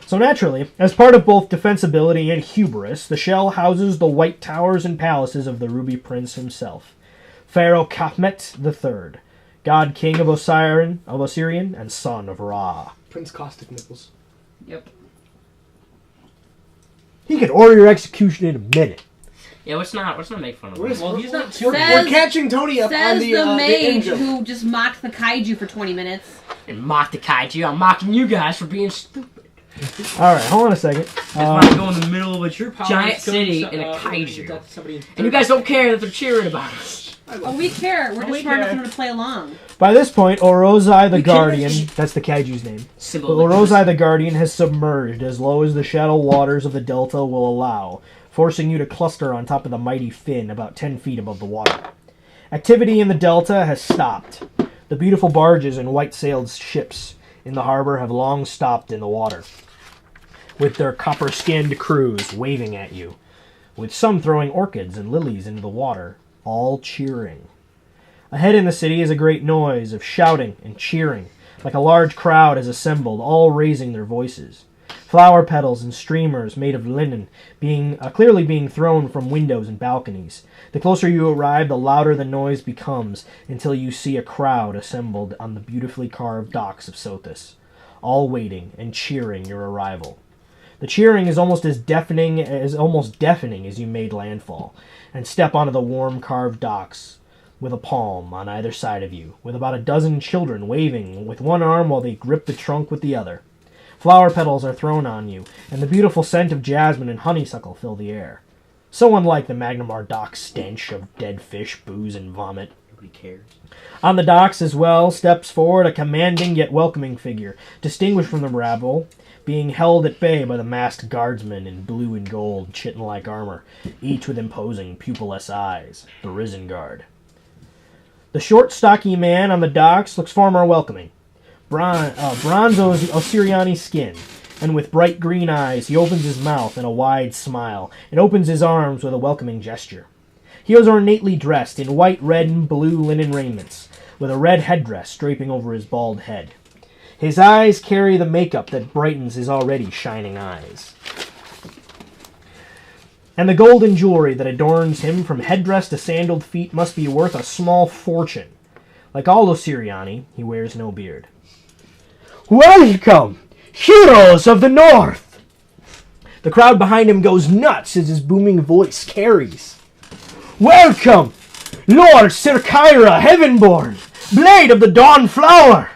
So naturally, as part of both defensibility and hubris, the shell houses the white towers and palaces of the Ruby Prince himself, Pharaoh Khafmet III, god king of Osirion, and son of Ra. Prince Caustic Nipples. Yep. He could order your execution in a minute. Yeah, let's not make fun of him. Well, he's not We're catching Tony up on Says the the mage engine. who just mocked the kaiju for 20 minutes. And mock the kaiju. I'm mocking you guys for being stupid. All right, hold on a second. That's why I go in the middle of a Your power giant is going city so- in a kaiju. that's somebody in And you guys don't care that they're cheering about us. Oh, we care. We're just we smart enough care. to know to play along. By this point, Orozai the Guardian, that's the kaiju's name, Symbol but Orozai the Guardian has submerged as low as the shallow waters of the delta will allow, forcing you to cluster on top of the mighty fin about 10 feet above the water. Activity in the delta has stopped. The beautiful barges and white-sailed ships in the harbor have long stopped in the water. with their copper-skinned crews waving at you, with some throwing orchids and lilies into the water, all cheering. Ahead in the city is a great noise of shouting and cheering, like a large crowd has assembled, all raising their voices. Flower petals and streamers made of linen clearly being thrown from windows and balconies. The closer you arrive, the louder the noise becomes, until you see a crowd assembled on the beautifully carved docks of Sothis, all waiting and cheering your arrival. The cheering is almost deafening as you made landfall, and step onto the warm carved docks, with a palm on either side of you, with about a dozen children waving with one arm while they grip the trunk with the other. Flower petals are thrown on you, and the beautiful scent of jasmine and honeysuckle fill the air. So unlike the Magnamar dock stench of dead fish, booze, and vomit. Nobody cares. On the docks as well steps forward a commanding yet welcoming figure, distinguished from the rabble, being held at bay by the masked guardsmen in blue and gold, chitin-like armor, each with imposing pupilless eyes, the Risen Guard. The short, stocky man on the docks looks far more welcoming. Bronze Osiriani skin, and with bright green eyes, he opens his mouth in a wide smile, and opens his arms with a welcoming gesture. He is ornately dressed in white, red, and blue linen raiments, with a red headdress draping over his bald head. His eyes carry the makeup that brightens his already shining eyes. And the golden jewelry that adorns him from headdress to sandaled feet must be worth a small fortune. Like all Osiriani, he wears no beard. Welcome, heroes of the North! The crowd behind him goes nuts as his booming voice carries. Welcome, Lord Sir Kyra Heavenborn, Blade of the Dawn Flower!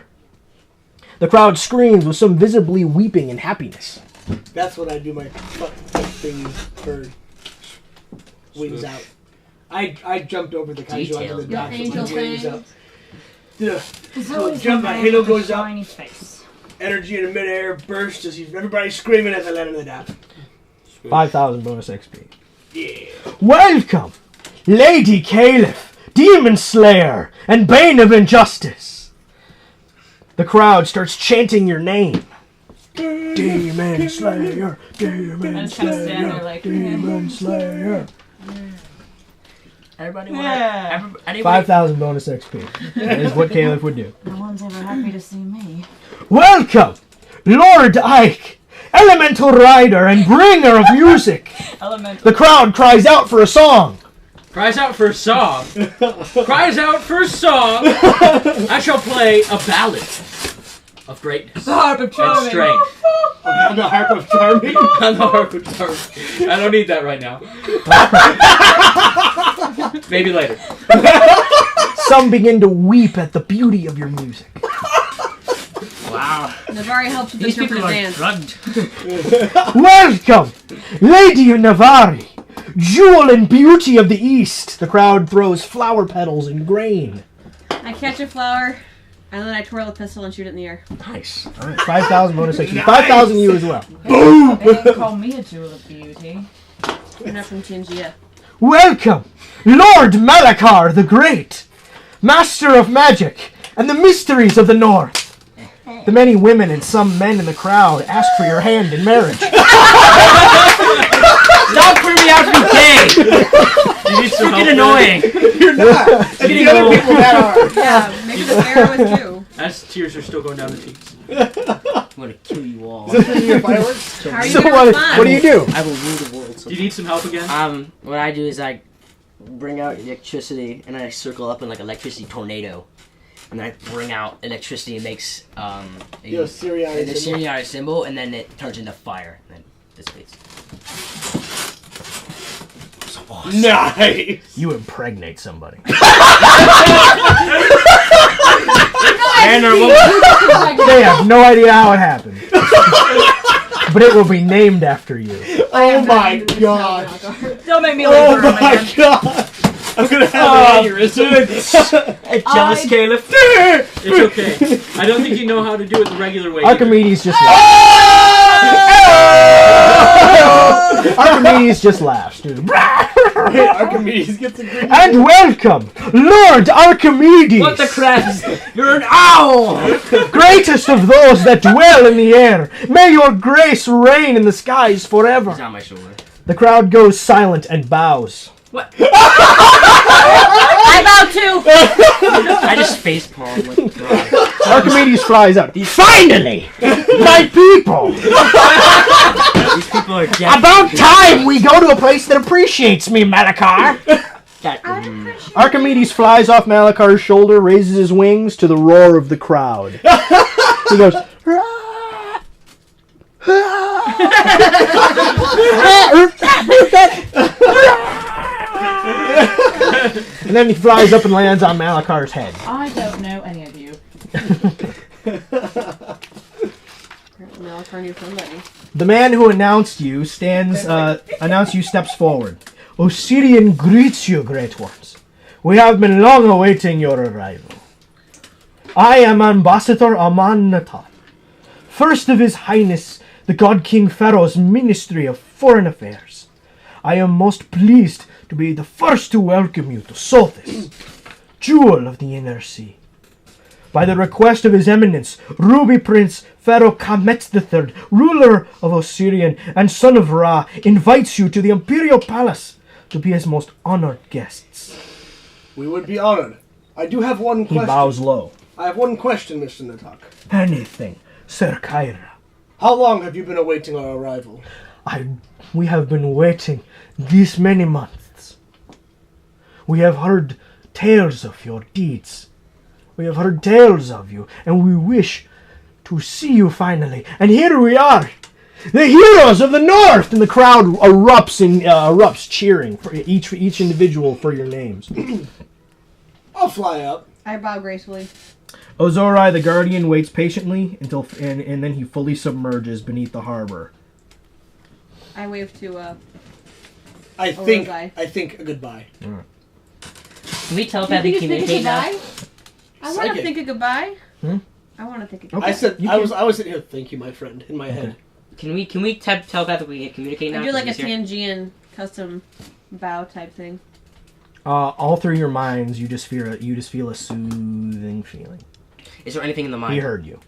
The crowd screams with some visibly weeping in happiness. That's what I do my thing for wings out. I jumped over the Kaiju onto the dock with my wings up. Jump, my halo goes up. Face. Energy in midair bursts as everybody's screaming as I land on the dock. 5,000 bonus XP. Yeah. Welcome, Lady Caliph, Demon Slayer, and Bane of Injustice. The crowd starts chanting your name. Demon Slayer, Demon Slayer, Demon Slayer. Everybody Yeah. want 5,000 bonus XP. That is what Caliph would do. No one's ever happy to see me. Welcome, Lord Ike, Elemental Rider and Bringer of Music. Elemental. The crowd cries out for a song. Cries out for a song. Cries out for a song. I shall play a ballad of greatness The harp of and charming. strength. On the harp of charming. On the harp of charming. I don't need that right now. Maybe later. Some begin to weep at the beauty of your music. Wow. Neväri helps with the These people interpretive are dance. drugged. Welcome, Lady Neväri, jewel and beauty of the East. The crowd throws flower petals and grain. I catch a flower, and then I twirl a pistol and shoot it in the air. Nice. All right, 5,000 bonus XP. 5,000 you as well. They didn't call me a jewel of beauty. You're not from Tingia. Welcome, Lord Malakar the Great, Master of Magic and the Mysteries of the North. The many women and some men in the crowd ask for your hand in marriage. Stop putting me out to be gay! It's freaking annoying. You're not. It's the other people that are. Yeah, maybe the arrow is too. As tears are still going down the cheeks. I'm gonna kill you all. Your fireworks? How are you So gonna what respond? do you do? I will rule the world. Do you need some help again? What I do is I bring out electricity and I circle up in like electricity tornado, and then I bring out electricity and makes Yo, Sirianni the symbol. Sirianni symbol, and then it turns into fire and then dissipates. Nice. You impregnate somebody. And our woman. They have no idea how it happened. But it will be named after you. Oh my god. Don't make me Oh leave the room my again. god. I'm gonna have an aneurysm. Jealous Caliph. It's okay. I don't think you know how to do it the regular way. Archimedes just Archimedes just laughs, dude. Archimedes gets a green. And welcome, Lord Archimedes! What the crap? You're an owl! Greatest of those that dwell in the air, may your grace reign in the skies forever. It's on my shoulder. The crowd goes silent and bows. What? I bow too. I just facepalm like God. Archimedes flies out. Finally! My people! These people are dead. About time we go to a place that appreciates me, Malachar! Archimedes flies off Malakar's shoulder, raises his wings to the roar of the crowd. He goes, and then he flies up and lands on Malakar's head. I don't know any of you. The man who announced you steps forward. Osirion greets you, great ones. We have been long awaiting your arrival. I am Ambassador Aman Natal, first of His Highness the God King Pharaoh's Ministry of Foreign Affairs. I am most pleased to be the first to welcome you to Sothis, jewel of the Inner Sea. By the request of His Eminence, Ruby Prince Pharaoh Kamet III, ruler of Osirion and son of Ra, invites you to the Imperial Palace to be his most honored guests. We would be honored. I do have one question. He bows low. I have one question, Mr. Natak. Anything, Sir Kyra. How long have you been awaiting our arrival? We have been waiting this many months. We have heard tales of your deeds. We have heard tales of you, and we wish to see you finally. And here we are, the heroes of the North! And the crowd erupts cheering for each individual for your names. I'll fly up. I bow gracefully. Ozorai the Guardian waits patiently until and then he fully submerges beneath the harbor. I wave to I think a goodbye. Can we telepathically communicate now? I want to think a goodbye. I want to think a goodbye. I said I was sitting here. Thank you, my friend, in my head. Can we telepathically communicate now? I do like a Tangian custom bow type thing. All through your minds, you just feel a soothing feeling. Is there anything in the mind? He heard you.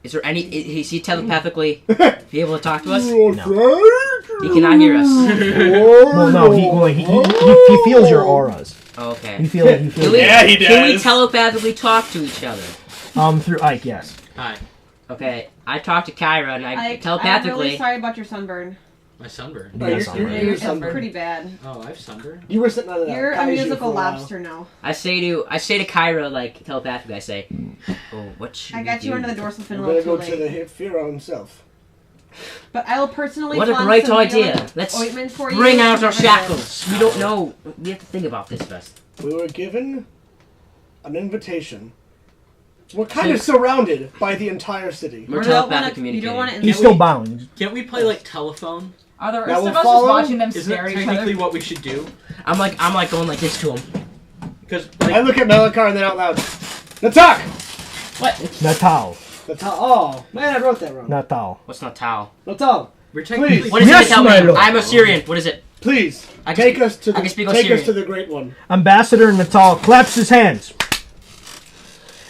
Is there any? Is he telepathically be able to talk to us? No. He cannot hear us. Well, no. He feels your auras. Oh, okay. He feels. Yeah, he does. Can we telepathically talk to each other? Through Ike, yes. Hi. Okay, I talked to Kyra and I I'm telepathically. really sorry about your sunburn. My sunburn. Yeah, You're sunburn. sunburn. pretty bad. Oh, I have sunburn. You were sitting on that. You're a Kaiju musical for a while. lobster now. I say to Kyra like telepathically. I say, "Oh, what should I got we you do? under the dorsal fin a I'm gonna little go too to the late. Pharaoh himself. But I will personally What a flaunt great some idea! healing Let's ointment for bring you. out our shackles. We don't know. We have to think about this first. We were given an invitation. We're kind of surrounded by the entire city. We're You don't telepathic wanna- communicating. You don't want to. He's still bowing. Can't we play like telephone? Are the Now rest we'll of us just follow? watching them Isn't stare that at each technically other? what we should do? I'm like going like this to him. Because I like, look at Malachar and then out loud. Natak! Natal. Natal. Oh, man, I wrote that wrong. Natal. What's not towel? Natal, we're technically. Please. What is Yes, it? Tell my me. lord. I'm Osirion. What is it? please I can take speak- us to I can speak take us Osirian. to the Great One. Ambassador Natal claps his hands.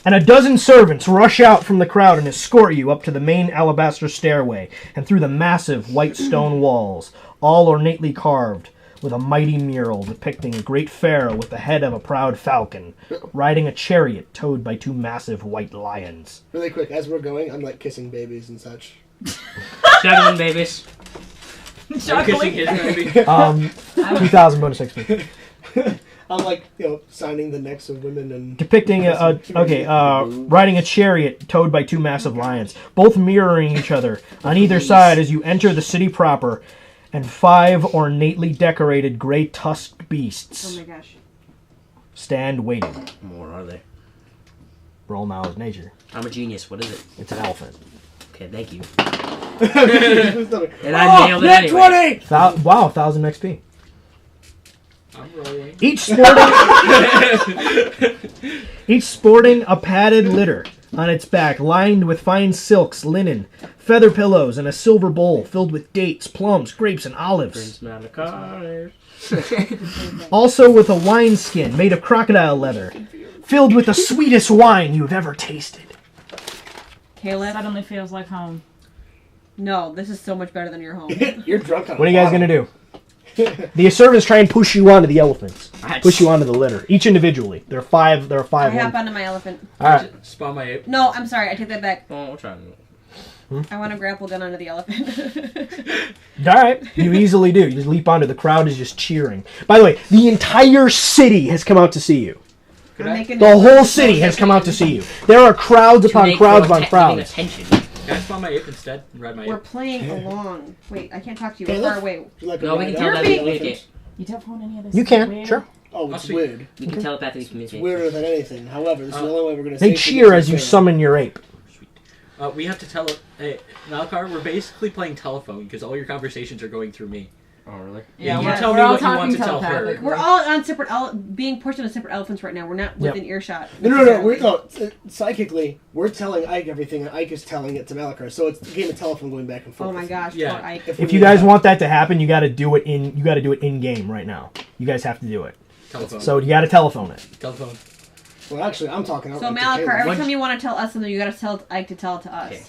And a dozen servants rush out from the crowd and escort you up to the main alabaster stairway and through the massive white stone walls, all ornately carved, with a mighty mural depicting a great pharaoh with the head of a proud falcon, riding a chariot towed by two massive white lions. Really quick, as we're going, I'm like kissing babies and such. Juggling babies. I'm kissing his baby. 2,000 bonus XP. I'm like, signing the necks of women and Depicting riding a chariot towed by two massive lions, both mirroring each other on either side as you enter the city proper, and 5 ornately decorated gray tusked Oh beasts my gosh. stand waiting. More are they? Roll knowledge nature. I'm a genius. What is it? It's an elephant. Okay, thank you. and And I nailed it anyway. 20! Wow, 1,000 XP. I'm rolling. Each sporting a padded litter on its back, lined with fine silks, linen, feather pillows, and a silver bowl filled with dates, plums, grapes, and olives. Also with a wineskin made of crocodile leather, filled with the sweetest wine you've ever tasted. Caleb suddenly feels like home. No, this is so much better than your home. You're drunk on What are you guys going to do? The servants try and push you onto the elephants. Push you onto the litter. Each individually. There are five. I hop onto my elephant. Alright. Spawn my ape. No, I'm sorry. I take that back. Oh, we'll try to. I want a grapple gun onto the elephant. Alright. You easily do. You just leap onto. The crowd is just cheering. By the way, the entire city has come out to see you. The whole city has come out to see you. There are crowds upon crowds upon crowds. Can I spawn my ape instead and ride my ape? We're playing along. Wait, I can't talk to you. We're far away. Like No, we can telepathically communicate. You don't want any of this. You can, weird. sure. Oh, it's sweet. weird. We can telepathically communicate. It's weirder than anything. However, this is the only way we're going to They cheer as you summon your ape. We have to tell... Hey, Malakar, we're basically playing telephone because all your conversations are going through me. Oh, really? Yeah, Yeah, you tell we're me all what you want talking to tell her. telepathically. We're all on separate, being pushed onto separate elephants right now. We're not within earshot. No. Psychically, we're telling Ike everything, and Ike is telling it to Malakar. So it's a game of telephone going back and forth. Oh my gosh, Yeah. poor Ike. If you guys want that to happen, you got to do it in game right now. You guys have to do it. Telephone. So you got to telephone it. Telephone. Well, actually, I'm talking out. So like to Malakar, Caleb. every time you want to tell us something, you got to tell Ike to tell it to us. Okay.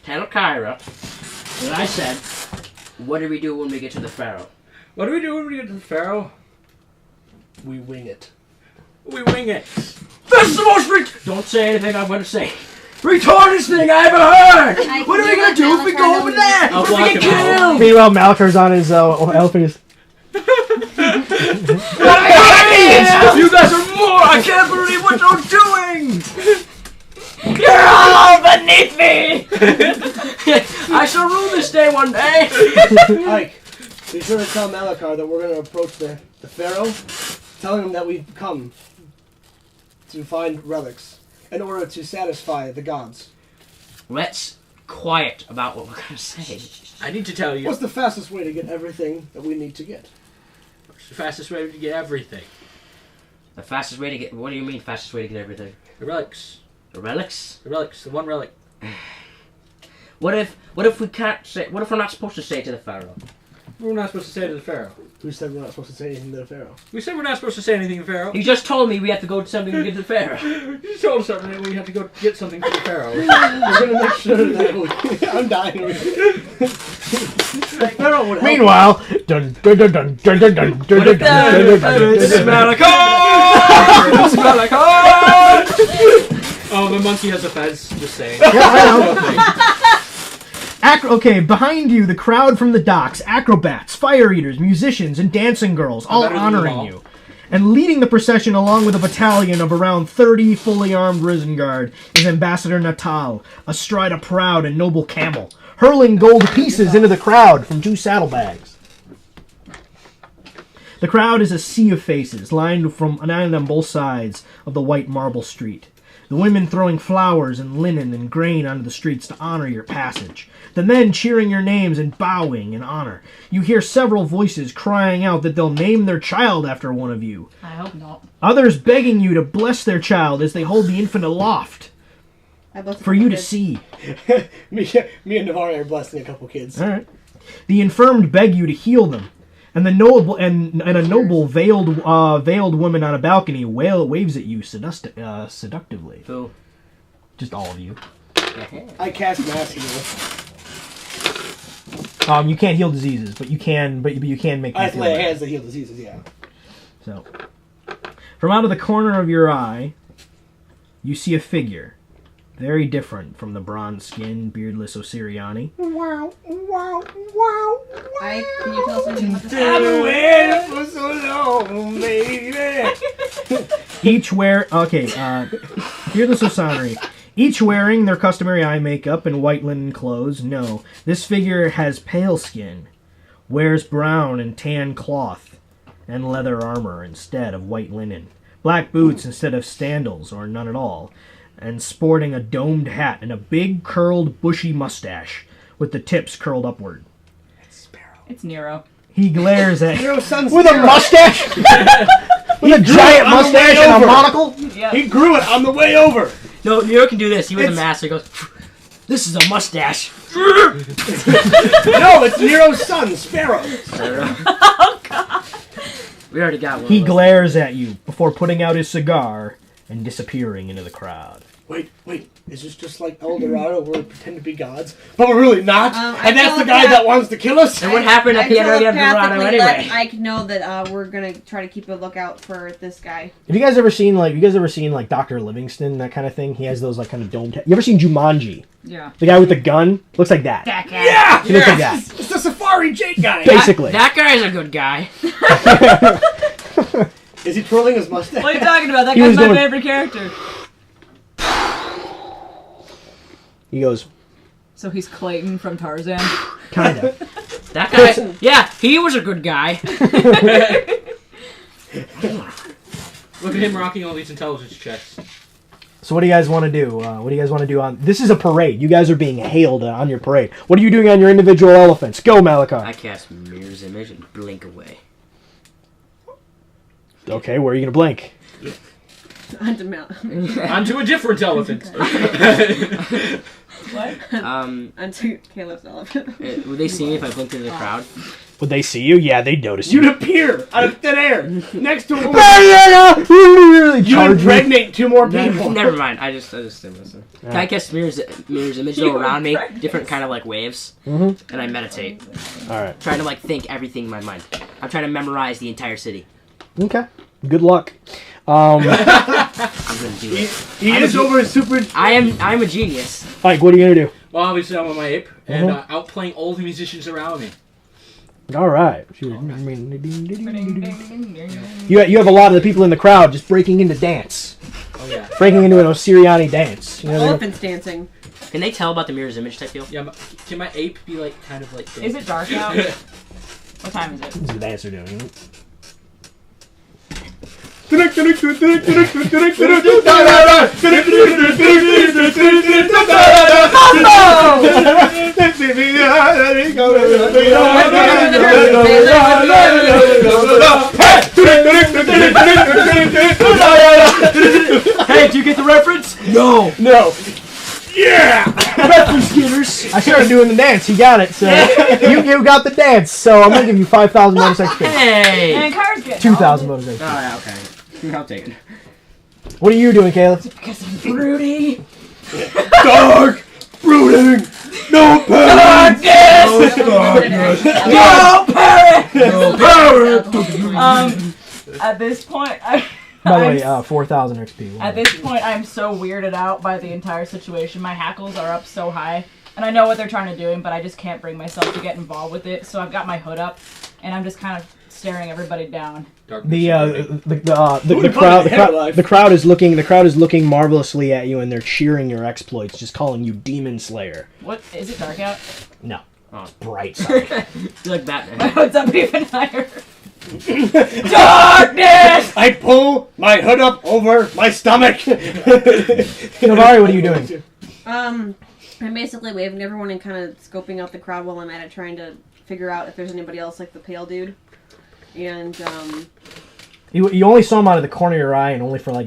Tell Kyra what I said. What do we do when we get to the Pharaoh? What do we do when we get to the Pharaoh? We wing it. We wing it. That's the most Don't say anything I'm going to say. Retardest thing I ever heard! Ike, What are we you going to do let if we Malakar go know over we- there? I'll What if we block get him out. killed? Meanwhile, Malakar's on his elephant. Is, You guys are more! I can't believe what you're doing! You're all beneath me! I shall rule this day one day! Ike, be sure to tell Malakar that we're going to approach the Pharaoh, telling him that we've come to find relics in order to satisfy the gods. Let's quiet about what we're going to say. I need to tell you. What's the fastest way to get everything that we need to get? What's the fastest way to get everything? The fastest way to get... What do you mean fastest way to get everything? The relics. The relics? The relics. The one relic. What if we can't say... What if we're not supposed to say to the Pharaoh? We're not supposed to say to the Pharaoh. Who said we're not supposed to say anything to the Pharaoh? We said we're not supposed to say anything to the Pharaoh. You just told me we have to go to something to get to the Pharaoh. You just told us something that we have to go get something from the Pharaoh. We're going to make sure that I'm dying. The Pharaoh would help. meanwhile, dun dun dun dun dun dun dun dun dun Oh, the monkey has a fez. Just saying. Okay, behind you, the crowd from the docks, acrobats, fire eaters, musicians, and dancing girls, all better than them honoring all. you. And leading the procession along with a battalion of around 30 fully armed Risen Guard is Ambassador Natal, astride a proud and noble camel, hurling gold pieces into the crowd from 2 saddlebags. The crowd is a sea of faces, lined on both sides of the white marble street. The women throwing flowers and linen and grain onto the streets to honor your passage. The men cheering your names and bowing in honor. You hear several voices crying out that they'll name their child after one of you. I hope not. Others begging you to bless their child as they hold the infant aloft I blessed for a you couple to kids. see. me and Neväri are blessing a couple kids. All right. The infirmed beg you to heal them, and the noble and a noble veiled woman on a balcony waves at you seductively. Who? Just all of you. I cast Mass Heal. You can't heal diseases, but you can make them I have to feel lay better. hands to heal diseases, yeah. So, from out of the corner of your eye, you see a figure, very different from the bronze-skinned, beardless Osiriani. Ike, can you tell us something about this? I've been waiting for so long, baby. Beardless Osiriani. Each wearing their customary eye makeup and white linen clothes. No, this figure has pale skin, wears brown and tan cloth, and leather armor instead of white linen, black boots instead of sandals or none at all, and sporting a domed hat and a big curled bushy mustache with the tips curled upward. It's Nero. He glares at Nero's son's with a Nero. mustache, with a giant on the mustache way and a over. monocle. Yeah. He grew it on the way over. No, Nero can do this. He wears a It's- mask. He goes, "This is a mustache." No, it's Nero's son, Sparrow. Oh god. We already got one. He glares at you before putting out his cigar and disappearing into the crowd. Wait. Is this just like El Dorado where we pretend to be gods? But we're really not? I And that's the felt guy that- that wants to kill us? And what happened at the end of the Dorado telepathically anyway? let Ike know that we're gonna try to keep a lookout for this guy. Have you guys ever seen like Dr. Livingston, that kind of thing? He has those like kind of domed. You ever seen Jumanji? Yeah. The guy with the gun looks like that. That guy. Yeah! He looks like that. It's the Safari Jake guy. Basically. That guy's a good guy. Is he twirling his mustache? What are you talking about? That He guy's was my doing- favorite character. He goes, So he's Clayton from Tarzan. kinda. That guy. Yeah, he was a good guy. Look at him rocking all these intelligence checks. So what do you guys want to do? What do you guys want to do on... This is a parade. You guys are being hailed on your parade. What are you doing on your individual elephants? Go, Malachi. I cast Mirror's Image and blink away. Okay, where are you going to blink? Onto Mount. Onto a different elephant. What? Onto Caleb's elephant. Would they see me if I blinked into the crowd? Would they see you? Yeah, they'd notice you. You'd appear out of thin air next to a woman. Really You charge you. impregnate 2 more people. Never mind. I just didn't listen. Can I cast Mirror's Image though around me? Different kind of like waves. Mhm. And I meditate. All right. Trying to like think everything in my mind. I'm trying to memorize the entire city. Okay. Good luck. I'm gonna do it. He is over his super... I'm a genius. Mike, what are you going to do? Well, obviously I'm on my ape and outplaying all the musicians around me. All right. You Yeah. have a lot of the people in the crowd just breaking into dance. Oh yeah. Breaking into an Osirion dance. You know, Elephants dancing. Can they tell about the Mirror's Image type deal? Yeah. Can my ape be like kind of like? Is it dark out? What time is it? this is the dance they're doing. Hey, do you get the reference? No. Yeah! I started doing the dance. You got it. So you got the dance. So I'm gonna give you 5,000 bonus XP. Hey. And cars get 2,000 bonus XP. Oh, yeah, okay. I'll take it. What are you doing, Caleb? because I'm broody. Dark! Brooding! No parents! At this point, I. By the I'm way, 4,000 XP. At this point, I'm so weirded out by the entire situation. My hackles are up so high, and I know what they're trying to do, but I just can't bring myself to get involved with it. So I've got my hood up, and I'm just kind of staring everybody down. The crowd is looking marvelously at you, and they're cheering your exploits, just calling you Demon Slayer. What is it? Dark out? No, it's bright side. You're like Batman. My hood's up even higher. Darkness! I pull my hood up over my stomach. Neväri, what are you doing? I'm basically waving to everyone and kind of scoping out the crowd while I'm at it, trying to figure out if there's anybody else like the pale dude. And You only saw him out of the corner of your eye, and only for like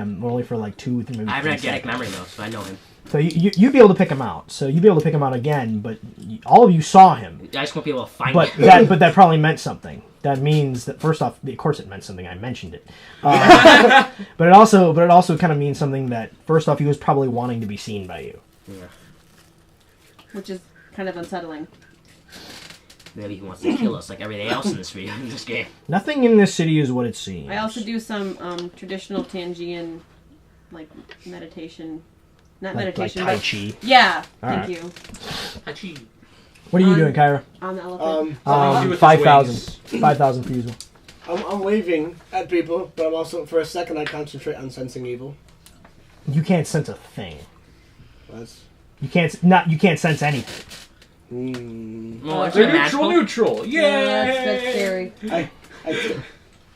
2, maybe. I have 3 an eidetic seconds. memory though, so I know him. So you'd be able to pick him out. So you'd be able to pick him out again, but all of you saw him. I just won't be able to find But him. that probably meant something. That means that first off, of course, it meant something. I mentioned it, but it also kind of means something that first off, he was probably wanting to be seen by you. Yeah. which is kind of unsettling. Maybe he wants to kill us like everything else in this video in this game. Nothing in this city is what it seems. I also do some traditional Tangian like meditation. Not meditation, like but Tai Chi. yeah. All Thank right. you. Hachi. What are you doing, Kyra? On the elephant. Something to do with his 5,000. wings. 5,000 for usual. I'm waving at people, but I'm also, for a second, I concentrate on sensing evil. You can't sense a thing. That's... You can't sense anything. Well, it's They're magical. neutral. Yay! Yeah, that's scary. I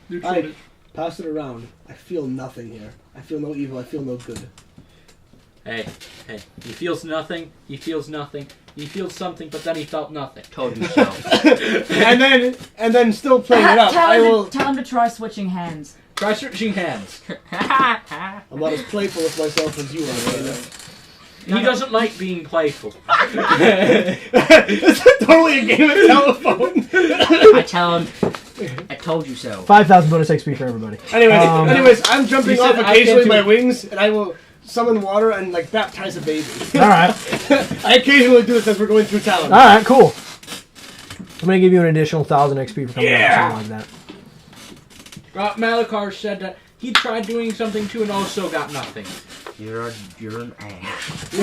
Neutral. pass it around. I feel nothing here. I feel no evil. I feel no good. Hey, he feels nothing, he feels nothing, he feels something, but then he felt nothing. Told you so. and then still playing it up. Tell him to try switching hands. Try switching hands. I'm not as playful with myself as you are. He doesn't like being playful. It's totally a game of telephone. I tell him, I told you so. 5,000 bonus XP for everybody. Anyways, I'm jumping He off said I occasionally can't with do my wings, and I will summon water and like baptize a baby. All right. I occasionally do this as we're going through town. All right, cool. I'm going to give you an additional 1,000 XP for coming up with something like that. Malachar said that he tried doing something too and also got nothing. You're an ass.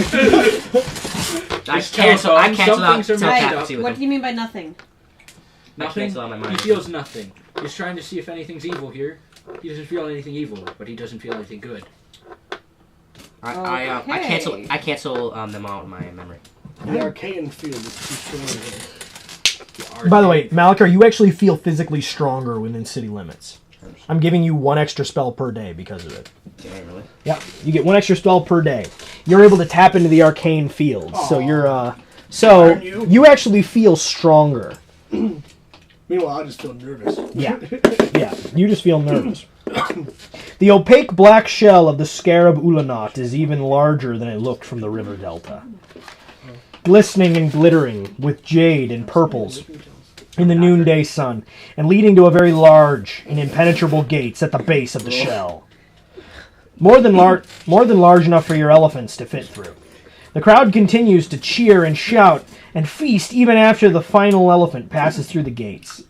I Just cancel telephone, some out things are messed telepathy up. with What him. do you mean by nothing? Nothing. cancel out my mind. He feels nothing. He's trying to see if anything's evil here. He doesn't feel anything evil, but he doesn't feel anything good. I Okay. cancel them out in my memory. The arcane field is too strong. By the way, Malachar, you actually feel physically stronger within city limits. I'm giving you 1 extra spell per day because of it. Yeah, really? Yeah, you get 1 extra spell per day. You're able to tap into the arcane field, so you're so you actually feel stronger. Meanwhile, I just feel nervous. Yeah, you just feel nervous. The opaque black shell of the scarab Ulanot is even larger than it looked from the river delta. Glistening and glittering with jade and purples in the noonday sun, and leading to a very large and impenetrable gates at the base of the shell. More than large enough for your elephants to fit through. The crowd continues to cheer and shout and feast even after the final elephant passes through the gates.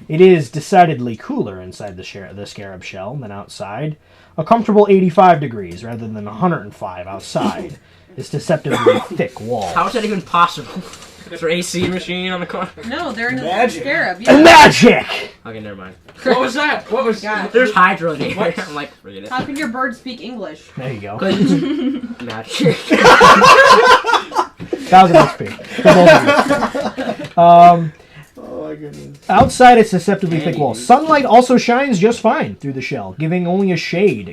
It is decidedly cooler inside the scarab shell than outside. A comfortable 85 degrees rather than 105 outside. This deceptively thick wall. How is that even possible? Is there AC machine on the corner? No, they're in a Magic. scarab. Yeah. Magic! Okay, never mind. What was that? What was God. There's hydro there. I'm like, forget it. How can your bird speak English? There you go. Magic. 1,000 XP. For both of you. Oh my goodness. Outside its deceptively thick wall. Sunlight also shines just fine through the shell, giving only a shade,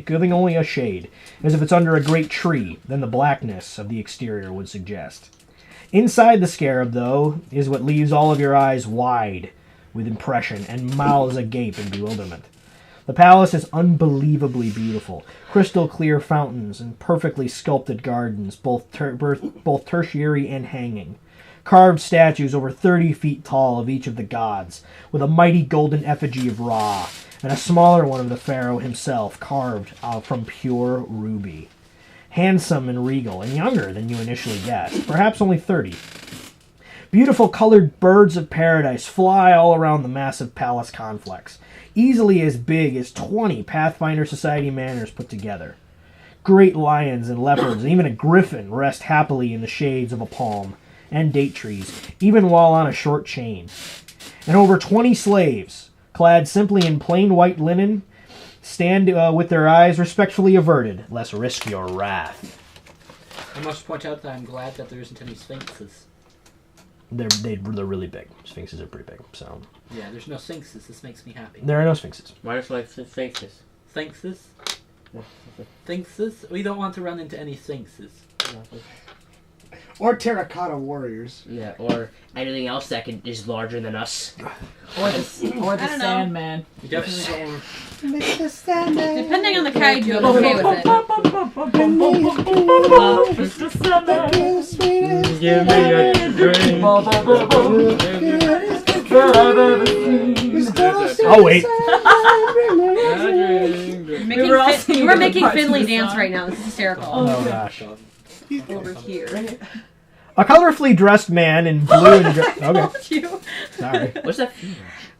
as if it's under a great tree, than the blackness of the exterior would suggest. Inside the scarab, though, is what leaves all of your eyes wide with impression and mouths agape in bewilderment. The palace is unbelievably beautiful. Crystal clear fountains and perfectly sculpted gardens, both tertiary and hanging. Carved statues over 30 feet tall of each of the gods, with a mighty golden effigy of Ra, and a smaller one of the pharaoh himself, carved from pure ruby. Handsome and regal, and younger than you initially guessed, perhaps only 30. Beautiful colored birds of paradise fly all around the massive palace complex, easily as big as 20 Pathfinder Society manors put together. Great lions and leopards, and even a griffin, rest happily in the shades of a palm and date trees, even while on a short chain. And over 20 slaves, clad simply in plain white linen, stand with their eyes respectfully averted, lest risk your wrath. I must point out that I'm glad that there isn't any sphinxes. They're really big. Sphinxes are pretty big, so... Yeah, there's no sphinxes. This makes me happy. There are no sphinxes. Why does like sphinxes? Sphinxes? Sphinxes? We don't want to run into any sphinxes. Or terracotta warriors. Yeah, or anything else that is larger than us. Or the I don't know. Sandman. We definitely don't. Depending on the kaiju, I'm okay with it. Give me a drink. Oh, wait. You are making Finley dance right now. This is hysterical. Oh, gosh. Over here. A colorfully dressed man in blue and... Okay, You. sorry. What's that?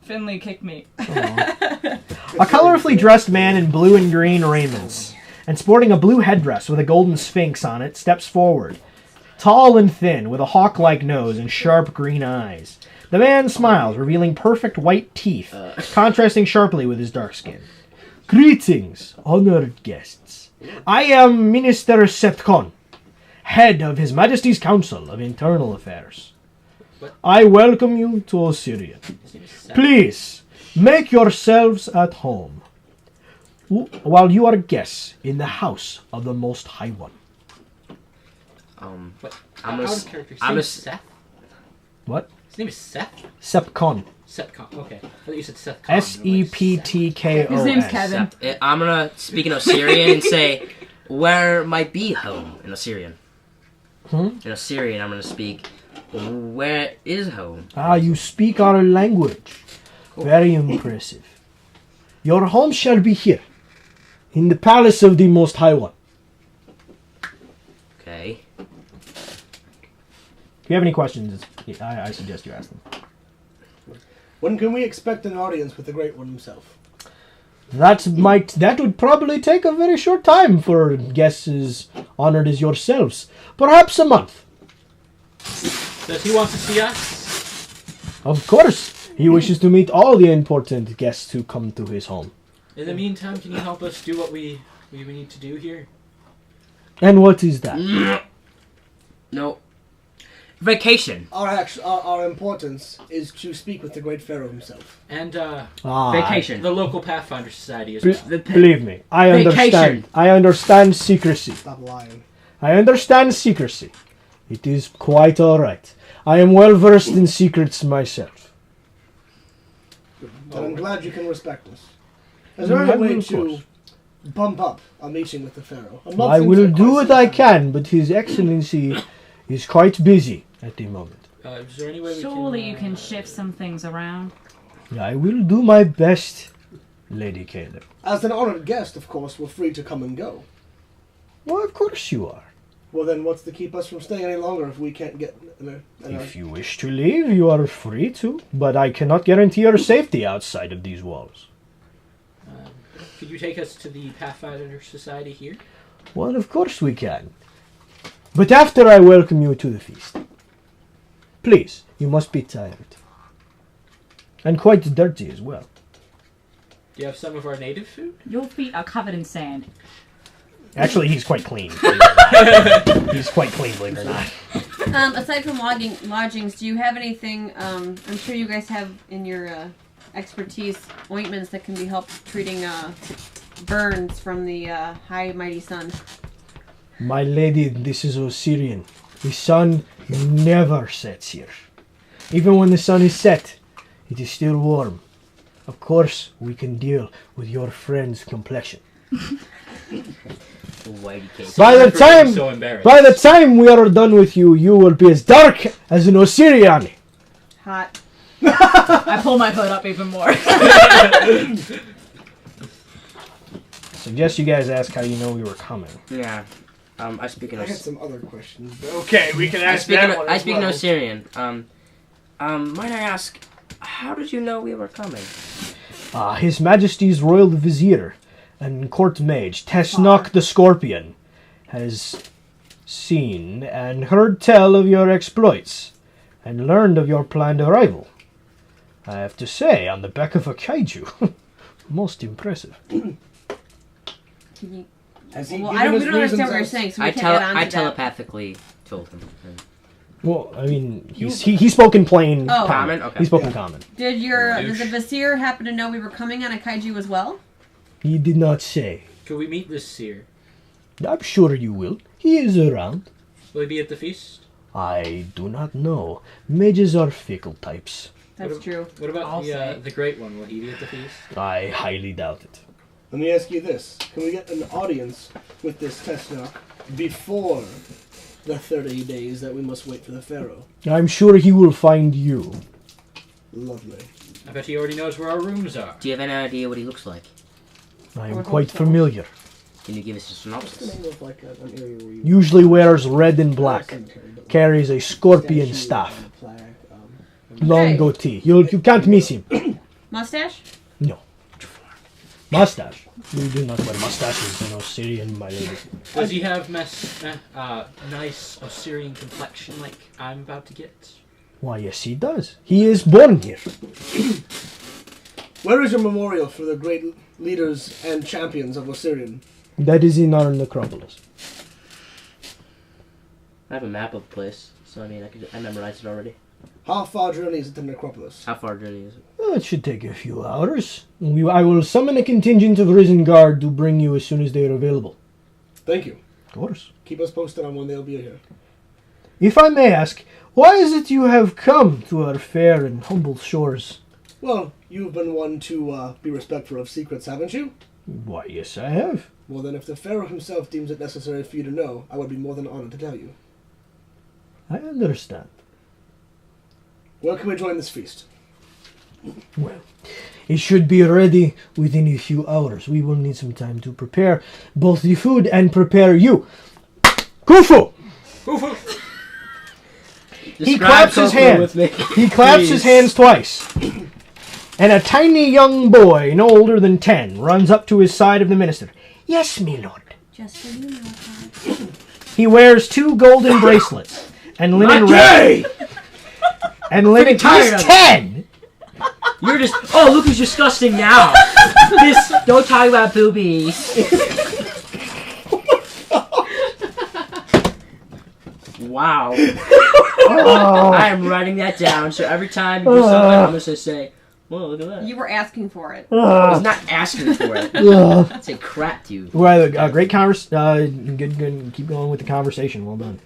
Finley kicked me. A colorfully dressed man in blue and green raiments, and sporting a blue headdress with a golden sphinx on it, steps forward. Tall and thin, with a hawk-like nose and sharp green eyes. The man smiles, revealing perfect white teeth, contrasting sharply with his dark skin. Greetings, honored guests. I am Minister Septkon, head of His Majesty's Council of Internal Affairs. I welcome you to Osirion. Please, make yourselves at home, while you are guests in the house of the Most High One. What? I'm Out a, of character. His I'm name a, is Seth? What? His name is Seth? Sepcon. Sepcon. Okay. I thought you said Seth. Septkon. His name's Kevin. I'm gonna speak in Osirion and say, where might be home in Osirion? In Osirion, I'm gonna speak, where is home? Ah, you speak our language. Very impressive. Your home shall be here, in the palace of the Most High One. Okay. If you have any questions, I suggest you ask them. When can we expect an audience with the Great One himself? That would probably take a very short time for guests as honored as yourselves. Perhaps a month. Does he want to see us? Of course, he wishes to meet all the important guests who come to his home. In the meantime, can you help us do what we need to do here? And what is that? No. Vacation. Our importance is to speak with the Great Pharaoh himself. And Vacation. the local Pathfinder Society as well. Believe me, I understand. Vacation. I understand secrecy. Stop lying. I understand secrecy. It is quite all right. I am well versed in secrets myself. And I'm glad you can respect us. Is there any way to bump up a meeting with the Pharaoh? I will do what I can, but His Excellency is quite busy at the moment. Is there any way Surely you can shift some things around. I will do my best, Lady Caleb. As an honored guest, of course, we're free to come and go. Well, of course you are. Well, then what's to keep us from staying any longer if we can't get... If you wish to leave, you are free to, but I cannot guarantee your safety outside of these walls. Could you take us to the Pathfinder Society here? Well, of course we can. But after I welcome you to the feast. Please, you must be tired. And quite dirty as well. Do you have some of our native food? Your feet are covered in sand. Actually, he's quite clean. He's quite clean, believe it or not. Aside from lodgings, do you have anything, I'm sure you guys have in your expertise ointments that can be helped treating burns from the high mighty sun? My lady, this is Osirion. The sun never sets here. Even when the sun is set, it is still warm. Of course, we can deal with your friend's complexion. By the time we are done with you, you will be as dark as an Osirian. Hot. I pull my hood up even more. Suggest you guys ask how you know we were coming. Yeah. I speak in I had some other questions. But Okay, we can ask that one. I speak in Osirion. Might I ask, how did you know we were coming? His Majesty's Royal Vizier and Court Mage, Tesnock the Scorpion, has seen and heard tell of your exploits, and learned of your planned arrival. I have to say, on the back of a kaiju, most impressive. Has he Well, given we us don't understand reasons what you're as- saying, so we can't add on to I that. telepathically told him. Well, I mean, he spoke in plain Oh. Common? Okay. He spoke in common. Did the Vizier happen to know we were coming on a kaiju as well? He did not say. Could we meet this seer? I'm sure you will. He is around. Will he be at the feast? I do not know. Mages are fickle types. That's true. What about I'll say. the Great One? Will he be at the feast? I highly doubt it. Let me ask you this. Can we get an audience with this Tesnock before the 30 days that we must wait for the Pharaoh? I'm sure he will find you. Lovely. I bet he already knows where our rooms are. Do you have any idea what he looks like? I I am would quite hope so. familiar. Can you give us a What's the synopsis? name of like an area where you... Usually wears red and black. Carries a scorpion Statue staff. on the flag, Long Okay. goatee. You can't miss him. Mustache? No. Mustache. We do not wear mustaches in Osirian, my lady. Does he have nice Osirian complexion like I'm about to get? Why, yes, he does. He is born here. Where is your memorial for the great leaders and champions of Osirion? That is in our necropolis. I have a map of the place, so I memorized it already. How far journey is it to necropolis? How far journey is it? Well, it should take a few hours. I will summon a contingent of Risen Guard to bring you as soon as they are available. Thank you. Of course. Keep us posted on when they'll be here. If I may ask, why is it you have come to our fair and humble shores? Well, you've been one to be respectful of secrets, haven't you? Why, yes, I have. Well, then, if the Pharaoh himself deems it necessary for you to know, I would be more than honored to tell you. I understand. Where can we join this feast? Well, it should be ready within a few hours. We will need some time to prepare both the food and prepare you. Khufu! He claps his hands. He claps his hands twice. And a tiny young boy, no older than 10, runs up to his side of the minister. Yes, my lord. Just so you know, He wears 2 golden bracelets and linen wrap. And linen. He's 10. You're just. Oh, look who's disgusting now. Don't talk about boobies. Wow. I am writing that down. So every time you do something, I'm going to say, "Whoa, look at that." you were asking for it. I was not asking for it. I'd say crap to you. Well, great good. Keep going with the conversation. Well done.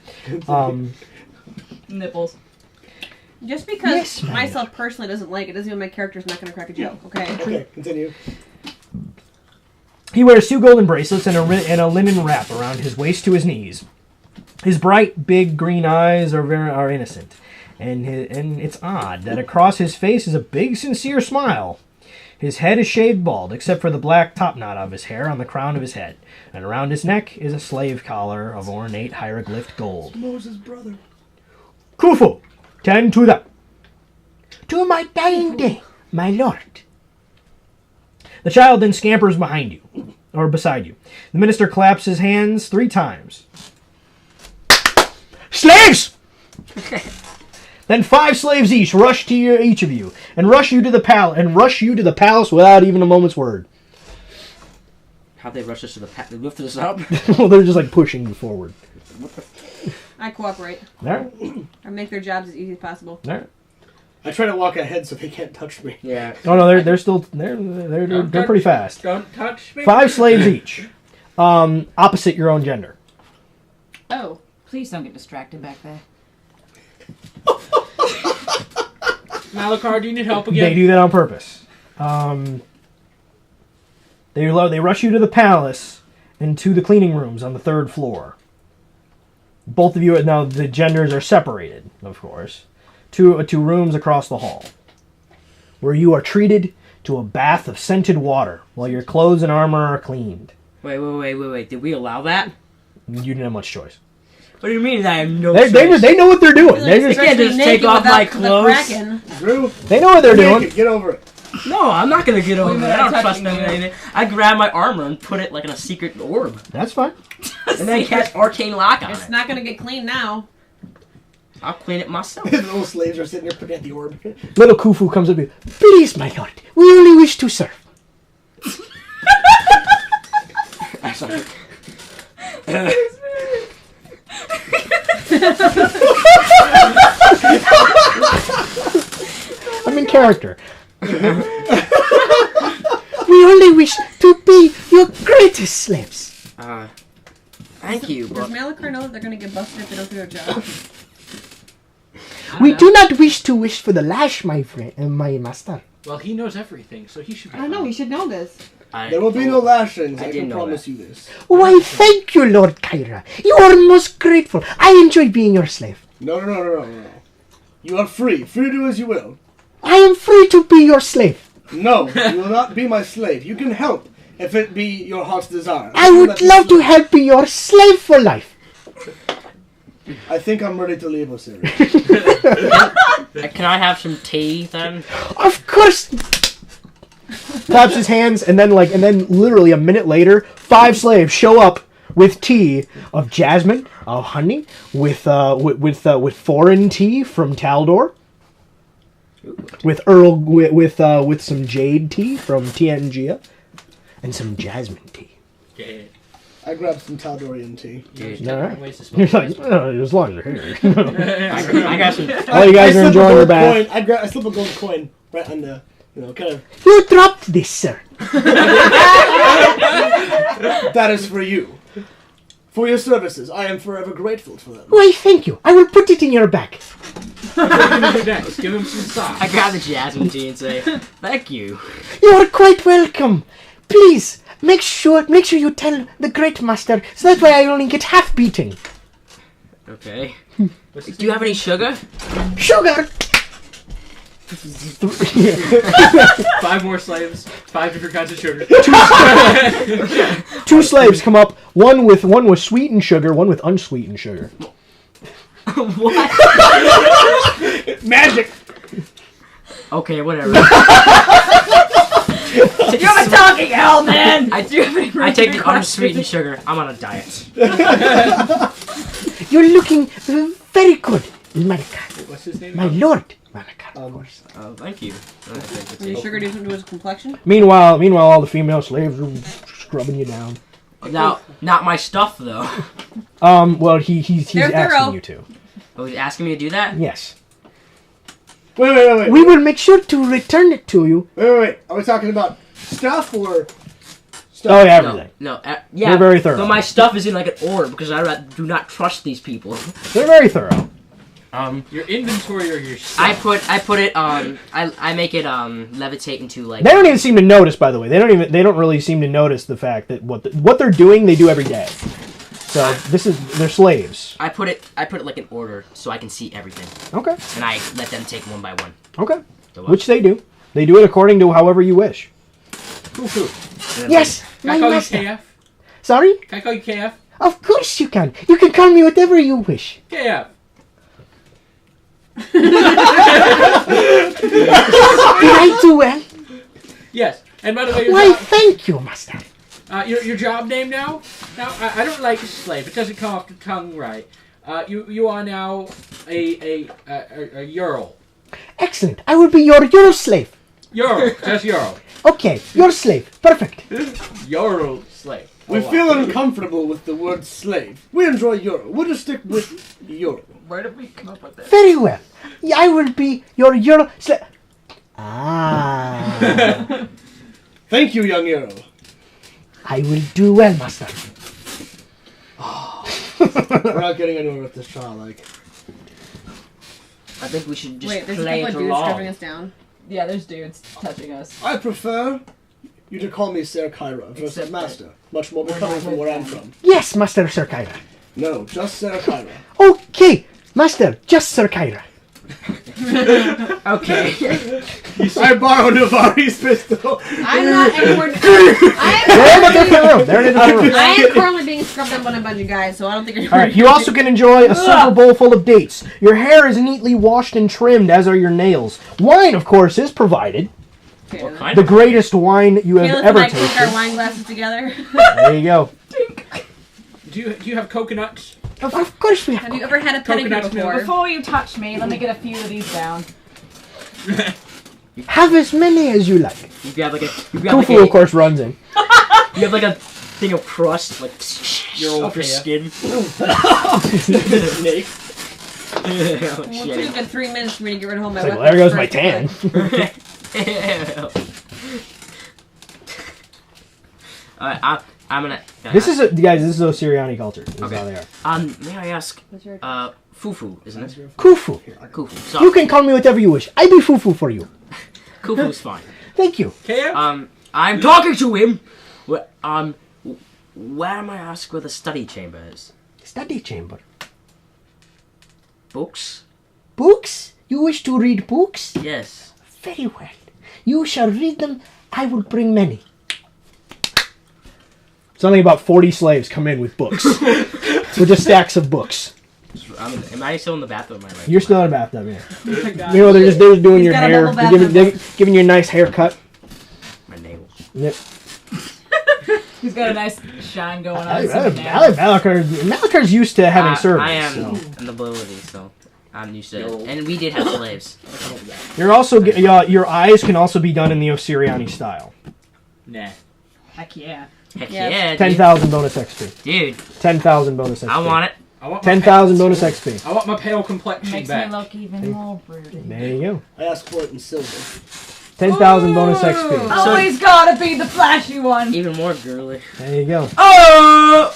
Nipples. Just because Yes, ma'am. myself personally doesn't like it doesn't mean my character's not going to crack a joke, okay? Okay, continue. He wears 2 golden bracelets and a linen wrap around his waist to his knees. His bright, big green eyes are innocent, and it's odd that across his face is a big, sincere smile. His head is shaved bald, except for the black topknot of his hair on the crown of his head, and around his neck is a slave collar of ornate hieroglyphed gold. Moses' brother. Khufu, tend to that. To my dying day, my lord. The child then scampers behind you, or beside you. The minister claps his hands 3 times. Slaves! Then 5 slaves each rush to each of you, and rush you to the palace without even a moment's word. How'd they rush us to the They lifted us up? Well, they're just like pushing you forward. I cooperate. All right. I make their jobs as easy as possible. All right. I try to walk ahead so they can't touch me. Yeah. Oh no, they're still they're pretty fast. Don't touch me. 5 slaves each, opposite your own gender. Oh, please don't get distracted back there. Malachar, do you need help They again? do that on purpose. They rush you to the palace and to the cleaning rooms on the 3rd floor. Both of you now the genders are separated, of course. Two rooms across the hall, where you are treated to a bath of scented water while your clothes and armor are cleaned. Wait. Did we allow that? You didn't have much choice. What do you mean that I have no They know what they're doing. They I can't just take off my clothes. Drew, know what they're doing. get over it. No, I'm not gonna get over We're it. I not don't trust touching them in you. anything. I grab my armor and put it like in a secret orb. That's fine. And then cast arcane lock on It's it. not going to get clean now. I'll clean it myself. The little slaves are sitting there putting at the orb. Little Khufu comes up to you. Please, my lord, we only wish to serve. I'm sorry. I'm in character. We only wish to be your greatest slaves. Thank you, Does but Malachar know that they're going to get busted if they don't do their job? We do not wish for the lash, my friend, my master. Well, he knows everything, so he should be I don't know. fine. You should know this. There will be no lashings. I didn't can know promise that. you this. Why, thank you, Lord Kyra. You are most grateful. I enjoy being your slave. No. You are free to do as you will. I am free to be your slave. No, you will not be my slave. You can help if it be your heart's desire. I would love to help be your slave for life. I think I'm ready to leave Osirion. can I have some tea then? Of course. Claps his hands, and then literally a minute later, 5 slaves show up with tea of jasmine, of honey, with foreign tea from Taldor, with some jade tea from Tianjia, and some jasmine tea. Yeah. I grabbed some Taldorian tea. All right. Ways to You're spell like, as long as you're here. I got some. All you guys are enjoying your bath. I slip a gold coin right on the, kind of. You dropped this, sir. That is for you. For your services, I am forever grateful for them. Why, thank you. I will put it in your bag. What are you gonna do next? Give him some socks. I grab the jasmine tea and say, "Thank you." You are quite welcome. Please, make sure you tell the Great Master, so that way I only get half beating. Okay. Do you have any sugar? Sugar! 5 more slaves, 5 different kinds of sugar. 2 slaves come up, one with sweetened sugar, one with unsweetened sugar. What? Magic! Okay, whatever. You're a talking hell, man! I take the unsweetened sugar. I'm on a diet. You're looking very good, Malakar. What's his name? My lord, Malakar, of course. Oh, thank you. Are you sugar do something to his complexion? Meanwhile, all the female slaves are scrubbing you down. Now, not my stuff though. Well, he's They're asking thorough. you to. Oh, he's asking me to do that? Yes. Wait. We will make sure to return it to you. Wait. Are we talking about stuff or stuff? Oh, yeah, everything. No, yeah. They're very thorough. But my stuff is in like an order because I do not trust these people. They're very thorough. Your inventory or your stuff? I put it I make it levitate into like. They don't even seem to notice, by the way. They don't really seem to notice the fact that what they're doing, they do every day. So they're slaves. I put it like in order so I can see everything, Okay. and I let them take one by one. Okay. So, Which they do. They do it according to however you wish. Cuckoo. Yes, Can I my call you master. KF? Sorry? Can I call you KF? Of course you can. You can call me whatever you wish. KF. Did I do well? Yes. And by the way, your Why, job, thank you, master. your job name now? Now, I don't like slave. It doesn't come off the tongue right. You are now a Ural. Excellent. I will be your slave. Ural. Just Ural. Okay, your slave. Perfect. Ural slave. We feel uncomfortable with the word slave. We enjoy Euro. We'll just stick with Euro. Where did we come up with this? Very well. I will be your slave. Ah. Thank you, young Euro. I will do well, master. We're not getting anywhere with this trial, like. I think we should just Wait, there's a play couple it of dudes scrubbing along. us down. Yeah, there's dudes touching us. I prefer you to call me Ser Kyra versus Except Master. Much more becoming from where I'm from. Yes, Master Sir Kyra. No, just Ser Kyra. Okay, Master, just Sir Kyra. Okay. I borrow Neväri's pistol. I'm not anywhere. They're in a different room. They're in a different room. I am currently being scrubbed up by a bunch of guys, so I don't think you're. All right. You also can enjoy a silver bowl full of dates. Your hair is neatly washed and trimmed, as are your nails. Wine, of course, is provided. What kind The of? greatest wine you have Caleb ever and I clink our tasted. wine glasses together. There you go. Do you have coconuts? Of course we have. Have you ever had a pedicure Coconut milk. before? Before you touch me, let me get a few of these down. Have as many as you like. You grab like a. Kufu, of course, runs in. You have like a thing of crust, like your old Okay, yeah. skin. Snake. Oh, Well, it shit. took a good 3 minutes for me to get rid of all my It's like, weapons. well, there goes my first. tan. Alright, I'm gonna. This is guys. This is Osiriani culture. This is Okay. how they are. May I ask? What's your- Fufu, isn't it? Kufu. Kufu. So, You can call me whatever you wish. I be Fufu for you. Kufu's fine. Thank you. KF? I'm talking to him. Where am I asked where the study chamber is? Study chamber. Books? Books? You wish to read books? Yes. Very well. You shall read them. I will bring many. Something about 40 slaves come in with books. With just stacks of books. Am I still in the bathroom? Am I right? You're still in a bathtub, yeah. Oh my god. You know, they're just doing He's your got a hair. double They're giving you a nice haircut. My nails. Yep. He's got a nice shine going on. Malakar's used to having servants. I am So. nobility, so I'm used to it. And we did have slaves. You're also your eyes can also be done in the Osiriani style. Nah. Heck yeah. Heck Yes. yeah, dude. 10,000 bonus XP. Dude, 10,000 bonus XP. I want it. I want my 10,000 bonus XP. I want my pale complexion Makes back. me look even more broody. There you go. I asked for it in silver. 10,000 bonus XP. Always gotta be the flashy one. Even more girly. There you go. Oh!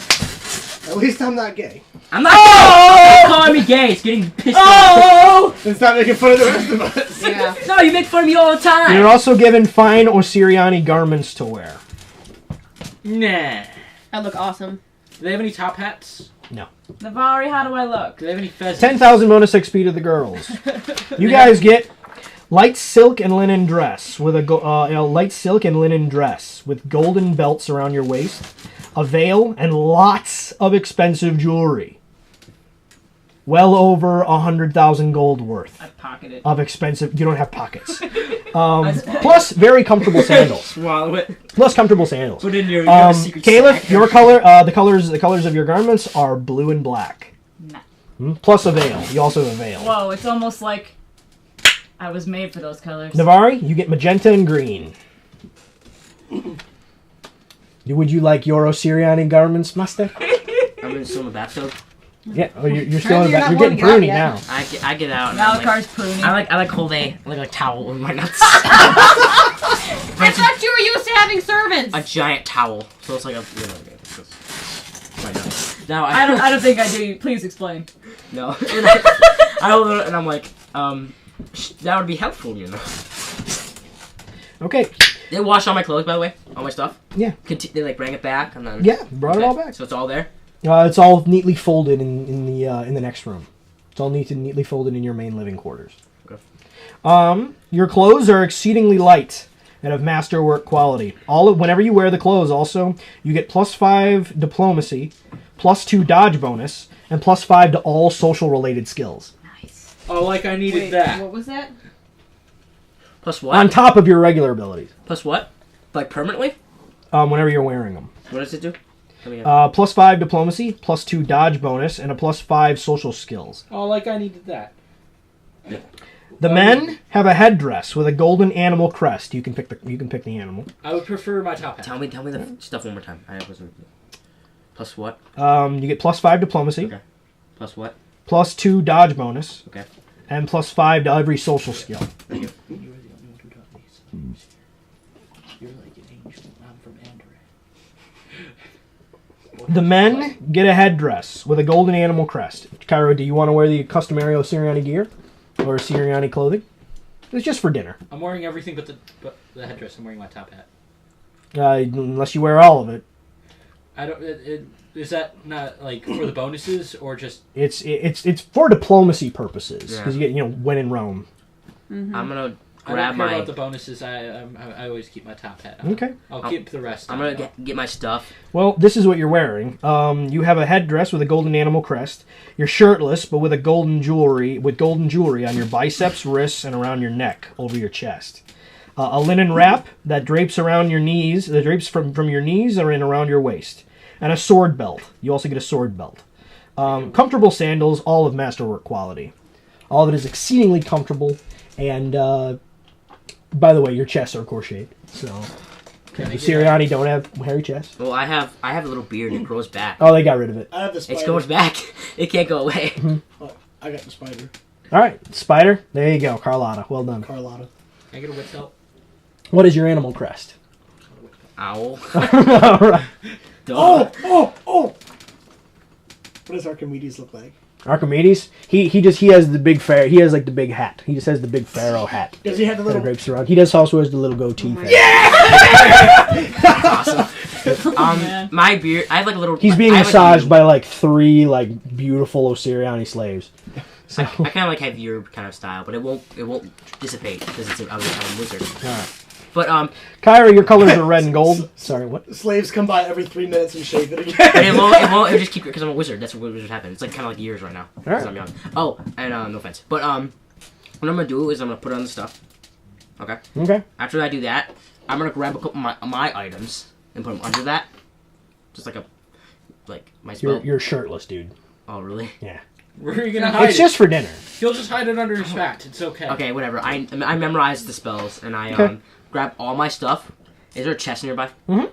At least I'm not gay. I'm not gay! Stop calling me gay. It's getting pissed off. And stop making fun of the rest of us. Yeah. No, you make fun of me all the time. You're also given fine Osiriani garments to wear. Nah. That look awesome. Do they have any top hats? Neväri, how do I look? Do they have any pheasants? 10,000 bonus XP to the girls. You guys get light silk and linen dress with light silk and linen dress with golden belts around your waist, a veil, and lots of expensive jewelry. Well over 100,000 gold worth I pocket it. of expensive. You don't have pockets. Plus, very comfortable sandals. Swallow it. Plus, comfortable sandals. Put it in your secret Caliph, sack. your color, the colors of your garments are blue and black. Nah. Plus a veil. You also have a veil. Whoa, it's almost like I was made for those colors. Neväri, you get magenta and green. Would you like your Osiriani garments, Master? I'm still in the bathtub. Yeah, oh, you're still in the You're back. not You're getting warming up pruny yet. now. I get out. And I'm Malakar's pruning. I like hold a towel with my nuts. I thought you were used to having servants. A giant towel. So it's like a my nuts. Now I don't think I do. Please explain. No. And I hold it and I'm like, that would be helpful, you know. Okay. They wash all my clothes, by the way, all my stuff. Yeah. They like bring it back and then. Yeah, brought it all back. So it's all there. It's all neatly folded in the next room. It's all neatly folded in your main living quarters. Okay. Your clothes are exceedingly light and of masterwork quality. Whenever you wear the clothes, also you get +5 diplomacy, +2 dodge bonus, and +5 to all social related skills. Nice. Oh, like I needed that. What was that? Plus what? On top of your regular abilities. Plus what? Like permanently? Whenever you're wearing them. What does it do? +5 diplomacy, +2 dodge bonus, and a +5 social skills. Oh, like I needed that. The men have a headdress with a golden animal crest. You can pick the animal. I would prefer my top hat. Tell me the stuff one more time. I wasn't. Plus what? You get +5 diplomacy. Okay. Plus what? +2 dodge bonus. Okay. And +5 to every social skill. Thank you. You're the only one who taught me these. You're like an angel. I'm from Banter. The men get a headdress with a golden animal crest. Cairo, do you want to wear the customary Osiriani gear? Or Osiriani clothing? It's just for dinner. I'm wearing everything but the headdress. I'm wearing my top hat. Unless you wear all of it. I don't. Is that not like for the bonuses or just? It's for diplomacy purposes because Yeah. you get when in Rome. Mm-hmm. I'm gonna I grab don't care my. about the bonuses. I always keep my top hat on. Okay. I'll keep the rest. I'm on. gonna get my stuff. Well, this is what you're wearing. You have a headdress with a golden animal crest. You're shirtless, but with golden jewelry on your biceps, wrists, and around your neck, over your chest. A linen wrap that drapes around your knees. That drapes from your knees and around your waist. And a sword belt. You also get a sword belt. Comfortable sandals, all of masterwork quality. All of it is exceedingly comfortable. And by the way, your chests are crocheted. So the Siriani don't have hairy chests. Well, I have a little beard and it grows back. Oh, they got rid of it. I have the spider. It goes back. It can't go away. Oh, I got the spider. All right, spider. There you go, Carlotta. Well done. Carlotta. Can I get a wit belt? What is your animal crest? Owl. All right. Duh. Oh! What does Archimedes look like? Archimedes. He has the big pharaoh. He has like the big hat. He just has the big pharaoh hat. Does he have the That little? drapes around. He does also has the little goatee. Oh Yeah. Awesome. man. My beard. I have like a little. He's being I have, like, massaged by like 3 like beautiful Osiriani slaves. So. I kind of like have your kind of style, but it won't dissipate because I'm a wizard. All right. But Kyra, your colors are red and gold. Sorry, what? Slaves come by every 3 minutes and shave it again. and it won't just keep because I'm a wizard. That's what wizards happen. It's like kind of like years right now because Alright. I'm young. Oh, and no offense, but what I'm gonna do is I'm gonna put on the stuff. Okay. Okay. After I do that, I'm gonna grab a couple of my items and put them under that, just like my spell. You're shirtless, dude. Oh really? Yeah. Where are you gonna hide It's it? just for dinner. He'll just hide it under his fat. It's okay. Okay, whatever. I memorized the spells and I Okay. grab all my stuff. Is there a chest nearby? Mhm.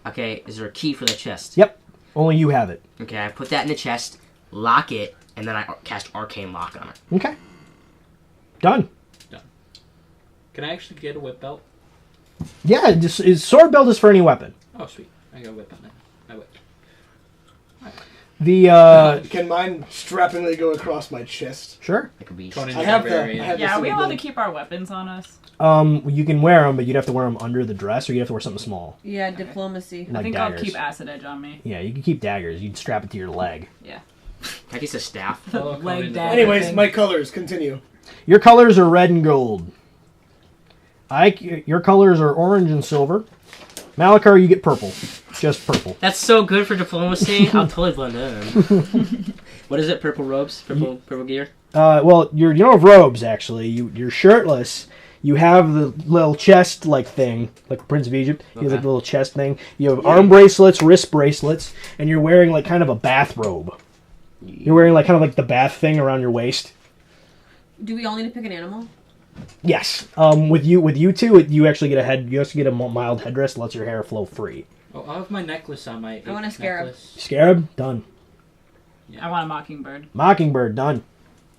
Okay. Is there a key for the chest? Yep. Only you have it. Okay, I put that in the chest, lock it, and then I cast Arcane Lock on it. Okay. Done. Can I actually get a whip belt? Yeah, sword belt is for any weapon. Oh, sweet. I got a whip on it. I whip. Can mine strappingly go across my chest? Sure. It could be. Conan I have Barbarian. the. I have Yeah, the are we allowed to thing. keep our weapons on us? You can wear them, but you'd have to wear them under the dress, or you'd have to wear something small. Yeah, diplomacy. Like I think daggers. I'll keep acid edge on me. Yeah, you can keep daggers. You'd strap it to your leg. I guess a staff. Follow Conan Leg the dagger. Anyways, thing. my colors continue. Your colors are red and gold. Your colors are orange and silver. Malachar, you get purple. Just purple. That's so good for diplomacy. I'll totally blend in. What is it? Purple robes? Purple gear? Well, you don't have robes, actually. You're shirtless. You have the little chest like thing, like Prince of Egypt. You have like the little chest thing. You have arm bracelets, wrist bracelets, and you're wearing like kind of a bathrobe. You're wearing like kind of like the bath thing around your waist. Do we all need to pick an animal? Yes. With you two, you actually get a head. You also get a mild headdress that lets your hair flow free. Oh, I have my necklace on my. I want a scarab. necklace. Scarab, done. I want a mockingbird. Mockingbird, done.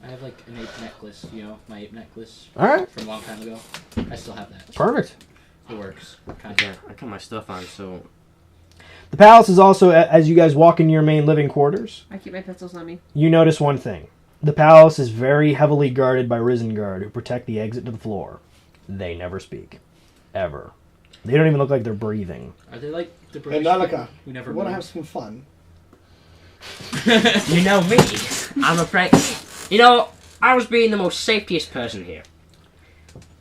I have like an ape necklace, my ape necklace All right. from a long time ago. I still have that. Perfect. It works. Okay, I got my stuff on, so... The palace is also, as you guys walk into your main living quarters, I keep my pistols on me. you notice one thing. The palace is very heavily guarded by Risen Guard who protect the exit to the floor. They never speak. Ever. They don't even look like they're breathing. Are they like the Hey, British Nalika, people who never we want to move? have some fun. You know me. I'm afraid. You know, I was being the most safetiest person here.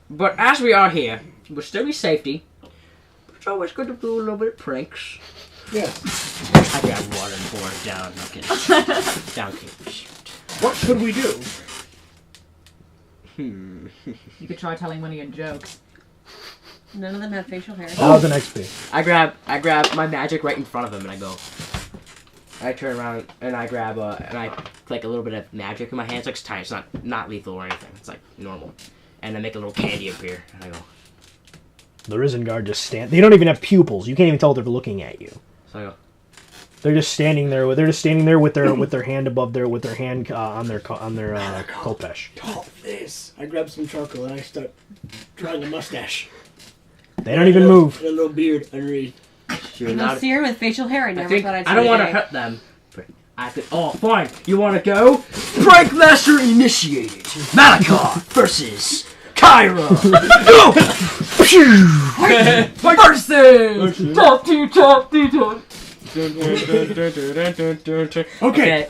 But as we are here, we'll still be safety. It's always good to do a little bit of pranks. Yes. I got water and pour it down. Okay. Down, King. What could we do? You could try telling one of your jokes. None of them have facial hair. 1,000 XP. I grab my magic right in front of him, and I go. I turn around and I grab and I like a little bit of magic in my hands. It's tiny. It's not lethal or anything. It's like normal. And I make a little candy appear, and I go. The Risen Guard just stand. They don't even have pupils. You can't even tell they're looking at you. So I go. They're just standing there. They're just standing there with their hand above their hand on their khopesh. Oh, this. I grab some charcoal and I start drawing a mustache. They don't even move. And a little beard underneath. You're No not. seer with facial hair. I I never think thought I'd I don't see want to today. hurt them. But I could. Oh, fine. You want to go? Prank Master initiated. Malachar versus Charon. Go! Versus! Top two, top two, top. Okay.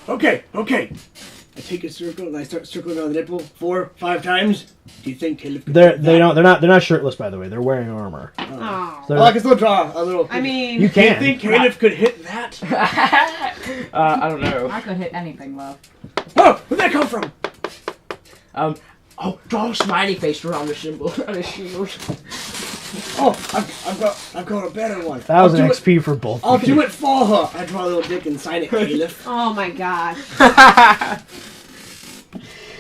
I take a circle and I start circling around the nipple 4 or 5 times. Do you think Caleb could They're do that? they're not shirtless, by the way. They're wearing armor. Oh. So Well, I can still draw a little. I mean, you do you can. think Caleb could hit that? I don't know. I could hit anything, love. Oh, where'd that come from? Oh, draw a smiley face around the symbol on his shield. Oh, I've got a better one. 1,000 I'll do XP for both. I'll of you. do it for her. I draw a little dick and sign it, Caleb. oh my god.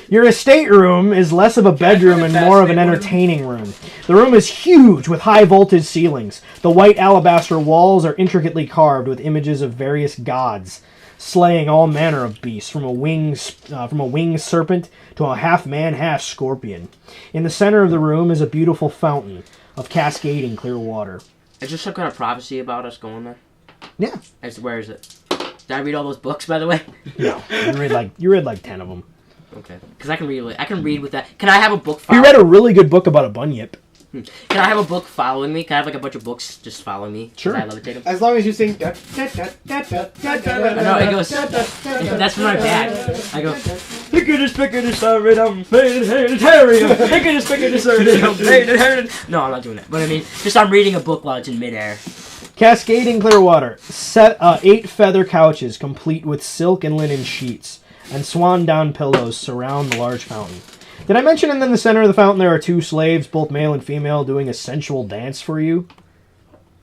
Your estate room is less of a bedroom and more of an entertaining room. The room is huge with high voltage ceilings. The white alabaster walls are intricately carved with images of various gods, slaying all manner of beasts, from a winged serpent to a half-man, half-scorpion. In the center of the room is a beautiful fountain of cascading clear water. Is there some kind of prophecy about us going there? Yeah. Where is it? Did I read all those books, by the way? No, you read like 10 of them. Okay. Because I can read with that. Can I have a book You following? read a really good book about a bunyip. Can I have a book following me? Can I have like a bunch of books just following me? Sure. As I levitate them? As long as you sing. No, it goes. That's for my dad. I go. No, I'm not doing that. But I mean, just I'm reading a book while it's in midair. Cascading clear water. 8 feather couches complete with silk and linen sheets, and swan down pillows surround the large fountain. Did I mention in the center of the fountain there are 2 slaves, both male and female, doing a sensual dance for you?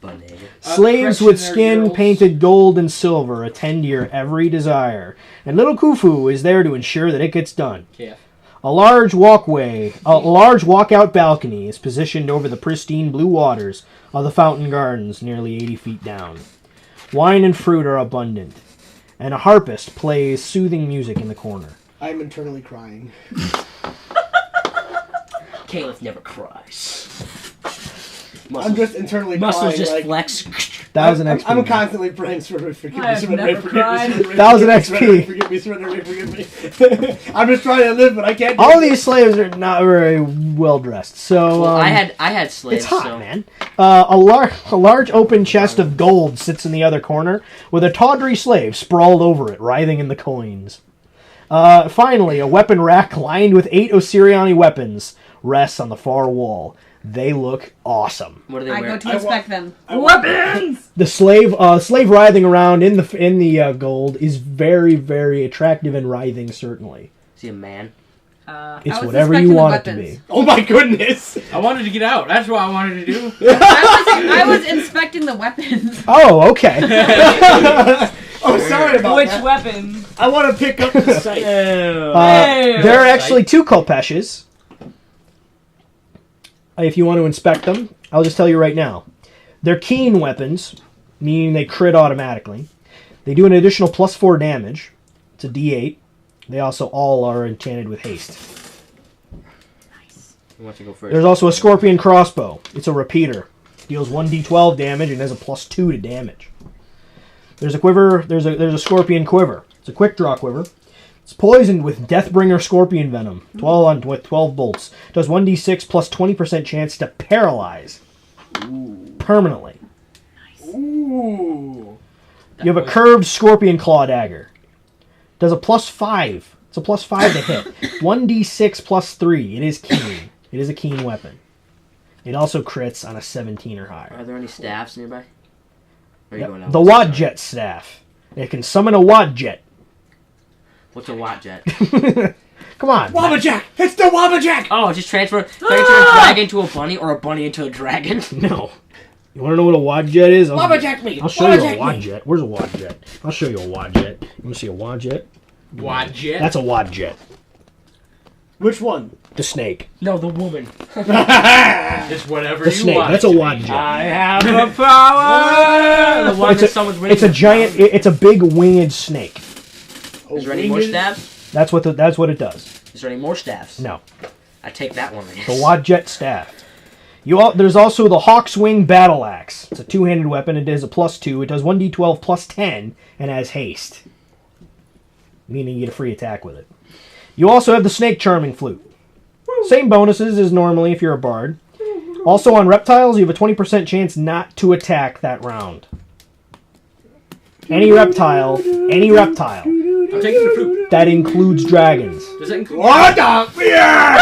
Banter. Slaves with correction, skin they're girls. painted gold and silver attend to your every desire, and little Khufu is there to ensure that it gets done. Yeah. A large walkout balcony is positioned over the pristine blue waters of the fountain gardens, nearly 80 feet down. Wine and fruit are abundant, and a harpist plays soothing music in the corner. I'm internally crying. Caliph never cries. I'm just internally Muscles crying. just Like, flex. 1,000 XP. I'm constantly praying, Surrender, forgive I me, have Surrender, never forgive me, cried. Surrender, 1,000 forgive me, XP. Forgive me, Surrender, forgive me. I'm just trying to live, but I can't do All it. these slaves are not very well dressed. So Well, I had slaves. it's hot, so. man. A large open chest of gold sits in the other corner, with a tawdry slave sprawled over it, writhing in the coins. Finally, a weapon rack lined with 8 Osirion weapons rests on the far wall. They look awesome. What do they I wear? go to inspect them. Weapons! The slave writhing around in the gold is very, very attractive and writhing. Certainly, Is he a man? it's I was whatever inspecting you the want it to weapons. be. Oh my goodness! I wanted to get out. That's what I wanted to do. I was inspecting the weapons. Oh, okay. Oh, sorry about Which that. weapon? I want to pick up the sight. There are actually 2 Kolpeshes. If you want to inspect them, I'll just tell you right now. They're keen weapons, meaning they crit automatically. They do an additional +4 damage. It's a D8. They also all are enchanted with haste. Who wants to go first? There's also a Scorpion crossbow. It's a repeater. Deals 1d12 damage and has a +2 to damage. There's a quiver. There's a Scorpion quiver. It's a quick draw quiver. It's poisoned with Deathbringer Scorpion Venom. 12 bolts. Does 1d6 plus 20% chance to paralyze. Permanently. Ooh. You have a curved Scorpion Claw Dagger. Does a +5. It's a +5 to hit. 1d6 plus 3. It is keen. It is a keen weapon. It also crits on a 17 or higher. Are there any staffs nearby? Or are you going Yep. out? The Wadjet Staff. It can summon a Wadjet. What's a Wattjet? Come on. Wabbajack! It's the Wabbajack! Oh, just transfer a dragon into a bunny or a bunny into a dragon? No. You want to know what a Wadjet is? Wabbajack me! I'll show you a Wabbajack me! Wadjet. Where's a Wadjet? I'll show you a Wadjet. You want to see a Wadjet? Wadjet. That's a Wadjet. Which one? The snake. No, the woman. It's whatever The you snake. want. That's a Wadjet. I have the power! The one that someone's It's a giant. It's a big winged snake. Is there any more staffs? That's what it does. Is there any more staffs? No. I take that one. The Wadjet Staff. There's also the Hawk's Wing Battle Axe. It's a 2-handed weapon. It does a +2. It does 1d12 plus 10 and has haste. Meaning you get a free attack with it. You also have the Snake Charming Flute. Same bonuses as normally if you're a bard. Also on reptiles, you have a 20% chance not to attack that round. Any reptile. I'm taking the flute. That includes dragons. Does that include? What the? Yeah!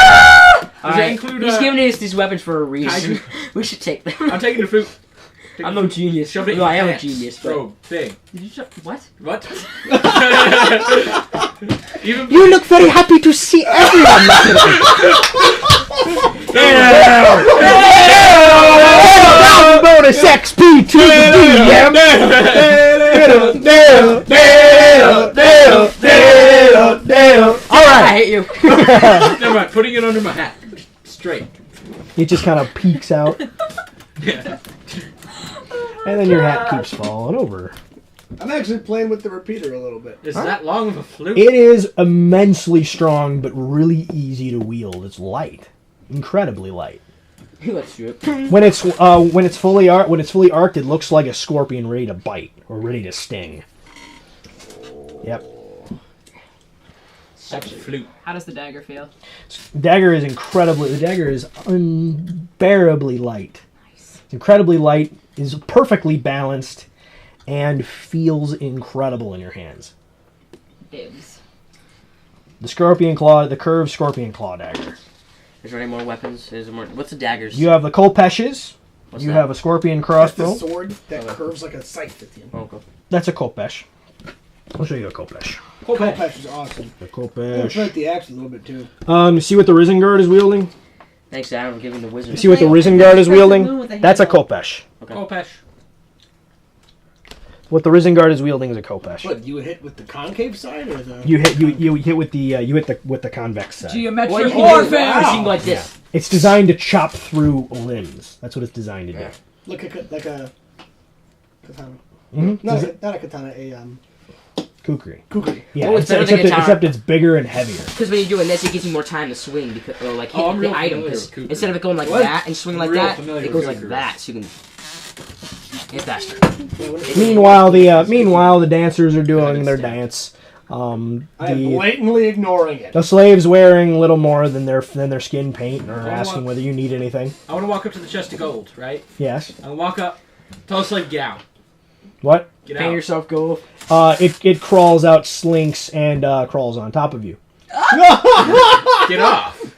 Does that Alright, include? he's giving us these weapons for a reason. Kaiju. We should take them. I'm taking the flute. I'm no genius. Shove it in No, I your am a pants. genius. But... Bro, thing. Did you shove... What? What? Even You look very happy to see everyone. Bonus XP to the DM. All I right. hate you. Never mind. Putting it under my hat. Straight. It just kind of peeks out, Yeah. and then your hat keeps falling over. I'm actually playing with the repeater a little bit. Is that long of a flute? It is immensely strong, but really easy to wield. It's light, incredibly light. Let's do it. When it's fully arced, it looks like a scorpion ready to bite or ready to sting. Yep. Such a flute. How does the dagger feel? The dagger is unbearably light. It's incredibly light, is perfectly balanced, and feels incredible in your hands. Dibs. The curved scorpion claw dagger. Is there any more weapons? Is there more... What's the daggers? You have the Kolpeshes. What's You that? have a scorpion That's crossbow. the sword that curves like a scythe at the end. Oh, okay. That's a Kolpesh. I'll show you a Kolpesh. Kolpesh is awesome. A I'm gonna Kolpesh. play with the axe a little bit too. See what the Risen is wielding? Thanks, Adam, for giving the wizard. You see what the Risen is wielding? That's a Kolpesh. Kopesh. What the Risen is wielding is a Kolpesh. What, you hit with the concave side or the? You hit with the convex side. Geometric Well, you can warfare! do it machine like this. It's designed to chop through limbs. That's what it's designed to do. Yeah. Like a katana. Mm-hmm. Not a katana, a Kukri. kukri. Yeah, Oh, it's better than guitar. except it's bigger and heavier. Because when you're doing this, it gives you more time to swing, because, or like hit Oh, I'm the real item. familiar 'Cause with Cooper. instead of it going like What? that and swing like Real that, familiar it goes with like Cooper. that. So you can. Get faster. Meanwhile, the dancers are doing their dance. I am blatantly ignoring it. The slaves wearing little more than their skin paint or asking whether you need anything. I want to walk up to the chest of gold, right? Yes. I walk up, tell the slave, get out. What? Get Paint out. yourself gold. It crawls out, slinks, and crawls on top of you. Get off.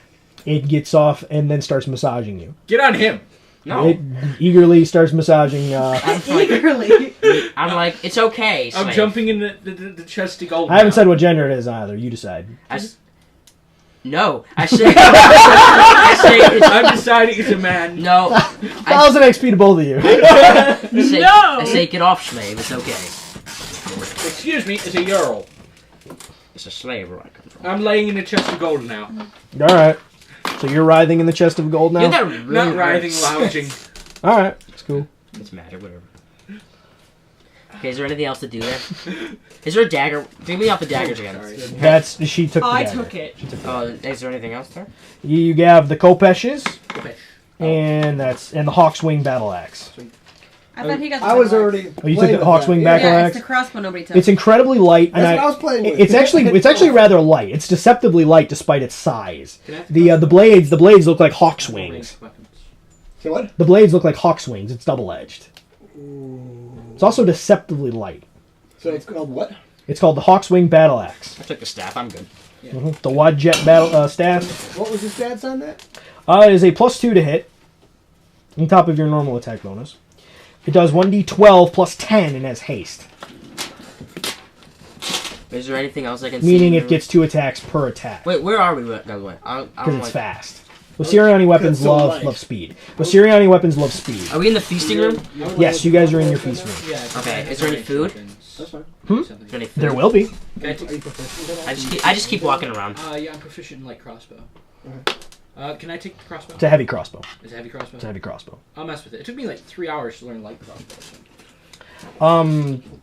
It gets off and then starts massaging you. Get on him. No. It eagerly starts massaging. Eagerly. I'm like, it's okay. I'm slave. jumping in the chest of gold. I haven't now. said what gender it is either. You decide. No, I say. I say. I'm deciding it's a man. No. 1,000 XP to both of you. I say, get off, slave. It's okay. Excuse me, it's a Earl. It's a slave where I come from. I'm laying in the chest of gold now. All right. So you're writhing in the chest of gold now. Yeah, that really Not writhing, hurts. lounging. All right. It's cool. It's matter, whatever. Okay, is there anything else to do there? Is there a dagger? Give me off the daggers again. That's she took. The I dagger. took it. She took the Oh, dagger. is there anything else there? You have the kopeshes, Okay. and the hawk's wing battle axe. I thought he got the I was battle already. Oh, you took playing the with hawk's that, wing yeah. battle Yeah, axe. it's the crossbow nobody took. It's incredibly light, and That's what I was playing with. it's actually rather light. It's deceptively light despite its size. Can I have The blades look like hawk's wings. weapons? Say what? The blades look like hawk's wings. It's double edged. It's also deceptively light. So it's called what? It's called the hawk's wing battle axe. I took the staff. I'm good. The wad jet battle staff. What was the stats on that? It is a +2 to hit, on top of your normal attack bonus. It does 1d12 plus 10 and has haste, Is there anything else I can see? meaning it gets 2 attacks per attack. Wait, where are we, by the way? Because it's fast. Osirion weapons it's so love light. speed. Osirion weapons love speed. Are we in the feasting room? Yes, you guys are in your feast room. Yeah. Okay, is there any food? That's fine. Is there any food? There will be. Can I take- Are you proficient at all? I just keep walking around. Yeah, I'm proficient in light crossbow. Can I take the crossbow? It's a heavy crossbow. It's a heavy crossbow. It's a heavy crossbow. I'll mess with it. It took me like 3 hours to learn light crossbow.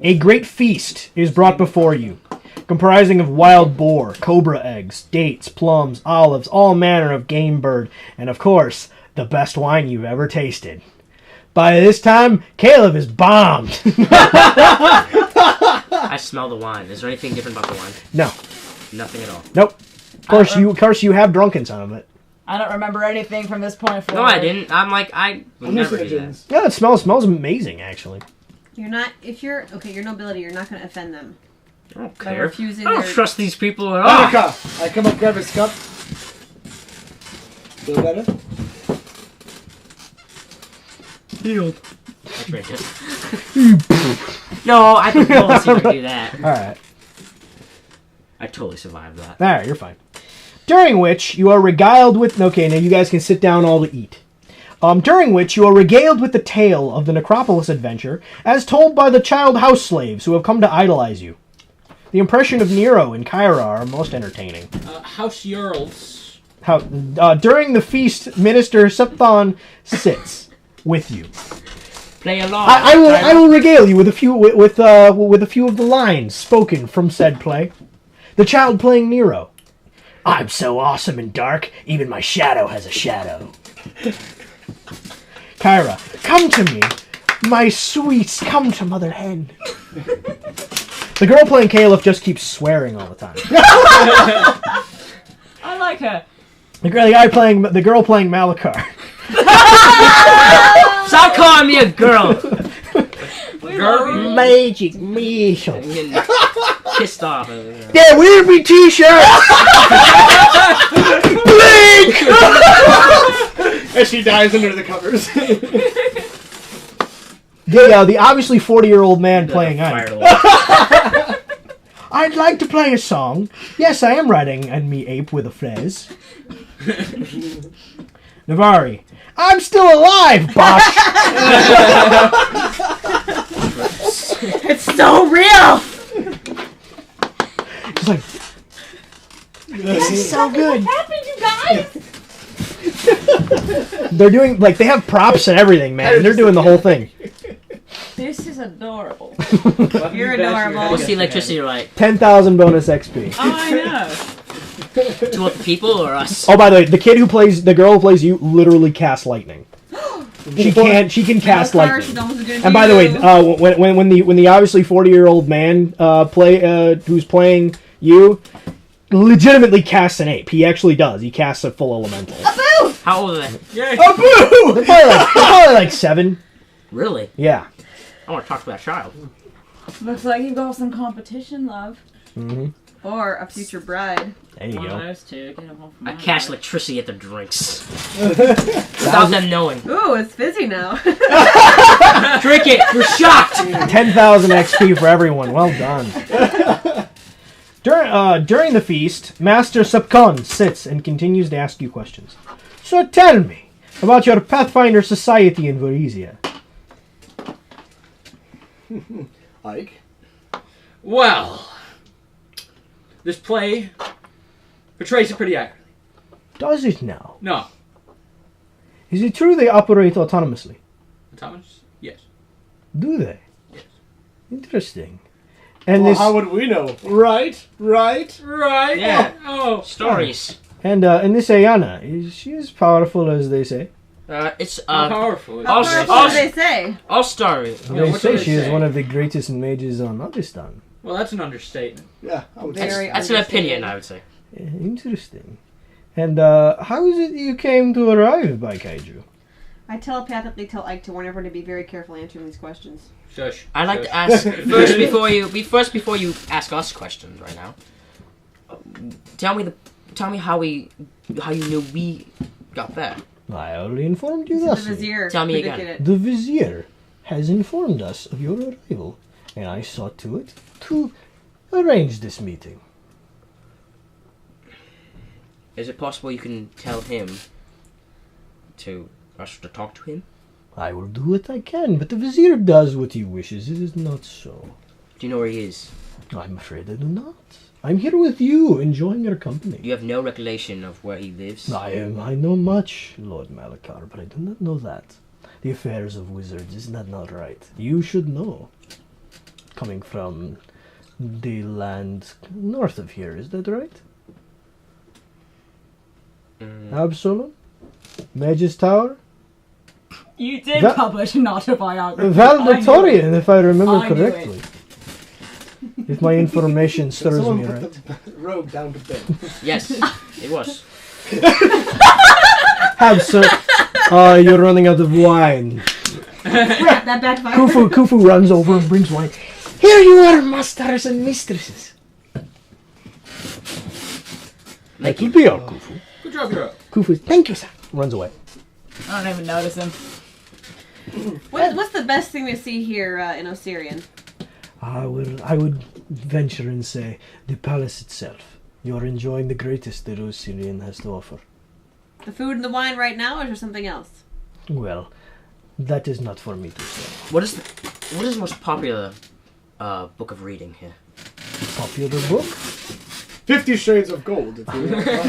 A great feast is brought before you, comprising of wild boar, cobra eggs, dates, plums, olives, all manner of game bird, and of course, the best wine you've ever tasted. By this time, Caleb is bombed. I smell the wine. Is there anything different about the wine? No, Nothing at all. nope. Of course, you have drunken some of it. I don't remember anything from this point forward. No, I didn't. I'm like, I would never do that. Hallucinogens. Yeah, it smells amazing, actually. You're not. If you're your nobility, you're not going to offend them I don't by care. refusing I don't their. trust these people at all. Monica! I come up, grab his cup. Feel better? Healed. I drink it. No, I can totally see if I can do that. All right. I totally survived that. All right, you're fine. During which you are regaled with. Okay, now you guys can sit down all to eat. During which you are regaled with the tale of the Necropolis adventure, as told by the child house slaves who have come to idolize you. The impression of Nero and Kyra are most entertaining. House Earls. During the feast, Minister Septhon sits with you. Play along. I will regale you with a few with a few of the lines spoken from said play. The child playing Nero. I'm so awesome and dark, even my shadow has a shadow. Kyra, come to me, my sweets, come to Mother Hen. The girl playing Caliph just keeps swearing all the time. I like her. The girl playing Malachar. Stop calling me a girl. Girl. Magic Michel. I'm getting pissed off. Yeah, where's me t-shirt? Blink! As she dies under the covers. The obviously 40-year-old man playing Ike. Fire I'd like to play a song. Yes, I am riding on me ape with a fez. Neväri. I'm still alive, Bosh! It's so real. It's like, that's so good. What happened, you guys? They're doing, like, they have props and everything, man. They're doing the whole thing. This is adorable. You're adorable. What's the electricity like? 10,000 bonus XP. Oh, I know. To what, the people or us? Oh, by the way, the girl who plays you literally casts lightning. She can cast Car, she's lightning. almost doing And by the way, you. when the obviously 40-year-old man who's playing you legitimately casts an ape. He actually does. He casts a full elemental. How old are they? Yay! Oh, boo! They're probably like 7. Really? Yeah. I want to talk to that child. Looks like you've got some competition, love. Mm-hmm. Or a future bride. There you One of go. those two. Get 'em off I my cast back. electricity at the drinks. Without them knowing. Ooh, it's fizzy now. Drink it! You're shocked! 10,000 XP for everyone. Well done. During the feast, Master Subcon sits and continues to ask you questions. So tell me about your Pathfinder society in Varizia. Ike? Well, this play portrays it pretty accurately. Does it now? No. Is it true they operate autonomously? Thomas? Yes. Do they? Yes. Interesting. And Well, this how would we know? Right? Right? Yeah. Oh. Stories. and this Ayana, is she as powerful as they say? It's How powerful is How I'll- it? powerful I'll- do they say? all story. They what say do they she is say? one of the greatest mages on Avistan. Well, that's an understatement. Yeah, I would That's, say. Very that's an understated. opinion, I would say. Interesting. And how is it you came to arrive by Kaiju? I telepathically tell Ike to warn everyone to be very careful answering these questions. Shush. I'd like Shush. to ask first before you ask us questions right now. Tell me how you knew we got there. I already informed you The thus. vizier Tell me predicted again. it. The vizier has informed us of your arrival, and I saw to it to arrange this meeting. Is it possible you can tell him to us to talk to him? I will do what I can, but the vizier does what he wishes. It is not so. Do you know where he is? I'm afraid I do not. I'm here with you, enjoying your company. You have no recollection of where he lives? I know much, Lord Malachar, but I do not know that. The affairs of wizards is not right. You should know. Coming from the land north of here, is that right? Absalom? Mage's Tower? You did That- publish an autobiography. Valedictorian, if I remember I knew it. correctly. If my information stirs Someone me put right. the rogue down to bed. Yes, it was. Have sir. You're running out of wine. That backfired. Khufu runs over and brings wine. Here you are, masters and mistresses. That will be all, Khufu. Good job, hero. Khufu, thank you, sir. Runs away. I don't even notice him. What's the best thing to see here in Osirion? I would venture and say the palace itself. You're enjoying the greatest that Osirion has to offer. The food and the wine right now, or is there something else? Well, that is not for me to say. What is the most popular book of reading here? Popular book? 50 Shades of Gold, if you're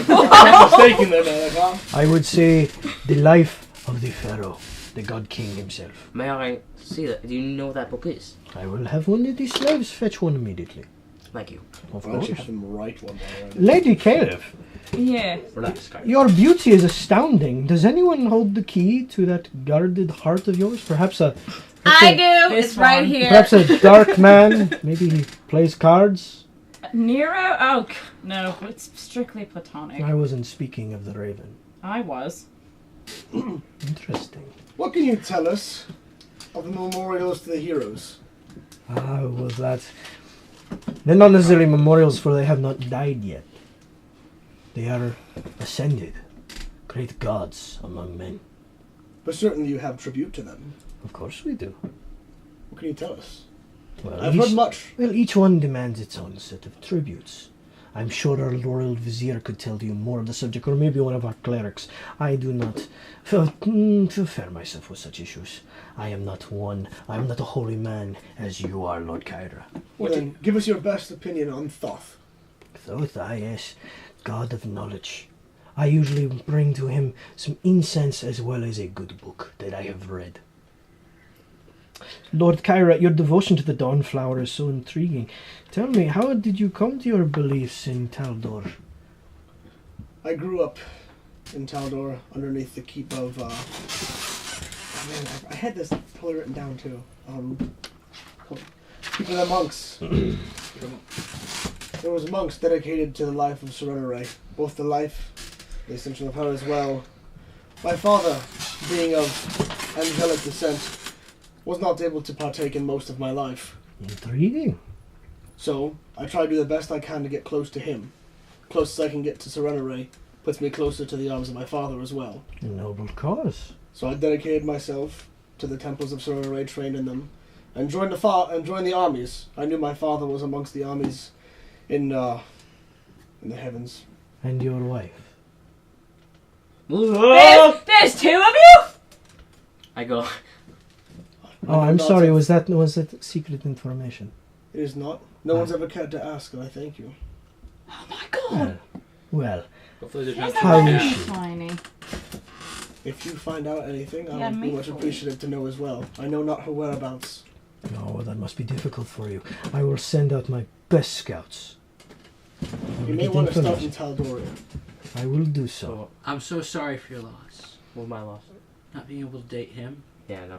not mistaken there, Malachar. I would say the life of the pharaoh, the god king himself. May I see that? Do you know what that book is? I will have one of the slaves fetch one immediately. Thank you. Of Why don't you course. have him write one while you're at it? Lady Caliph, Yeah. Relax, Kaiju. your beauty is astounding. Does anyone hold the key to that guarded heart of yours? Perhaps a I do. This It's right one. here. perhaps a dark man. Maybe he plays cards. Nero? Oh, no. It's strictly platonic. I wasn't speaking of the Raven. I was. Interesting. What can you tell us of the memorials to the heroes? Well, that they're not necessarily memorials, for they have not died yet. They are ascended, great gods among men. But certainly you have tribute to them. Of course we do. What can you tell us? Well, I've heard much. Well, each one demands its own set of tributes. I'm sure our royal vizier could tell you more of the subject, or maybe one of our clerics. I do not fulfill myself with such issues. I am not a holy man, as you are, Lord Kyra. Well then, give us your best opinion on Thoth. Thoth, yes, god of knowledge. I usually bring to him some incense as well as a good book that I have read. Lord Kyra, your devotion to the Dawnflower is so intriguing. Tell me, how did you come to your beliefs in Taldor? I grew up in Taldor underneath the keep of man, I had this totally written down too. People are monks. There was monks dedicated to the life of Serenare, both the life, the ascension of her as well. My father, being of angelic descent, was not able to partake in most of my life. Intriguing. So, I try to do the best I can to get close to him. Close as I can get to Serenare puts me closer to the arms of my father as well. A noble cause. So I dedicated myself to the temples of Serenare, trained in them, and joined the armies. I knew my father was amongst the armies in the heavens. And your wife. There's two of you? I go. Oh, I'm sorry. Was that secret information? It is not. No one's ever cared to ask, and I thank you. Oh my god. Well, Hopefully there's There's not How a is bunny she? tiny. If you find out anything, I Yeah, would be me much too. appreciative to know as well. I know not her whereabouts. no, that must be difficult for you. I will send out my best scouts. I will You may get want to start in information. Taldoria. I will do so. I'm so sorry for your loss. What was my loss? Not being able to date him. Yeah, I know.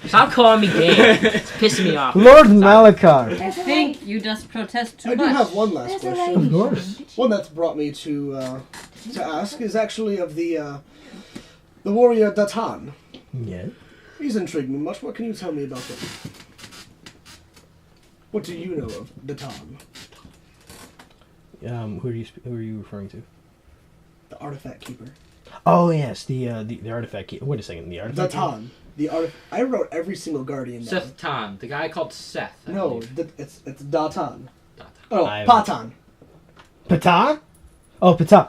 Stop calling me gay. It's pissing me off. Lord Malachar. I think you just protest too I do much. have one last There's a question. lady. Of course. One that's brought me to ask is actually of the warrior Datan. Yeah. He's intrigued me much. What can you tell me about him? What do you know of Datan, Who are you referring to? the artifact keeper? Oh yes, the artifact key. Wait a second, the artifact. Datan, I wrote every single guardian. down. Seth Tan, the guy called Seth. I No, believe. it's Datan. Datan. Oh, I've- Patan. Pata? Oh, Pata.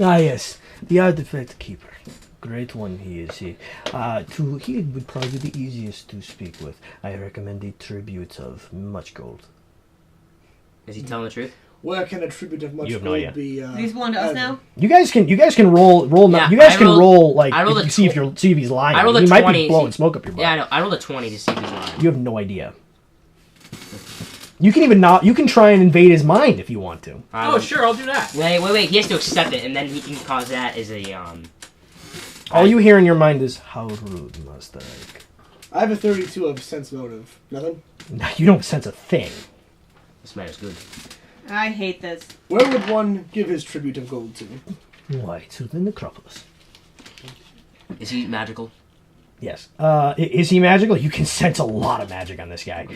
Ah, yes. The artifact keeper. Great one he is. He would probably be the easiest to speak with. I recommend a tribute of much gold. Is he telling the truth? Where can a tribute of much You have no gold idea. be? He's belong to us added? now? You guys can roll. Yeah, you guys I can rolled- roll like I rolled if a you see if he's lying. I rolled a he might 20. be blowing smoke up your butt. Yeah, I know. I rolled a 20 to see if he's lying. You have no idea. You can even not. You can try and invade his mind if you want to. Oh, sure, I'll do that. Wait. He has to accept it, and then he can cause that as a All you hear in your mind is how rude must I? I have a 32 of sense motive. Nothing. You don't sense a thing. This man is good. I hate this. Where would one give his tribute of gold to? Why, to the necropolis. Is he magical? Yes. Is he magical? You can sense a lot of magic on this guy.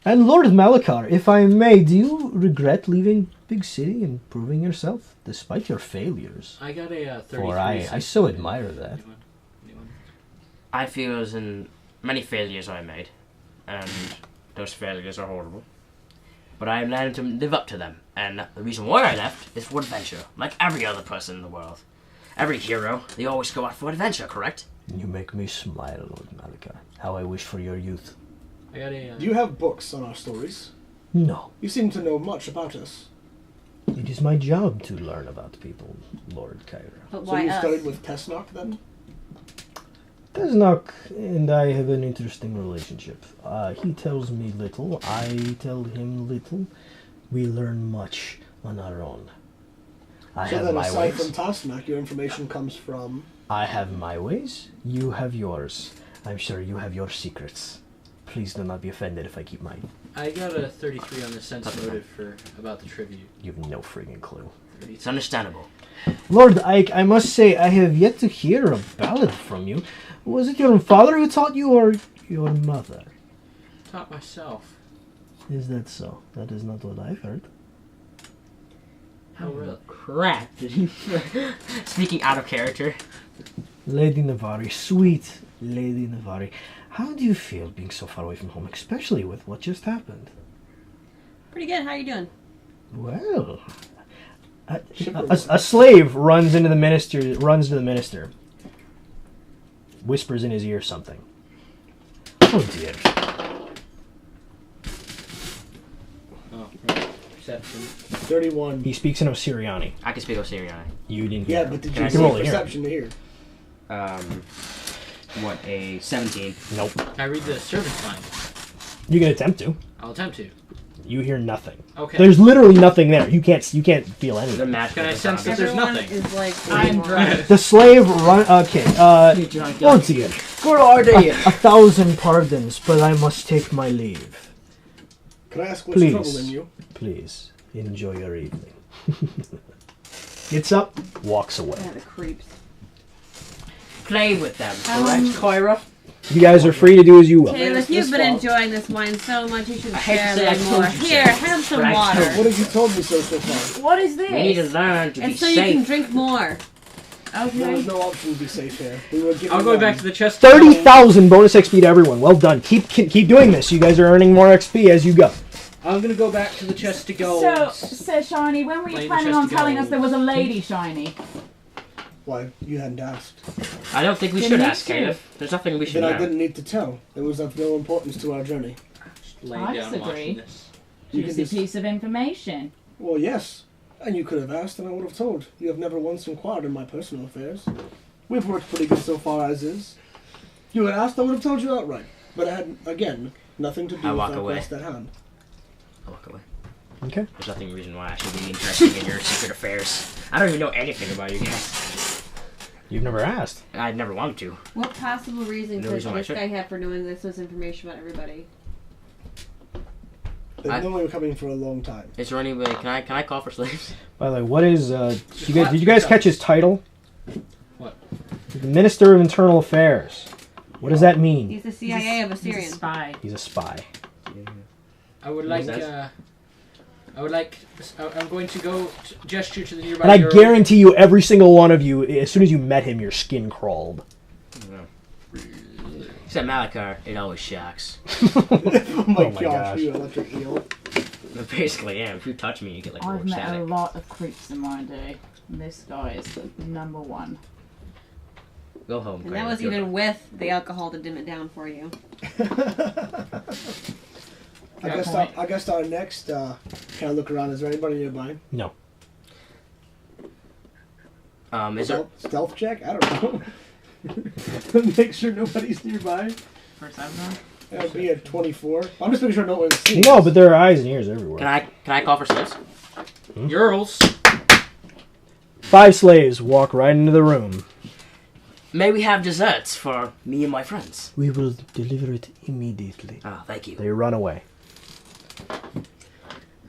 And Lord Malachar, if I may, do you regret leaving big city and proving yourself, despite your failures? I got a 33. For I so admire that. Anyone? I feel as in many failures I made, and those failures are horrible. But I am learning to live up to them, and the reason why I left is for adventure, like every other person in the world. Every hero, they always go out for adventure, correct? You make me smile, Lord Malachar. How I wish for your youth. I got a. Do you have books on our stories? No. You seem to know much about us. It is my job to learn about people, Lord Kyra. But So why you us? studied with Tesnock then? Tesnock and I have an interesting relationship. He tells me little, I tell him little. We learn much on our own. I So have then, my aside ways. from Tesnock, your information comes from... I have my ways. You have yours. I'm sure you have your secrets. Please do not be offended if I keep mine. I got a 33 on the sense motive for about the tribute. You have no friggin' clue. It's understandable. Lord Ike, I must say I have yet to hear a ballad from you. Was it your father who taught you or your mother? Taught myself. Is that so? That is not what I've heard. How real? Crap. Speaking out of character. Lady Neväri, sweet Lady Neväri, how do you feel being so far away from home, especially with what just happened? Pretty good. How you doing? Well, a slave runs into the minister, whispers in his ear something. Oh dear. Oh, perception. 31. He speaks in Osirion. I can speak Osirion. You didn't hear Yeah, him. but did Can you I can roll see it here. perception to hear? What, a 17? Nope. I read the servant's mind. You can attempt to. I'll attempt to. You hear nothing. Okay. There's literally nothing there. You can't feel The anything. magic. Can I of the sense target. that there's Everyone nothing? is like I'm drunk. The slave run. Okay. Once again, Good idea. 1,000 pardons, but I must take my leave. Can I ask what's Please. troubling you? Please enjoy your evening. Gets up, walks away. Yeah, the creeps. Play with them, correct, Kyra? You guys are free to do as you will. Taylor, if you've this been fall. enjoying this wine so much, you should I hate share to a say I little told more. you so. Here, have some But I water. told What have you told me so far? What is We need to this? learn to be And so you can safe. drink more. There was Okay. no option to be safe here. We were given I'll go one. back to the chest. 30,000 bonus XP to everyone. Well done. Keep doing this. You guys are earning more XP as you go. I'm gonna go back to the chest to go. So, Shiny, when were you Play the planning chest on to telling go. us there was a lady, Shiny? Why? You hadn't asked. I don't think we Didn't should need ask to. Caleb. There's nothing we should Then I know. didn't need to tell. It was of no importance to our journey. Just laying I down and disagree. watching this. You Just can a just... piece of information. Well, yes. And you could have asked, and I would have told. You have never once inquired in my personal affairs. We've worked pretty good so far as is. You had asked, I would have told you outright. But it had, again, nothing to do I with walk our away. quest at hand. I'll walk away. Okay. There's nothing reason why I should be interested in your secret affairs. I don't even know anything about you guys. You've never asked. I never wanted to. What possible reason No could reason why I this should. guy have for knowing this information about everybody? They've I- known we were coming for a long time. Is there any way? Can I call for slaves? By the way, what is did you guys catch his title? What? The Minister of Internal Affairs. What does that mean? He's the CIA of He's a Osirion. spy. He's a spy. I would like. What's that? I'm going to go gesture to the nearby. And I hero. guarantee you, every single one of you, as soon as you met him, your skin crawled. Except Malachar, it always shocks. Oh my my gosh, gosh. you electric eel. But basically, yeah. If you touch me, you get like I've met a ecstatic. lot of creeps in my day. And this guy is the number one. Go home. And Kyra. that was You're even with the alcohol to dim it down for you. I guess our next, can I look around? Is there anybody nearby? No. Is there? Stealth check? I don't know. Make sure nobody's nearby. First I've known. That would be a 24. I'm just making sure no one's seen. No, but there are eyes and ears everywhere. Can I call for slaves? Girls. 5 slaves walk right into the room. May we have desserts for me and my friends? We will deliver it immediately. Ah, thank you. They run away.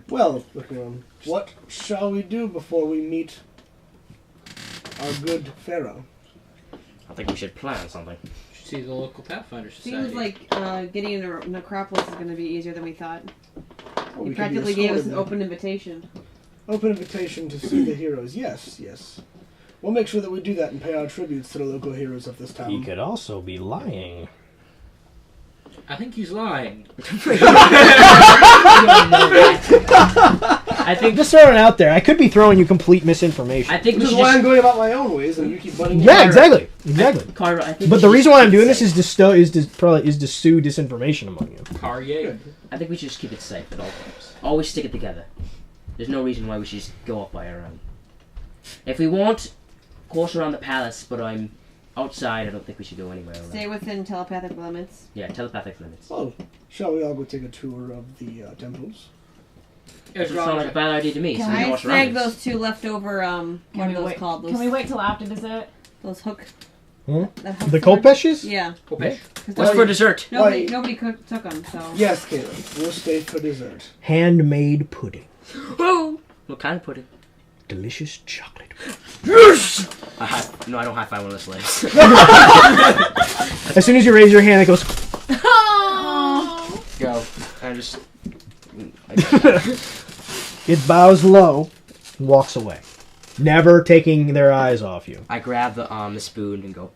Well, look around. What shall we do before we meet our good pharaoh? I think we should plan something. Should see the local Pathfinder Society. Seems like getting into Necropolis is going to be easier than we thought. Oh, He we could be practically gave us escorted an then. open invitation. Open invitation to see the heroes. Yes, yes. We'll make sure that we do that and pay our tributes to the local heroes of this town. He could also be lying. I think he's lying. I think Just throwing it out there. I could be throwing you complete misinformation. I think we Which is should why just. I'm going about my own ways and you keep butting in. Yeah, exactly. Exactly. Kyra, I think But we the should reason just why I'm keep doing it this safe. is to sow disinformation among you. Carrier. I think we should just keep it safe at all times. Always stick it together. There's no reason why we should just go off by our own. If we want, course around the palace, but I'm outside. I don't think we should go anywhere. Around. Stay within telepathic limits. Yeah, telepathic limits. Well, shall we all go take a tour of the temples? Doesn't sound like a bad idea to me. Can So we know I what's snagged around us. those 2 leftover, what are those called? Those, Can we wait till after dessert? those hook... Hmm? that hook The sword? Kopeshes? Yeah. Kopesh. 'Cause What's for dessert? Nobody, Why- nobody took them, so... Yes, Caleb. We'll stay for dessert. Handmade pudding. Oh, what kind of pudding? Delicious chocolate. No, I don't high five one of the slaves. As soon as you raise your hand, it goes. Go. And just. It bows low and walks away, never taking their eyes off you. I grab the spoon and go.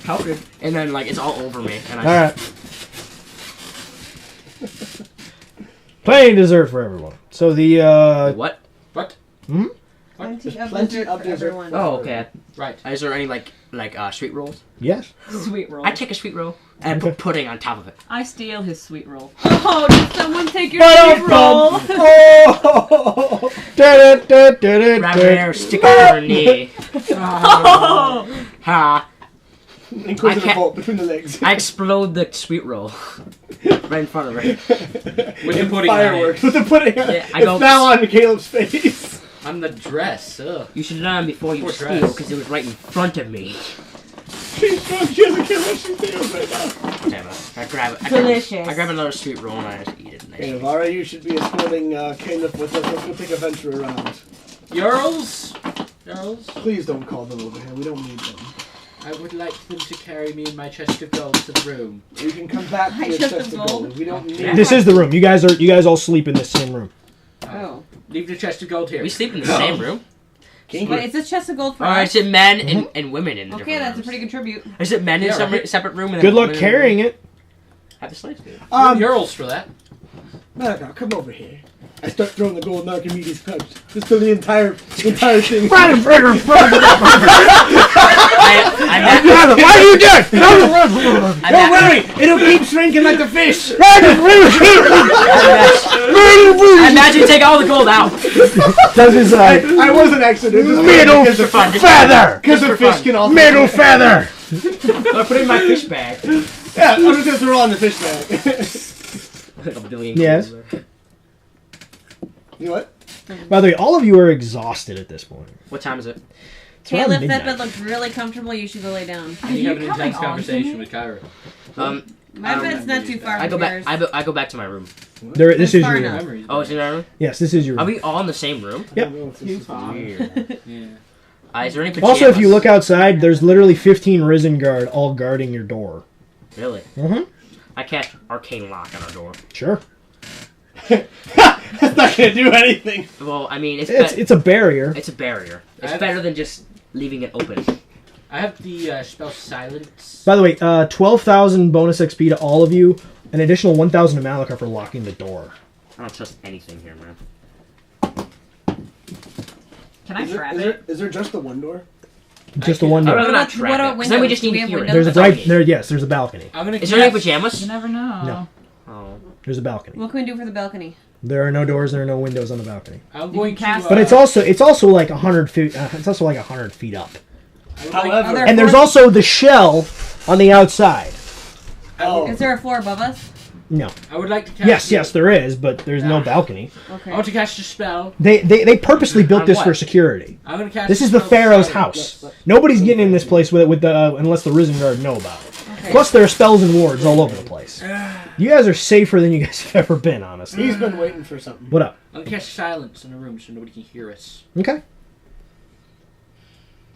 Powdered. And then like it's all over me. And I. All right. Plain dessert for everyone. So the What? What? Plenty of Plenty dessert of for dessert. everyone. Oh, okay. Right. Is there any like sweet rolls? yes. Sweet roll. I take a sweet roll and I put pudding on top of it. I steal his sweet roll. Oh, did someone take your Ba-dum-bum. sweet roll? Oh! Da-da-da-da-da-da. Grab it there, stick it over her knee. Ha! Inquisitor bolt between the legs. I explode the sweet roll right in front of her. With the pudding on Fireworks. it. With the pudding on it. Yeah, I It's go- now on Caleb's face. On the dress. Ugh. You should learn before you Poor steal, dress. because it was right in front of me. She's drunk. She doesn't care what she feels right now. Damn it. I grab it. Delicious. I grab another sweet roll and I just eat it. Okay, Navara, you should be escorting Caleb with us. Let's go take a venture around. Jarls? Please don't call them over here. We don't need them. I would like them to carry me in my chest of gold to the room. You can come back to My your chest chest of of gold. gold. We don't need This is the room. You guys all sleep in this same room. Oh. Leave the chest of gold here. We sleep in the same room. But it's a chest of gold for Or us. is it men and women in the Okay, different that's a rooms? pretty good tribute. Is it men in Yeah, right. separate room? And Good then luck women in carrying it. Have the slaves do it. Jarls for that. Malachi, come over here. I start throwing the golden Archimedes punch. Just fill the entire thing. Why are you dead? Don't worry, it'll keep shrinking like the fish. I imagine you take all the gold out. Does his I wasn't actually. middle feather? Because the fish can also. Middle feather. I put it in my fish bag. Yeah, I'm just gonna throw on the fish bag. A billion Yes. gold there. You know what? By the way, all of you are exhausted at this point. What time is it? It's around Caleb, that midnight. bed looks really comfortable. You should go lay down. And you have an you coming intense on to conversation me? with Kyra. My bed's not too far I go from back. yours. I go back to my room. This That's is far your enough. room. Memories. Oh, it's in our room. Yes, this is your Are room. we all in the same room? Yep. Weird. Yeah. Is there any pajamas? Also, if you look outside, there's literally 15 risen guard all guarding your door. Really? Mm-hmm. I cast arcane lock on our door. Sure. That's not gonna do anything. Well, I mean, It's a barrier. it's a barrier. It's I've- better than just leaving it open. I have the spell silence. By the way, 12,000 bonus XP to all of you. An additional 1,000 to Malika for locking the door. I don't trust anything here, man. Can I trap it? Is there just the one door? Just the one I'd door. rather What not about trap it. 'Cause then we windows? just Do need we to have hear it. windows? There's a That's all we bright need. there. Yes, there's a balcony. I'm gonna Is there any cast- pajamas? You never know. No. Oh. There's a balcony. What can we do for the balcony? There are no doors. There are no windows on the balcony. I'm You going can cast- to. But it's also like 100 feet. It's also like 100 feet up. However, Are there And there's floor- also the shell on the outside. Oh. Is there a floor above us? No. I would like to cast. Yes, there is, but there's no balcony. Okay. I want to cast a spell. They purposely built On this what? for security. I'm gonna cast. This a is the spell Pharaoh's silence. house. Nobody's getting in this place with the unless the Risen Guard know about it. Okay. Plus, there are spells and wards all over the place. You guys are safer than you guys have ever been, honestly. He's been waiting for something. What up? I'm gonna cast silence in the room so nobody can hear us. Okay.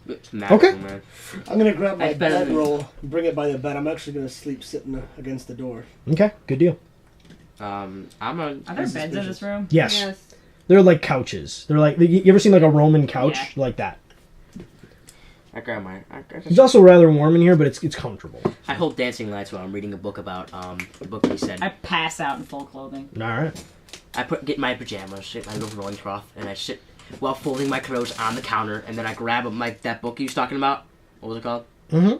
It's magical, Okay. man. I'm gonna grab my That's better than- bedroll and bring it by the bed. I'm actually gonna sleep sitting against the door. Okay. Good deal. I'm a. Are there That's beds in suspicious. this room? Yes. Yes. They're like couches. They're like you ever seen like a Roman couch Yeah. like that? I grab my. It's also rather warm in here, but it's comfortable. I hold dancing lights while I'm reading a book about the book we said. I pass out in full clothing. All right. I get my pajamas, shit, my little rolling cloth, and I sit while folding my clothes on the counter, and then I grab that book you was talking about. What was it called? Mm-hmm.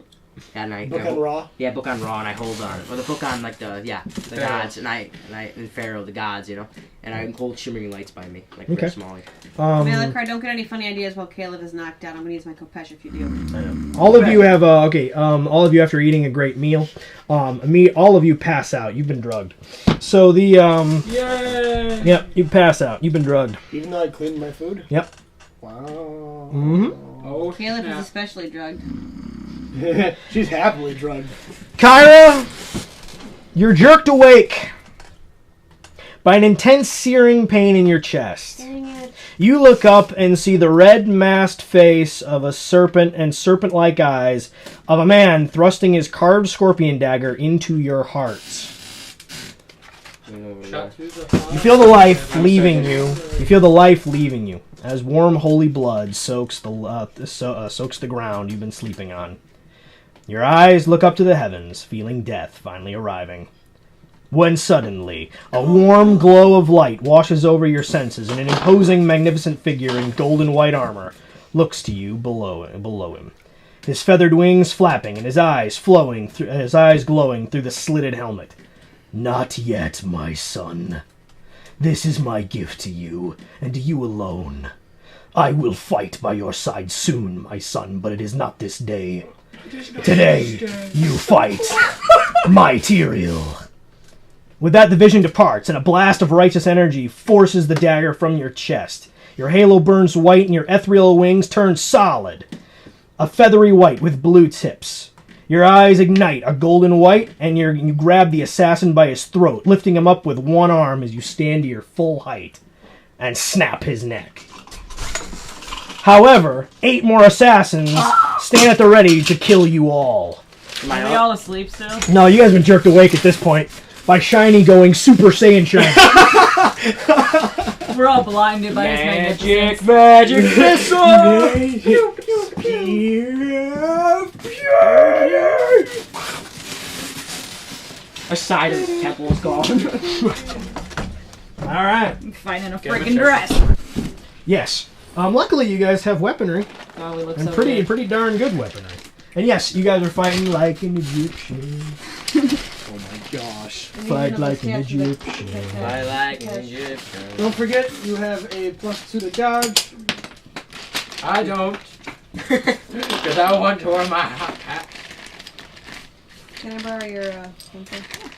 And I Book on Raw. Yeah, book on Raw, and I hold on, or the book on like the Pharaoh. gods, and Pharaoh, the gods, you know, and I hold shimmering lights by me, like Okay. very small. Like. Malachar, don't get any funny ideas while Caleb is knocked out. I'm gonna use my Kopesh if you do. All of you have all of you after eating a great meal, all of you pass out. You've been drugged. So the Yay! yep, you pass out. You've been drugged. Even though I cleaned my food. Yep. Wow. Mhm. Oh, Caleb is snap. especially drugged. She's happily drugged. Kyra, you're jerked awake by an intense searing pain in your chest. Dang it. You look up and see the red masked face of a serpent and serpent-like eyes of a man thrusting his carved scorpion dagger into your heart. Shot through the heart. You feel the life leaving you. You feel the life leaving you as warm holy blood soaks the ground you've been sleeping on. Your eyes look up to the heavens, feeling death finally arriving. When suddenly, a warm glow of light washes over your senses, and an imposing, magnificent figure in golden white armor looks to you below him. His feathered wings flapping, and his eyes glowing through the slitted helmet. Not yet, my son. This is my gift to you, and to you alone. I will fight by your side soon, my son, but it is not this day. Today, you fight my Tyrael. With that, the vision departs, and a blast of righteous energy forces the dagger from your chest. Your halo burns white, and your ethereal wings turn solid. A feathery white with blue tips. Your eyes ignite a golden white, and you grab the assassin by his throat, lifting him up with one arm as you stand to your full height, and snap his neck. However, 8 more assassins stand at the ready to kill you all. Are we all asleep still? No, you guys have been jerked awake at this point by Shiny going Super Saiyan Shiny. We're all blinded by his magnificence. Magic missile! A side of the temple is gone. Alright. I'm fighting a Give him a freaking dress. Yes. Luckily, you guys have weaponry, Oh, we look and so pretty good. darn good weaponry. And yes, you guys are fighting like an Egyptian. Oh my gosh. Fight like an Egyptian. I like an Egyptian. Don't forget, you have a +2 to dodge. I don't. Because I want to wear my hot hat. Can I borrow your pencil?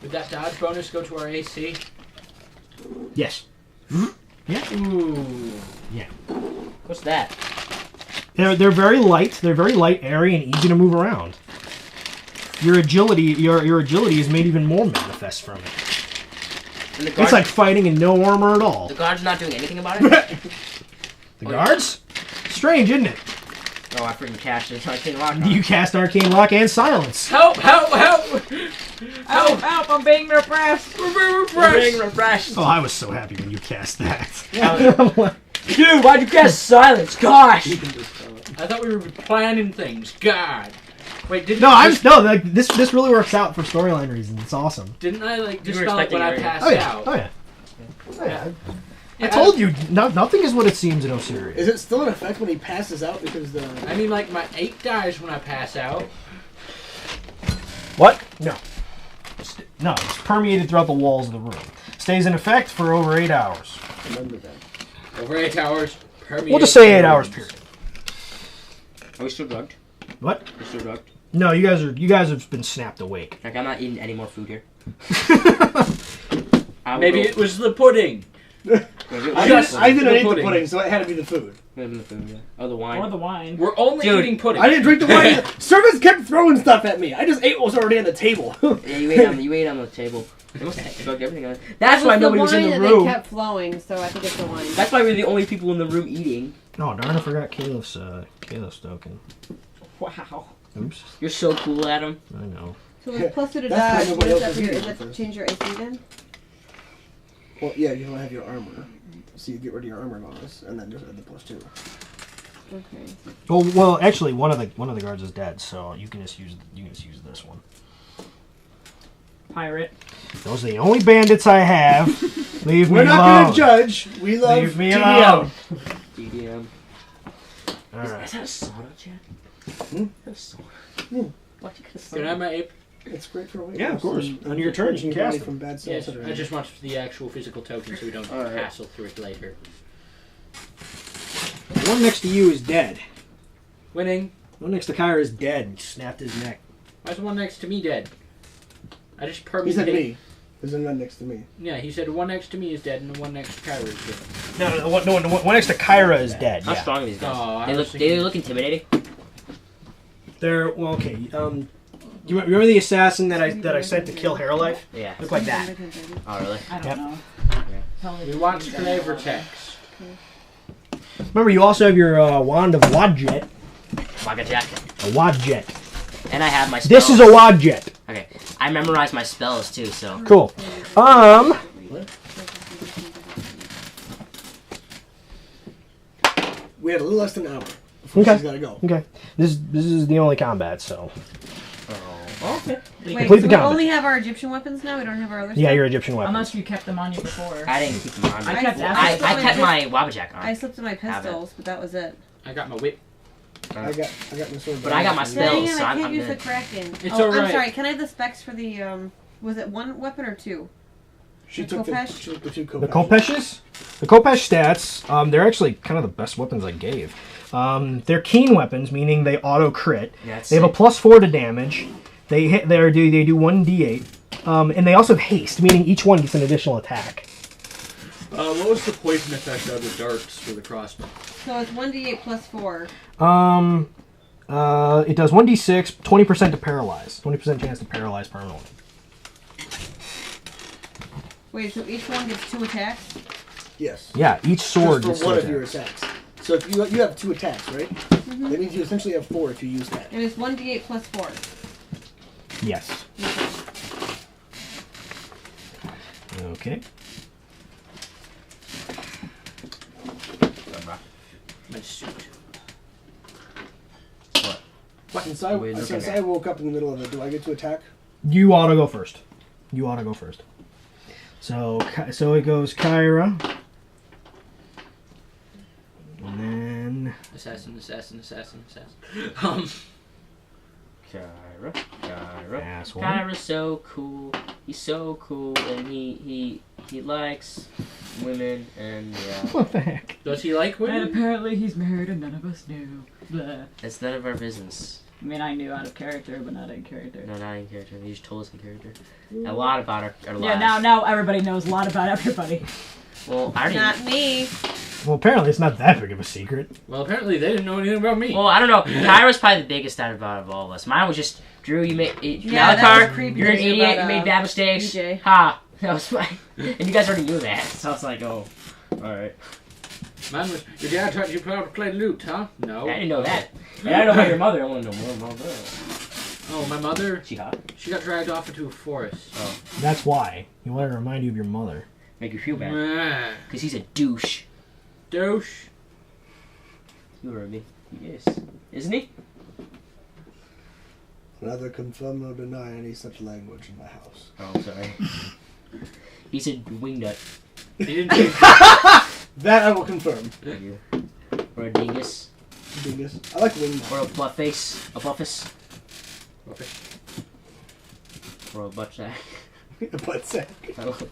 Would that dodge bonus go to our AC? Yes. Yeah. Ooh. What's that? They're very light. They're very light, airy, and easy to move around. Your agility, your agility is made even more manifest from it. And the guard, It's like fighting in no armor at all. the guard's not doing anything about it? The guards? Strange, isn't it? Oh, I freaking cashed it. So I can't lock on. You cast Arcane Lock and Silence. Help! Help! Help! Help! Help! I'm being repressed. We're We're being refreshed. refreshed. Oh, I was so happy when you cast that. Dude, why'd you cast silence? Gosh! I thought we were planning things. God. Wait, didn't This really works out for storyline reasons. It's awesome. Didn't I like You were dispel it expecting when I it, passed Oh yeah. out? Oh yeah. Oh yeah. I Yeah, told you, nothing is what it seems in Osirion. Is it still in effect when he passes out because the... I mean, like, my 8 dies when I pass out. What? No. No, it's permeated throughout the walls of the room. Stays in effect for over 8 hours. Remember that. Over 8 hours. We'll just say 8 hours period. Are we still drugged? What? We're still drugged? No, you guys have been snapped awake. Like, I'm not eating any more food here. Maybe it was the pudding. I Just- didn't eat the pudding. pudding, so it had to be the food. The food, yeah. Oh, the wine. Or the wine. We're only Dude, eating pudding. I didn't drink the wine. Servants kept throwing stuff at me. I just ate what was already on the table. Yeah, you ate on the table. They must have drugged everything on it. That's why nobody was in the wine room. that kept flowing, so I think it's the wine. That's why we're the only people in the room eating. Oh darn! I forgot Caleb's token. Wow. Oops. You're so cool, Adam. I know. So with +2 to That's dodge, why what nobody is that else for is your, eating is that to first. change your AC then? Well, yeah, you don't have your armor. So you get rid of your armor bonus, and then just add the +2. Okay. Well, actually, one of the guards is dead, so you can just use this one. Pirate. Those are the only bandits I have. Leave me We're alone. not going to judge. We love Leave me TDM. alone. DDM. All Is right. that a soda, Chad? Hmm? That's a soda. Hmm. Why'd you get a Can I soda? have my ape? It's great for weight Yeah, of loss course. and- On your turn, you can your body cast from bad cells Yes, that are I in just want the actual physical token so we don't Alright. hassle through it later. The one next to you is dead. Winning. The one next to Kyra is dead. And snapped his neck. Why's the one next to me dead? I just He permanently. said me. There's none next to me. Yeah, he said the one next to me is dead and the one next to Kyra is dead. No, the one next to Kyra is dead. How Yeah. strong are these guys? Oh, I they was look thinking- intimidating. They're well, okay. You remember the assassin that I sent to kill Heralife? Yeah. Look like that. Oh, really? I don't Yep. know. Tell me We the want truth. flavor text. Remember, you also have your wand of Wadjet. Like a jacket. A Wadjet. And I have my spells. This is a Wadjet. Okay. I memorized my spells too, so. Cool. We had a little less than an hour before Okay. she's got to go. Okay. This is the only combat, so Oh, okay. Wait, Complete so the we combat. only have our Egyptian weapons now? We don't have our other yeah, stuff? your Egyptian weapon. Unless you kept them on you before. I didn't keep them on. I I, kept I, after. kept my Wabbajack on. I slipped in my Have it. pistols, but that was it. I got my whip. I got my sword. But I got my spells. Dang it, so I I'm can't use the good. Kraken. It's I'm alright. sorry, can I have the specs for the, was it one weapon or two? She The took the Kopesh? two Kopeshes. The Kopeshes? The Kopesh stats, they're actually kind of the best weapons I gave. They're keen weapons, meaning they auto crit. Yeah, that's They have a sick. +4 to damage. They do 1d8. And they also have haste, meaning each one gets an additional attack. What was the poison effect of the darts for the crossbow? So it's 1d8 plus 4. It does 1d6, 20% to paralyze. 20% chance to paralyze permanently. Wait, so each one gets 2 attacks? Yes. Yeah, each sword Just gets for one 2 of your attacks. attacks. So if you have 2 attacks, right? Mm-hmm. That means you essentially have 4 if you use that. And it's 1d8 plus 4. Yes. Okay. My suit. Since Wait, look since at I woke up in the middle of it, do I get to attack? You ought to go first. So it goes Kyra. And then... Assassin. Kyra. Asshole. Kyra's so cool. He's so cool, and he likes women, and yeah. What the heck? Does he like And women? apparently he's married and none of us knew. Blah. It's none of our business. I mean, I knew out of character, but not in character. No, not in character. He just told us in character. A lot about our lives. Yeah, now everybody knows a lot about everybody. Well, I already. Not me. Well, apparently it's not that big of a secret. Well, apparently they didn't know anything about me. Well, I don't know. Kyra's probably the biggest out of all of us. Mine was just Drew. You made Yeah, that was Malachi, creepy you're an to me idiot. about, You made bad mistakes. DJ. Ha! That was fine. And you guys already knew that, so I was like, oh, all right. Mine was, your dad taught you how to play lute, huh? No. I didn't know that. And I know about your mother. I want to know more about that. Oh, my mother, She hot? she got dragged off into a forest. That's why. You want to remind you of your mother. Make you feel bad. Ah, Because he's a douche. douche. You heard me. He is. Isn't he? Neither confirm nor deny any such language in my house. Oh, I'm sorry. He's a wingnut. He didn't say That I will confirm. Or a dingus. Dingus. I like wing. Or a butt face. A buffus. Okay. Or a butt sack. Butt sack. Okay.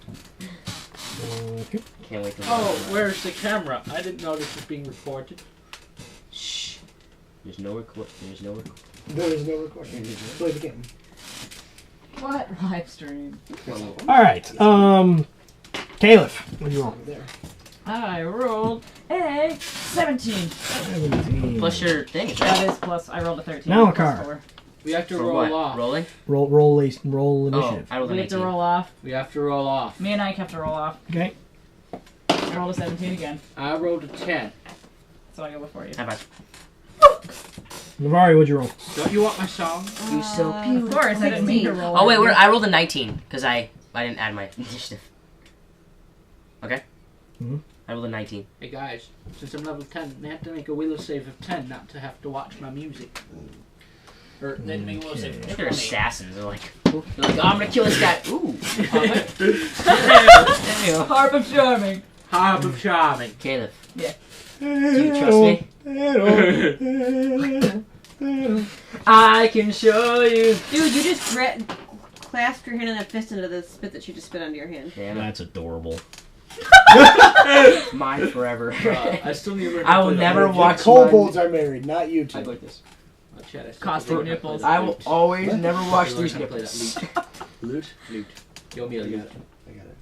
Can't wait to Oh, where's the camera? I didn't know this was being recorded. Shh. There's no record. There's no record. There is no recording. Play the game. What live stream? Alright, Caliph, what do you roll? Over there. I rolled a 17. 17. Plus your thing. That is plus. I rolled a 13. Malachar. plus 4. We have to For roll what? off. Rolling? Roll Oh, initiative. I rolled We an have to 18. roll off. We have to roll off. Me and Ike have to roll off. Okay. I rolled a 17 again, I rolled a 10. so I go before you. How about Neväri, what'd you roll? Don't you want my song? you so Of course, I didn't mean to roll. Oh wait, I rolled a 19 because I didn't add my initiative. Okay. Mhm. I rolled a 19. Hey guys, since I'm level 10, they have to make a will save of 10 not to have to watch my music. Or they have to make a will save of They're 20. assassins. They're like, oh, I'm gonna kill this guy. Ooh. Harp of Charming. Harp of Charming. Caleb, Yeah. do you trust me? I can show you. Dude, you just clasped your hand in that fist into the spit that you just spit onto your hand. Damn it. That's adorable. Mine forever. I still need to learn I to will play that never lute. watch Kobolds are married, not you I two. go like this. Oh, shit, I still Caustic have to learn how to play nipples. that I will lute. always What? never watch Learn these how to play nipples. that lute. Lute? Yo, me a I got lute it. I got it.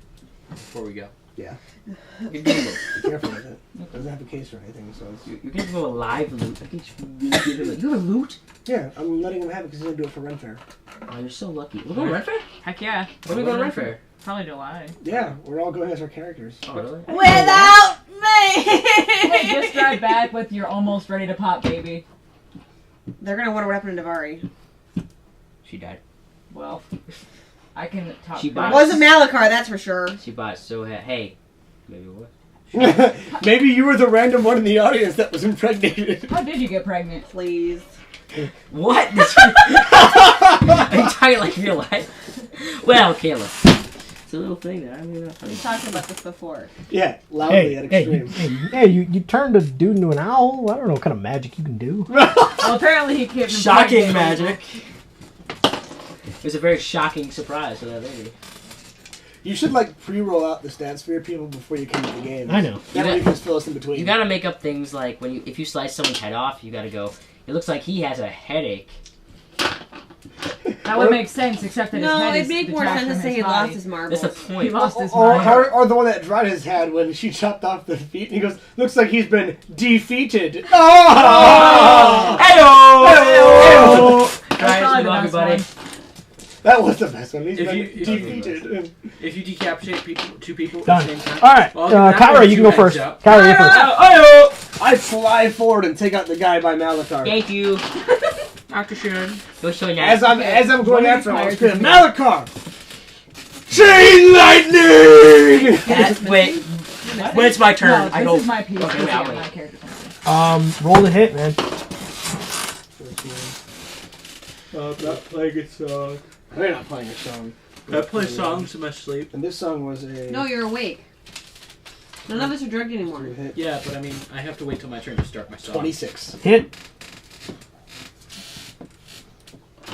before we go. Yeah. You can give Be careful with it. It doesn't have a case or anything, so it's... you can give him a live loot. I can just really give him a, you have a loot? Yeah, I'm letting him have it because he's going to do it for Ren Fair. Oh, you're so lucky. We're going to Ren Fair? Heck yeah. When are we going to Ren Fair? Probably July. Yeah, we're all going as our characters. Oh, really? Without Hey, me! just drive back with your almost ready to pop baby. They're gonna wonder what happened to Neväri. She died. Well, I can talk. She It bought- wasn't Malachar, that's for sure. She bought so hey, maybe what? Maybe you were the random one in the audience that was impregnated. How did you get pregnant? Please. What? Are you talking like real life? Well, Caleb, it's a little thing that I mean. We talked about this before. Yeah, loudly at extreme. You turned a dude into an owl? I don't know what kind of magic you can do. Well, apparently he can't. Shocking magic. It was a very shocking surprise for that lady. You should like pre-roll out the stats for your people before you come to the game. I know. That way you can just fill us in between. You gotta make up things like if you slice someone's head off, you gotta go. It looks like he has a headache. That would make sense, except that his No, head it'd is make more detached sense to from say his he body. lost his marbles. That's the He point. lost his or, mind. or the one that Dryden had when she chopped off the feet and he goes, looks like he's been defeated. Oh! Heyo! That's probably the Love you, best buddy. one. That was the best one. He's If been you- defeated. If you decapitate two people at Done. the same time. Alright, Well, now Kyra, you you can go heads first. up. Kyra, you first. I fly forward and take out the guy by Malachar. Thank you. Dankeschön. You're so nice. As I'm going after him, I Kyra's scream, gonna Malachar! Chain lightning! Wait. When it's my turn, No, I this go. is my piece. Okay, This wait, I'll is wait. my character comes in. Roll the hit, man. I'm not playing a song. We're not playing a song. I play songs in my sleep. And this song was a... No, you're awake. None of us are drugged anymore. hit. Yeah, but I mean, I have to wait till my turn to start my song. 26. Hit.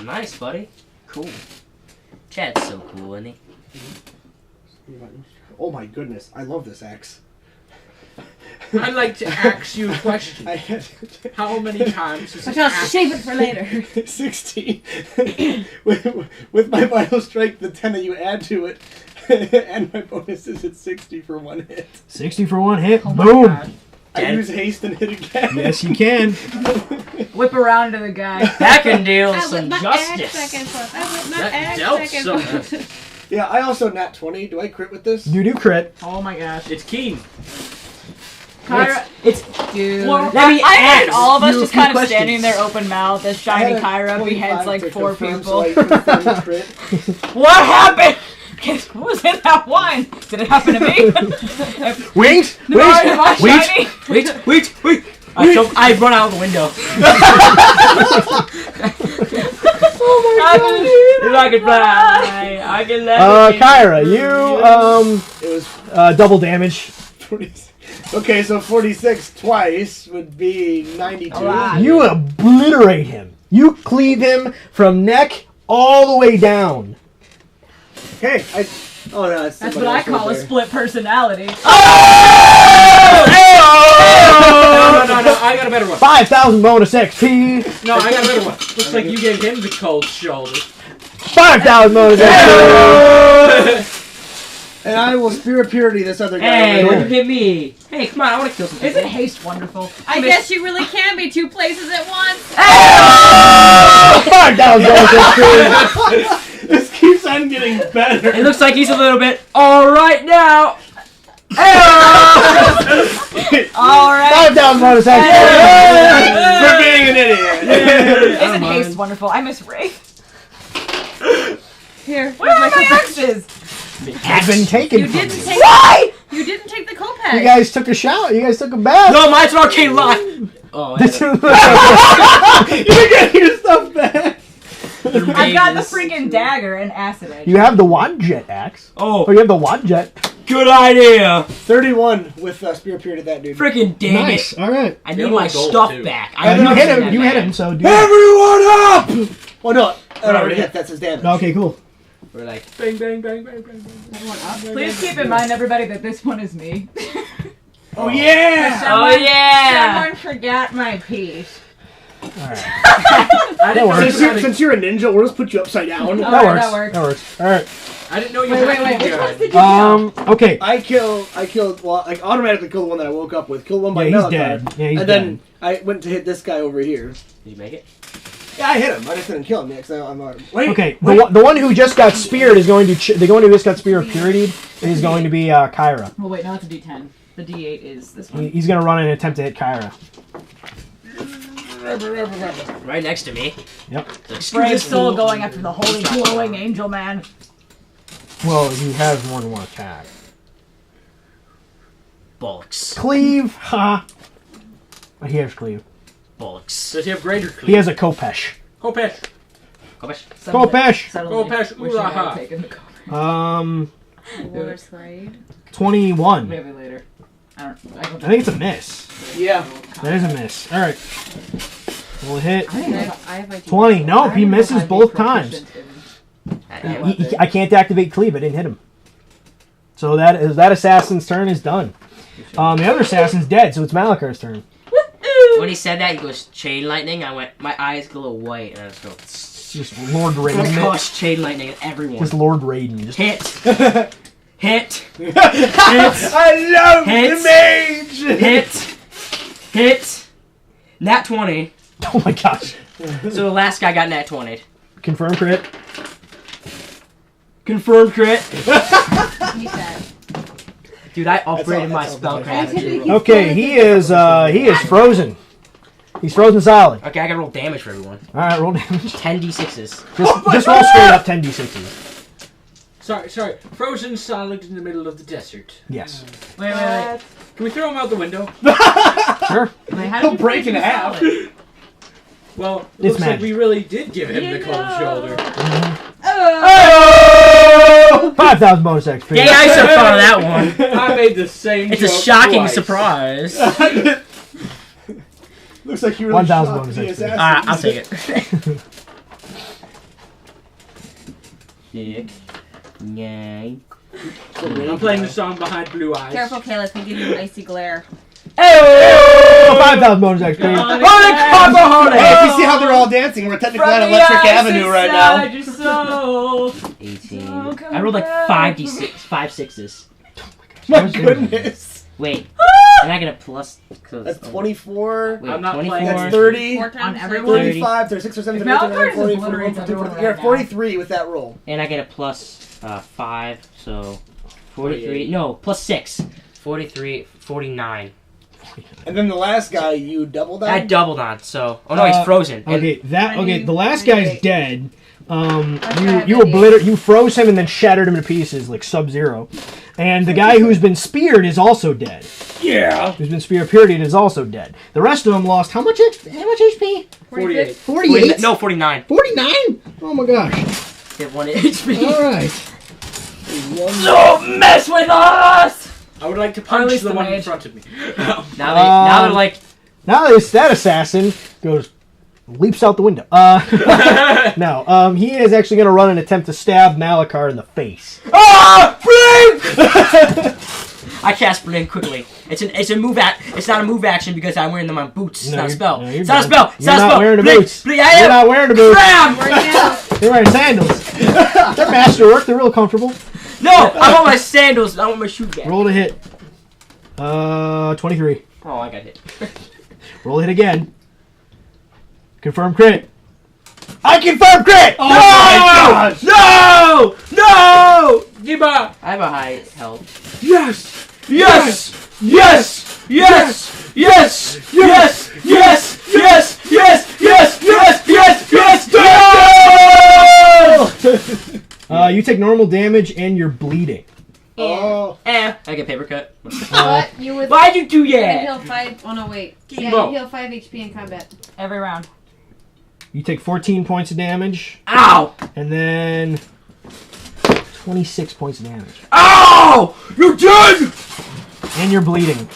Nice, buddy. Cool. Chad's so cool, isn't he? Oh my goodness, I love this axe. I'd like to ask you a question. I had How many times is But this I'll axe? save it for later. 16. with my vital strength, the 10 that you add to it, and my bonuses, it's 60 for one hit. 60 for one hit. Oh my Boom. God. I Ten. use haste and hit again. Yes, you can. Whip around to the guy. That can deal I some whip my justice. axe back and forth. I whip my That axe dealt back and some- forth. Yeah, I also nat 20. Do I crit with this? You do crit. Oh my gosh. It's keen. Kyra, It's dude. Well, let me I imagine ask all of us you a just few kind of questions. standing there open mouthed as I shiny had a Kyra 25 beheads like to 4 confirm, people. So I confirm the crit. What happened? What was in that wine? Did it happen to me? Wait! No, am I Wait! shiny? wait. I run out of the window. If I could fly, I can let Kyra, you, It was double damage. 46. Okay, so 46 twice would be 92. Alright. You obliterate him. You cleave him from neck all the way down. Okay, oh no, it's That's somebody what I else call a right there. split personality. No, I got a better one. 5,000 bonus XP. No, I got a better one. Looks like you gave him the cold shoulder. 5,000 bonus XP. And I will Spirit Purity this other guy. Hey, over look here. at me. Hey, come on, I want to kill some people. Isn't haste wonderful? I guess you really can be two places at once. 5,000 bonus XP. This keeps on getting better. It looks like he's a little bit alright now. Alright. 5,000 bonus XP. For being an idiot. Isn't haste wonderful? I miss Wraith. Here, Where are my axes? Has been taken You from didn't you. take. Why? You didn't take the You Copac. guys took a shower. You guys took a bath. No, mine's an arcane lock. Oh, This yeah. is- You're getting your stuff back. I've got the freaking dagger and acid edge. you have the Wadjet axe. Oh, Oh, you have the Wadjet. good idea. 31 with Spirit Purity that dude. Freaking dang Nice. it. All right. I They're need my like gold, stuff too. back. You love hit that him. You hit man. him. So do. Everyone up! Oh no, that already hit. That's his damage. Okay, cool. We're like, Bang, bang, bang, bang, bang, bang. Please keep in mind, everybody, that this one is me. Oh yeah! oh yeah. Someone forgot my piece. All right. I didn't, know works. you had a- Since you're a ninja, we'll just put you upside down. That Alright, works. that works. That works. All right. I didn't know you Wait, had a which gun. ones did you kill? Okay. I killed, well, I automatically killed the one that I woke up with. Killed one by Yeah, he's Malachar. dead. Yeah, he's and then I went to hit this guy over here. Did you make it? Yeah, I hit him. I just didn't kill him yet because I'm wait. Okay. The one who just got speared is going to the one who just got spear puritied is going to be Kyra. Oh wait, no, it's a D10. The D8 is this one. He's going to run and attempt to hit Kyra. Right next to me. Yep. Brave soul going after the holy glowing angel man. Well, he has one more attack. Bollocks. Cleave. Ha. He has cleave. Bollocks. Does he have greater He cleave? has a Kopesh. Kopesh. Kopesh. Kopesh. Suddenly Kopesh, wishing I uraha. had taken the Kopesh. Water slide. 21. Maybe later. I don't I think it's a miss. Yeah. That is a miss. All right. We'll hit I have my 20. Nope, he misses both times. I can't activate cleave. I didn't hit him. So that assassin's turn is done. The other assassin's dead, so it's Malakar's turn. When he said that, he goes, chain lightning. I went, my eyes glow white, and I just go, Just Lord I'm Raiden. gonna cause chain lightning at everyone. Just Lord Raiden. Just Hit. Hit. Hit. I love Hits. the mage! Hit. Hit. Nat 20. Oh my gosh. So the last guy got nat 20. Confirm crit. Confirmed crit. He said. Dude, I upgraded my that's all spellcraft. Okay, he is frozen. He's frozen solid. Okay, I gotta roll damage for everyone. Alright, roll damage. 10d6s. Just roll straight up 10d6s. Sorry. Frozen solid in the middle of the desert. Yes. Wait. Can we throw him out the window? Sure. Wait, how He'll did you break in him half. solid? Well, it It's looks like magic. we really did give him the cold shoulder. Oh! 5,000 bonus XP. Yeah, I so thought of that one. I made the same It's a joke shocking twice. surprise. Looks like you really 1,000 shocked bonus the XP. assassins. I'll take it. 6, 9. I'm playing the song behind Blue Eyes. Careful, Caleb can give you an icy glare. Oh! 5,000 bonus XP. Hey, if you see how they're all dancing, we're technically on Electric Avenue right now. Your soul. 18. Oh, come I rolled like back. 5 sixes. My goodness. Wait, and I get a plus. That's 24. Wait, I'm not 24. playing. That's 30. 4 times On six. everyone? 35, 36 or 7, If 38, Malphite 40, obliterates 41, everyone 42, right you're now. 43 with that roll. And I get a plus 5, so 43. No, plus 6. 43, 49. And then the last guy, you doubled that? I doubled on, so. Oh no, he's frozen. And Okay, the last 98. guy's dead. Okay, You froze him and then shattered him to pieces like Sub-Zero. And the guy who's been speared is also dead. Yeah. Who's been spear period is also dead. The rest of them lost how much HP? 48. 48? No, 49. 49? Oh my gosh. They have 1 HP. Alright. Don't mess with us! I would like to Or at punch least the the one in mage. front of me. Now they're like, Now that assassin leaps out the window. No, he is actually going to run and attempt to stab Malakar in the face. ah, blink! I cast blink quickly. It's a move It's not a move action because I'm wearing them on boots. It's No, not a you're- spell. no, It's you're not a done. spell. It's You're not a not spell. wearing the Blink, boots. blink, You're not wearing the boots. Crap! You're wearing sandals. They're masterwork. They're real comfortable. No, I want my sandals. I want my shoe back. Roll to hit. 23. Oh, I got hit. Roll hit again. Confirm crit. I confirm crit! Oh my gosh! No! No! Giba! I have a high health. Yes! Yes! Yes! Yes! Yes! Yes! Yes! Yes! Yes! Yes! Yes! Yes! Yes! You take normal damage and you're bleeding. Oh. I get paper cut. But you would Why'd you do you that? heal 5. Oh no, wait. Yeah, Kimbo. you heal 5 HP in combat. Every round. You take 14 points of damage, Ow! and then 26 points of damage. Ow! You're dead! And you're bleeding.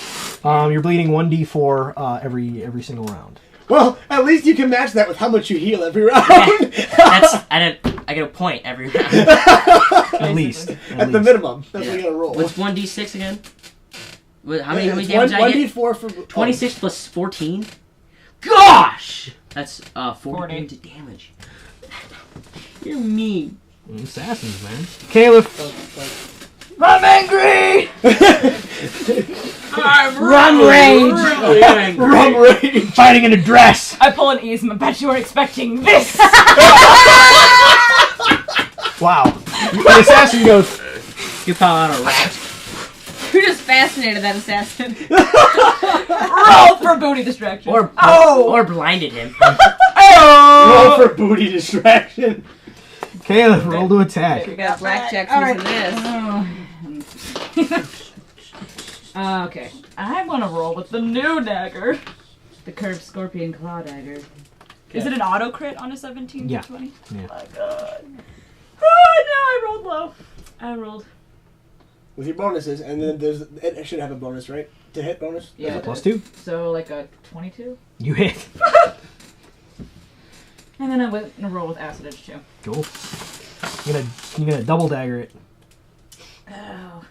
You're bleeding 1d4 every single round. Well, at least you can match that with how much you heal every round. I get a point every round. At least. At the minimum. That's what you gotta roll. What's 1d6 again? How many It's damage I get? 1d4 for... 26 plus 14? Gosh! That's 14 damage. You're mean. Assassins, man. Caliph. I'm angry! I'm Run really, rage! really angry. Run rage. Fighting in a dress. I pull an ease, and I bet you weren't expecting this! Wow. The assassin goes, You call out a rat. You're just fascinated that assassin. Roll for booty distraction. Or blinded him. Roll for booty distraction. Caliph, roll to attack. We got blackjack Alright. using this. Okay. I'm gonna roll with the new dagger. The curved scorpion claw dagger. Is it an auto crit on a 17 Yeah. to 20? Yeah. Oh my god. Oh no, I rolled low. I rolled. With your bonuses, and then it should have a bonus, right? To hit bonus? Yeah. Plus 2. So like a 22. You hit. And then I'm gonna roll with acid edge too. Cool. You're gonna double dagger it. Oh.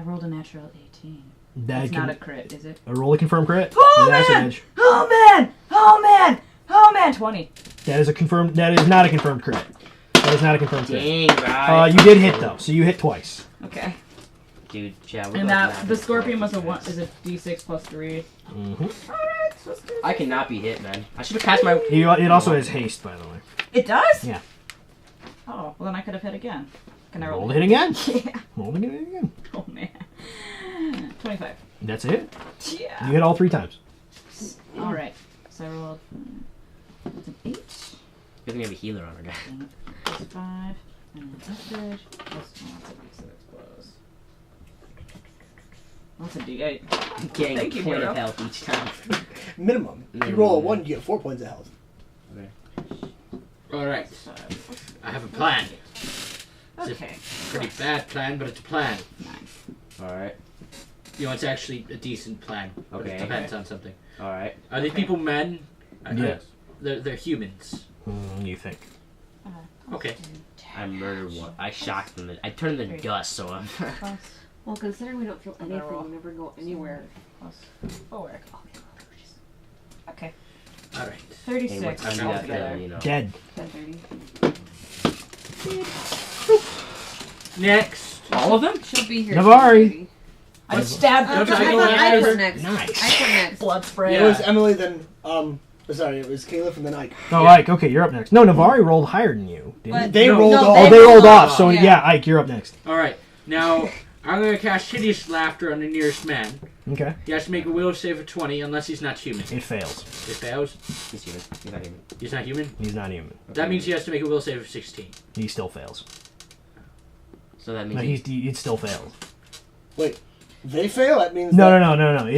rolled a natural 18. That It's can, not a crit, is it? a roll a confirmed crit. Oh That's an man! edge. Oh man! Oh man! Oh man! 20. That is a confirmed. That is not a confirmed crit. That is not a confirmed crit. Dang, right. You did hit though, so you hit twice. Okay. Dude, yeah, we're And like that the scorpion was a d6 plus 3. Mm-hmm. Alright, so let's do I cannot be hit, man. I should have passed my. It also has haste, by the way. It does? Yeah. Oh, well then I could have hit again. Can I roll? Roll to hit again. Yeah. Roll to hit again. Oh man. 25. That's it. Yeah. You hit all 3 times. Alright. So I rolled. That's an 8. Good thing we have a healer on our guy. Plus 5. And then average. Plus 1. That's a d6 plus. That's a d8. Getting Thank a you, point Hero. of health each time. Minimum. If you roll a 1, you get 4 points of health. All right. Plus 5. I have a plan. It's Okay. a pretty bad plan, but it's a plan. 9. Alright. You know, it's actually a decent plan. But Okay. It depends on something. Alright. Are these people men? Yes. They're humans. You think? Okay. I murdered one. I shocked them. I turned them to dust, so I'm. Plus. Well, considering we don't feel I'm gonna anything, roll. we never go anywhere. Plus 4. Okay. All right. Hey, 36 what time do you have altogether. to, you know? Dead. 10:30. Next. All of them? She'll be here. Naväri. I stabbed Don't her. I I go thought I after? was next. Nice. I said next. Blood spray. It was Emily, then, sorry, it was Caliph and then Ike. Oh, Yeah. Ike. Okay, you're up next. No, Naväri rolled higher than you. Didn't But he? They No. rolled No, off. Oh, they rolled off. So Yeah. yeah, Ike, you're up next. All right. Now I'm gonna cast hideous laughter on the nearest man. Okay. He has to make a will save of 20 unless he's not human. It fails. It fails. He's human. He's not human. He's not human. He's not human. That means he has to make a will save of 16. He still fails. So that means No, it still fails. Wait, they fail? That means No, that no, no, no, no.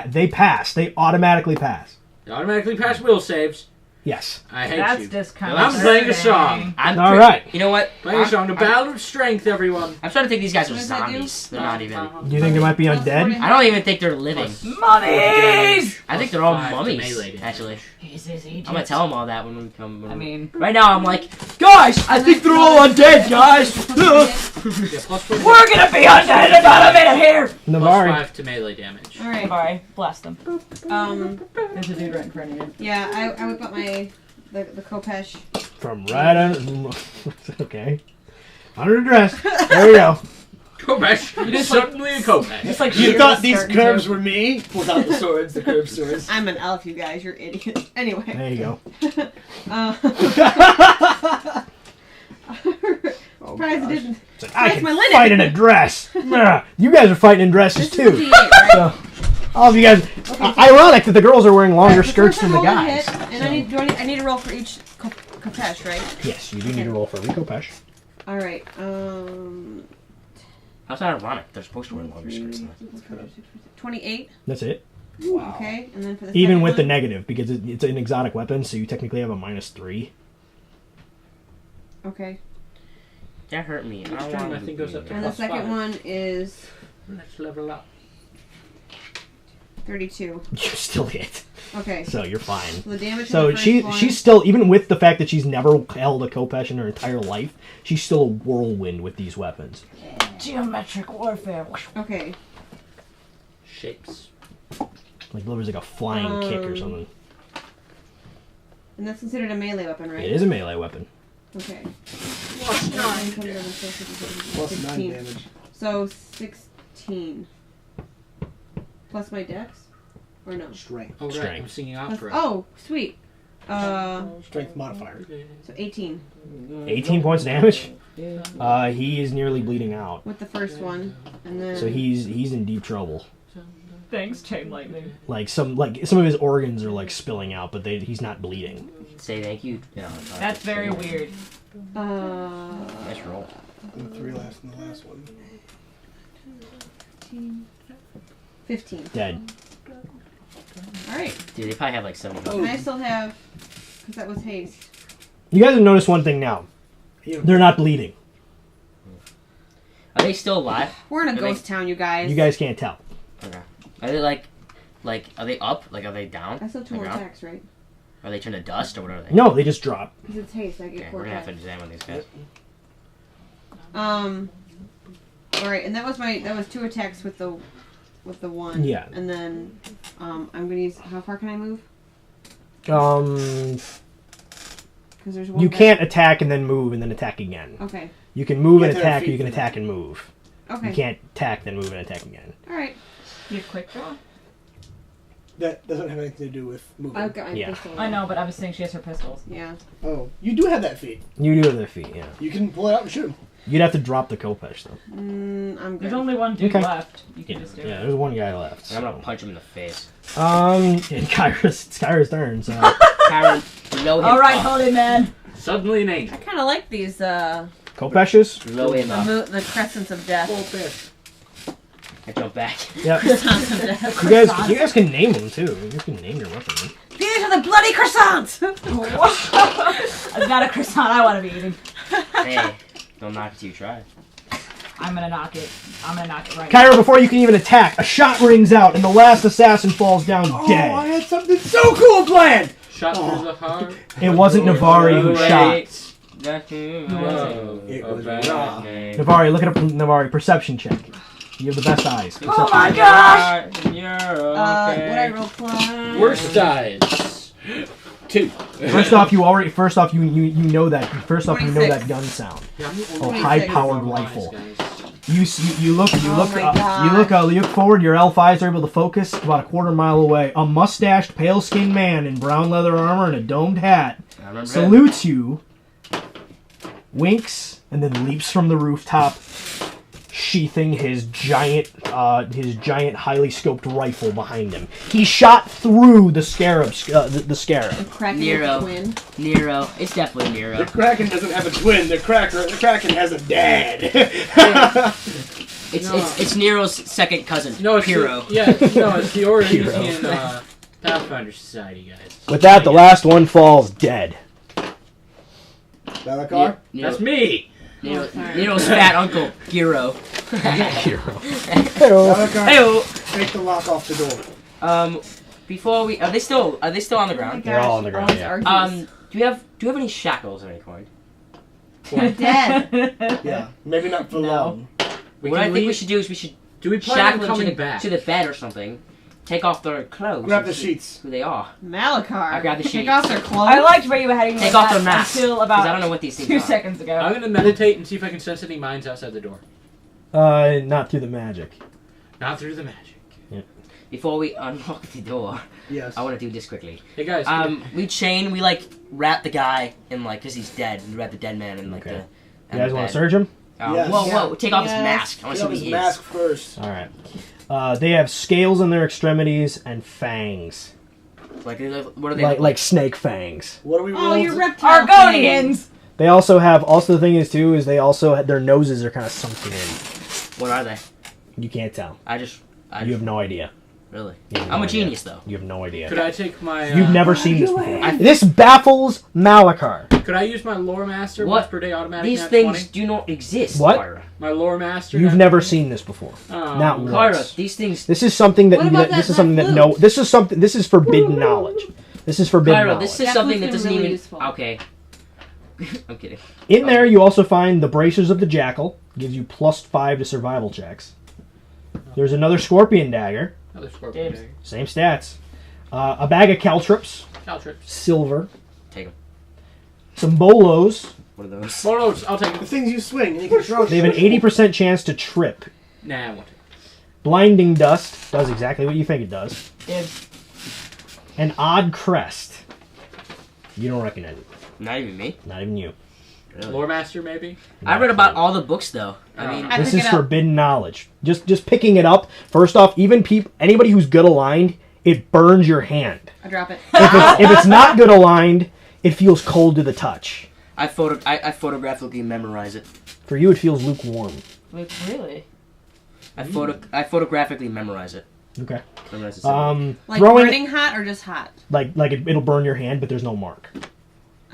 They pass. They automatically pass. They automatically pass will saves. Yes. I hate That's you. disconcerting. I'm playing a song. I'm All right. You know what? Playing a song. The Battle of Strength, everyone. I'm starting to think these guys are What does that do? zombies. They're not even. Do you think they might be undead? I don't even think they're living. Mummies! I think they're all 5 to mummies. melee damage. Actually, He's his agent. I'm gonna tell them all that when we come. I mean, right now I'm like, guys, I think they're all undead, guys. Yeah, plus 4. we're gonna be undead in about a minute here! Plus Naväri. 5 to melee damage. All right. Sorry, blast them. There's a dude right in front of you. Yeah, I whip up the Kopesh. From right on. Okay. Under the dress. There we go. Kopesh. just Suddenly a Kopesh. It's like You Sheer thought is these starting curves to- were me? Without the swords, the curved swords. I'm an elf, you guys. You're idiots. Anyway. There you go. Surprised it didn't. It's like, I That's can my linen. fight in a dress. Ugh. You guys are fighting in dresses This is a too. D8, right? So, all of you guys. Ironic that the girls are wearing longer Alright, so skirts first than the I roll a guys. hit, and I need to roll for each Kopesh, right? Yes, you do need to roll for Rico Pesh. All right. How's that ironic? They're supposed to wear longer skirts. Than that. 28. That's it. Wow. Okay, and then for the Even second with the one, negative, because it's an exotic weapon, so you technically have a -3. Okay, That hurt me. I Each don't turn, want I think goes up to and the plus second 5. one is Let's level up. 32. You still hit, Okay, so you're fine. so the damage. So to the first one, she's still, even with the fact that she's never held a Kopesh in her entire life, she's still a whirlwind with these weapons. Geometric warfare. Okay, Shapes. Like delivers like a flying kick or Um, something. and that's considered a melee weapon, right? It is a melee weapon. Okay. Plus 9. Plus 9 damage. So 16 plus my dex, or no? Strength. Oh, right. Strength. I'm singing Plus, opera. oh, sweet. Strength modifier. So 18 18 points damage. He is nearly bleeding out, with the first one, and then so he's in deep trouble. Thanks, Chain Lightning. Like some of his organs are like spilling out, but he's not bleeding. Say thank you. Yeah, That's very weird. Nice roll. And 3 last in the last one. 15. Dead. All right. Dude, they probably have like 7. And I still have, because that was haste. You guys have noticed one thing now. They're not bleeding. Are they still alive? We're in a Are ghost town, you guys. You guys can't tell. Okay. Are they like, are they up? Like, are they down? I still have 2 on more the ground? attacks, right? Are they turned to dust or what are they? No, they just drop. Because it's haste, I get Okay, 4 we're gonna have to attacks. examine these guys. all right, and that was 2 attacks with the 1. Yeah. And then I'm gonna use. How far can I move? Because there's one. you guy- can't attack and then move and then attack again. Okay. You can move You and have to have attack, or feet you can for attack that. and move. Okay. You can't attack, then move and attack again. All right. You have quick draw? That doesn't have anything to do with moving. I've got my Yeah. pistol. I know, but I was saying she has her pistols. Yeah. Oh, you do have that feat. You do have their feet, yeah. You can pull it out and shoot him. You'd have to drop the Kopesh, though. I'm good. There's only one dude Okay. left. You can just do Yeah, it. there's one guy left. I'm gonna punch him in the face. And Kyra's turn, so... Charon, blow him All right, up. holy man. Suddenly an angel. I kind of like these Kopeshes? Blow him up. the crescents of death. Full fish. I jump back. Yep. Croissants of death. You guys can name them, too. You can name your weapon. These are the bloody croissants. It's not a croissant I want to be eating. Hey, don't knock it till you try. I'm gonna knock it. I'm gonna knock it right Kyra, before you can even attack, a shot rings out, and the last assassin falls down Oh, I dead. had something so cool planned! Shot through the heart. It wasn't Neväri who shot. Whoa. It was bad Ra. name. Neväri, look at a Neväri perception check. You have the best eyes. Oh my gosh! You're Would okay. I roll plus? Worst dice. 2. First off, you know that. First off, you know 26. that gun sound. Yeah, I'm the Oh, only high-powered one. rifle. Guys. You look my God. you look forward. Your elf eyes are able to focus about a quarter mile away. A mustached, pale-skinned man in brown leather armor and a domed hat I remember salutes you, winks, and then leaps from the rooftop, sheathing his giant, highly scoped rifle behind him. He shot through the scarab. The scarab. The Kraken Nero. twin. Nero. It's definitely The Nero. Kraken doesn't have a twin. The Kraken has a dad. It's Nero's second cousin. No, it's Hero. it's the Orleanian Pathfinder Society, guys. With that, the last one falls dead. Balakar? Nero, That's me. Nero, Oh, sorry. Nero's fat uncle, Giro. Hero. Balakar, Hey, take the lock off the door. before we are they still on the Oh my ground? They're all on the gosh, ground, always yeah. argues. Do you have any shackles of any kind? They're dead. Yeah, maybe not for No. long. What I think we should do is we should Do we plan shackle on them coming back? to the bed or something. Take off their clothes. Grab and the see sheets. Who they are? Malakar. I grabbed the Take sheets. off their clothes. I liked where you were heading Take with off that their masks. until Because I don't about know what these things 2 are. seconds ago. I'm gonna meditate and see if I can sense any minds outside the door. Not through the magic. Not through the magic. Before we unlock the door, Yes. I want to do this quickly. Hey guys. We wrap the guy in because he's dead. We wrap the dead man in Okay. the. You guys want to search him? Yes. Whoa! Take off his Yes. mask. I want to Get see his who he mask is. first. All right. They have scales in their extremities and fangs, What are they? like snake fangs. What do we roll? Oh, you're reptile. Argonians! They also have. Also, the thing is too is they also their noses are kind of sunken in. What are they? You can't tell. I You have no idea. really. You have no I'm a idea. genius though. You have no idea. could I take my? You've never seen this before. I- This baffles Malakar. Could I use my lore master What? once per day automatic? These nat things 20? do not exist. What? Kyra. My lore master. You've nat never 20? seen this before. Oh, Not no. once. Kyra, these things. This is something that What about this is that something that flute? no. This is something. This is forbidden knowledge. This is forbidden Kyra, knowledge. this is That something that would've doesn't been really even. useful. Okay. I'm kidding. In there, you also find the bracers of the jackal. Gives you +5 to survival checks. There's another scorpion dagger. Another scorpion. James. dagger. Same stats. A bag of caltrips, Caltrips. silver. Take 'em. Some bolos. What are those? Bolos, I'll take The them. things you swing and you can throw. They have an 80% chance to trip. Nah, I won't take Blinding dust does exactly what you think it does. Dibs. An odd crest. You don't recognize it. Not even me. Not even you. them. Lore master, maybe? I read about all the books though. I mean, I This pick is it up. forbidden knowledge. Just picking it up. First off, even anybody who's good aligned, it burns your hand. I drop it. If it's not good aligned, it feels cold to the touch. I photographically memorize it. For you, it feels lukewarm. Luke, really? I photographically memorize it. Okay. Memorize it somewhere. Like Throwing burning hot or just hot? it'll burn your hand, but there's no mark.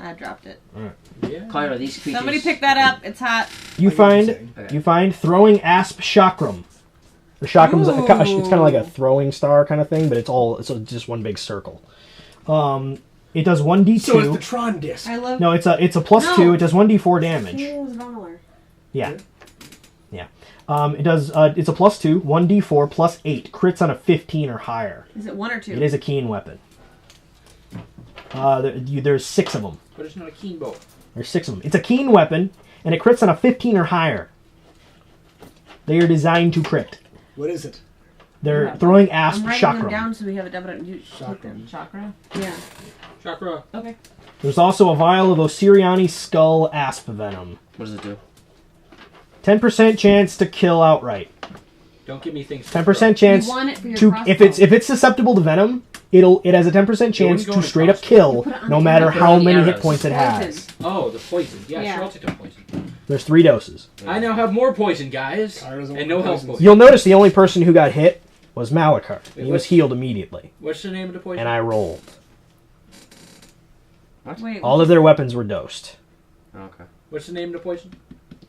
I dropped it. Yeah. Kyra, these creatures. Somebody pick that up. It's hot. You find throwing asp chakram. The chakram's it's kind of like a throwing star kind of thing, but it's just one big circle. It does 1d2. So it's the Tron disc. I love. No, it's a +2. No. It does 1d4 damage. Fool's valor. Yeah. It does. It's a +2, 1d4 plus 8. Crits on a 15 or higher. Is it 1 or 2? It is a keen weapon. There's 6 of them. But it's not a keen bow. There's 6 of them. It's a keen weapon, and it crits on a 15 or higher. They are designed to crit. What is it? They're throwing asp I'm writing them chakra. down so we have a definite. Chakra? Yeah. Chakra. Okay. There's also a vial of Osirion skull asp venom. What does it do? 10% chance to kill outright. Don't give me things. 10% chance You want it for your to crossbow. if it's susceptible to venom, it has a 10% chance go to in a straight up crossbow. kill, You put it on no the matter table. how Put it on many the hit points it Poison. has. Oh, the poison. Yeah, Yeah. sure, I'll take the poison. There's 3 doses. I now have more poison, guys. Kyra doesn't And want no health poisons. potion. You'll notice the only person who got hit was Malachar. Wait, He was what? healed immediately, What's the name of the poison? and I rolled. Wait. All of their weapons were dosed. Okay. What's the name of the poison?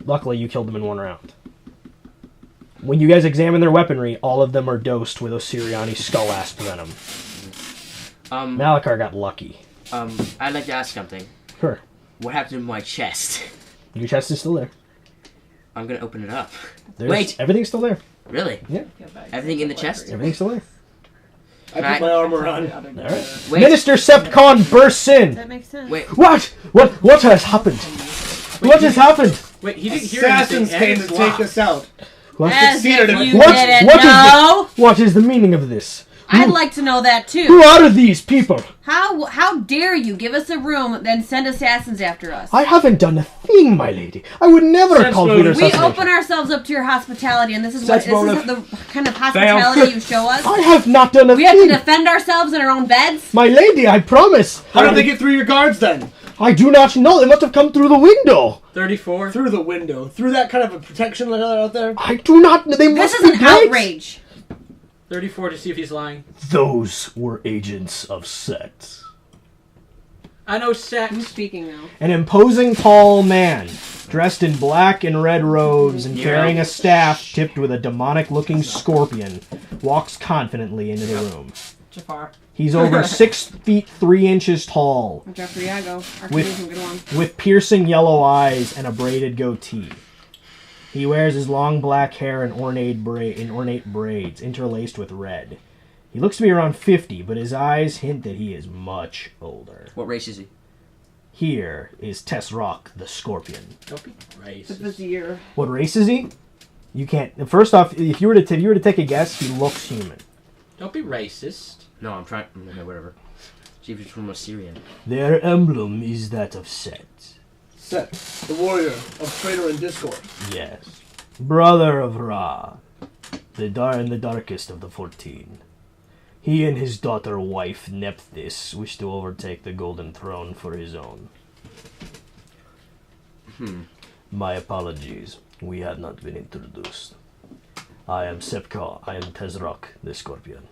Luckily, you killed them in 1 round. When you guys examine their weaponry, all of them are dosed with Osirion skull asp venom. Malachar got lucky. I'd like to ask something. Sure. What happened to my chest? Your chest is still there. I'm gonna open it up. Wait. Everything's still there. Really? Everything in the chest? Everything's still there. I put my armor on. All right. Wait. Minister Sepcon bursts in. That makes sense. Wait. What? What has happened? What has happened? Wait, he didn't hear Assassins anything. came to take us out. What? As succeeded if in it. you What? didn't What is know. What is the meaning of this? I'd like to know that too. Who are these people? How dare you give us a room, then send assassins after us? I haven't done a thing, my lady. I would never have Sense called for your motive. We assassination. open ourselves up to your hospitality, and this is Sense what this is motive. the kind of hospitality you show us. I have not done a We have to thing. defend ourselves in our own beds. My lady, I promise. How did they get through your guards then? I do not know. They must have come through the window. 34. Through the window. Through that kind of a protection layer out there? I do not know. They This must is be an dead. outrage. 34 to see if he's lying. Those were agents of Set. I know sex. Who's speaking now? An imposing tall man, dressed in black and red robes and carrying a staff tipped with a demonic-looking scorpion, walks confidently into the room. Jafar. He's over 6 feet 3 inches tall, Jeffrey Iago. With- Arcadian's a good one. with piercing yellow eyes and a braided goatee. He wears his long black hair in ornate braids, interlaced with red. He looks to be around 50, but his eyes hint that he is much older. What race is he? Here is Tesrock the Scorpion. Don't be The racist. vizier. What race is he? You can't. First off, if you were to take a guess, he looks human. Don't be racist. No, I'm trying. Okay, whatever. See if he's from Osirion. Their emblem is that of Set. Set, the warrior of traitor and discord. Yes. Brother of Ra, the darkest of the 14. He and his wife Nephthys wish to overtake the Golden Throne for his own. My apologies. We have not been introduced. I am Sepka. I am Tesrock, the Scorpion.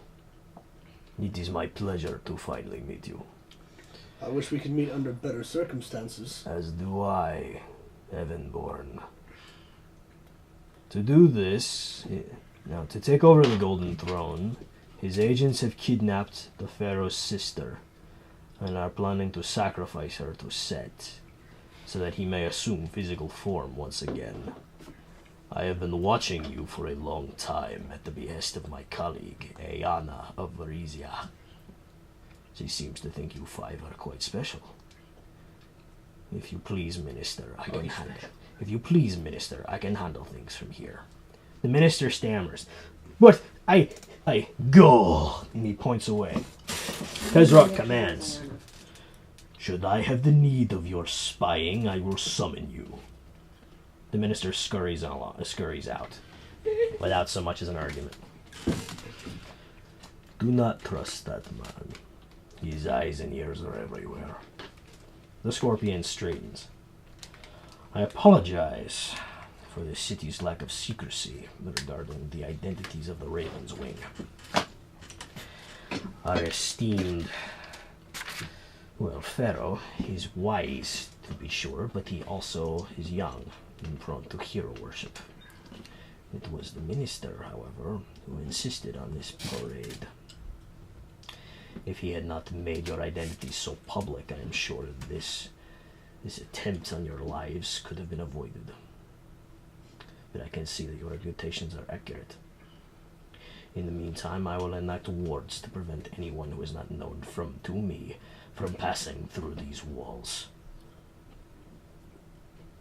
It is my pleasure to finally meet you. I wish we could meet under better circumstances. As do I, Heavenborn. To do this, now to take over the Golden Throne, his agents have kidnapped the Pharaoh's sister and are planning to sacrifice her to Set so that he may assume physical form once again. I have been watching you for a long time at the behest of my colleague, Aeana of Varisia. She seems to think you 5 are quite special. If you please, Minister, I can handle. If you please, Minister, I can handle things from here. The Minister stammers, "But I go," and he points away. Tesrock commands, "Should I have the need of your spying, I will summon you." The Minister scurries out, without so much as an argument. Do not trust that man. His eyes and ears are everywhere. The Scorpion straightens. I apologize for the city's lack of secrecy regarding the identities of the Raven's Wing. Our esteemed, Pharaoh is wise, to be sure, but he also is young and prone to hero worship. It was the minister, however, who insisted on this parade. If he had not made your identity so public, I am sure this attempt on your lives could have been avoided. but I can see that your reputations are accurate. In the meantime, I will enact wards to prevent anyone who is not known to me from passing through these walls.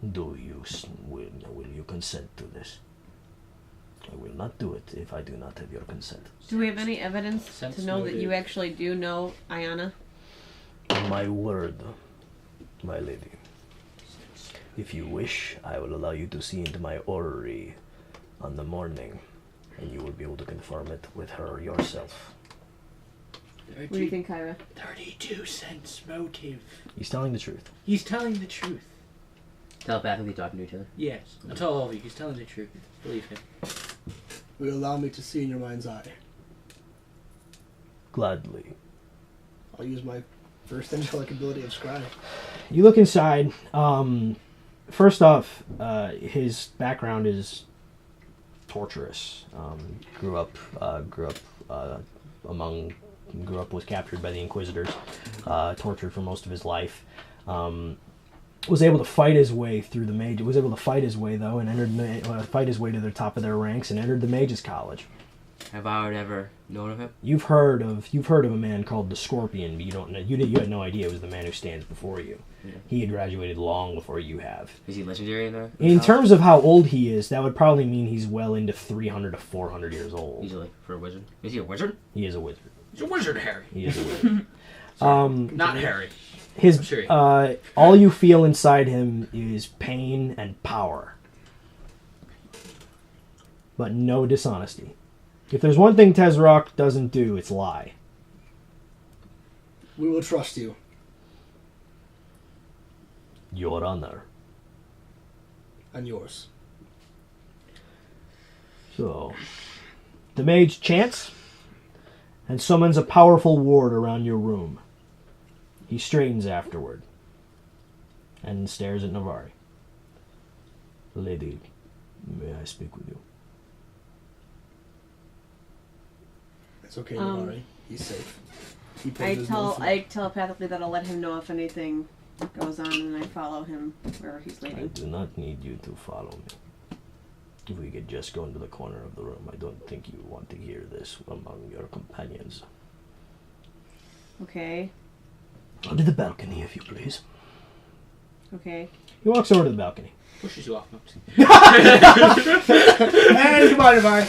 Will you consent to this? I will not do it if I do not have your consent. Do we have any evidence Sense to know that noted. you actually do know Ayana? My word, my lady. If you wish, I will allow you to see into my orrery on the morning, and you will be able to confirm it with her yourself. What do you think, Kyra? 32 cents motive. He's telling the truth. He's telling the truth. Telepathically talking to each other. Yes. I tell all of you, he's telling the truth. Believe him. Will you allow me to see in your mind's eye? Gladly. I'll use my first angelic ability of scry. You look inside. First off, his background is torturous. Grew up, was captured by the Inquisitors, tortured for most of his life. Was able to fight his way through the mage. Was able to fight his way though, and fight his way to the top of their ranks, and entered the Mages College. Have I ever known of him? You've heard of a man called the Scorpion, but you don't know. You had no idea it was the man who stands before you. Yeah. He had graduated long before you have. Is he legendary in the In terms of how old he is, that would probably mean he's well into 300 to 400 years old. Easily for a wizard. Is he a wizard? He is a wizard. He's a wizard, Harry. He is a wizard. Not Harry. His Siri. all you feel inside him is pain and power, but no dishonesty. If there's one thing Tezrock doesn't do, it's lie. We will trust you. Your honor. And yours. So, the mage chants and summons a powerful ward around your room. He straightens afterward and stares at Neväri. Lady, may I speak with you? It's okay, Neväri. He's safe. He I paid his monthly. I telepathically that I'll let him know if anything goes on, and I follow him wherever he's I leading. do not need you to follow me. If we could just go into the corner of the room, I don't think you want to hear this among your companions. Okay. Onto the balcony, if you please. Okay. He walks over to the balcony. Pushes you off. Hey, come on, Neväri.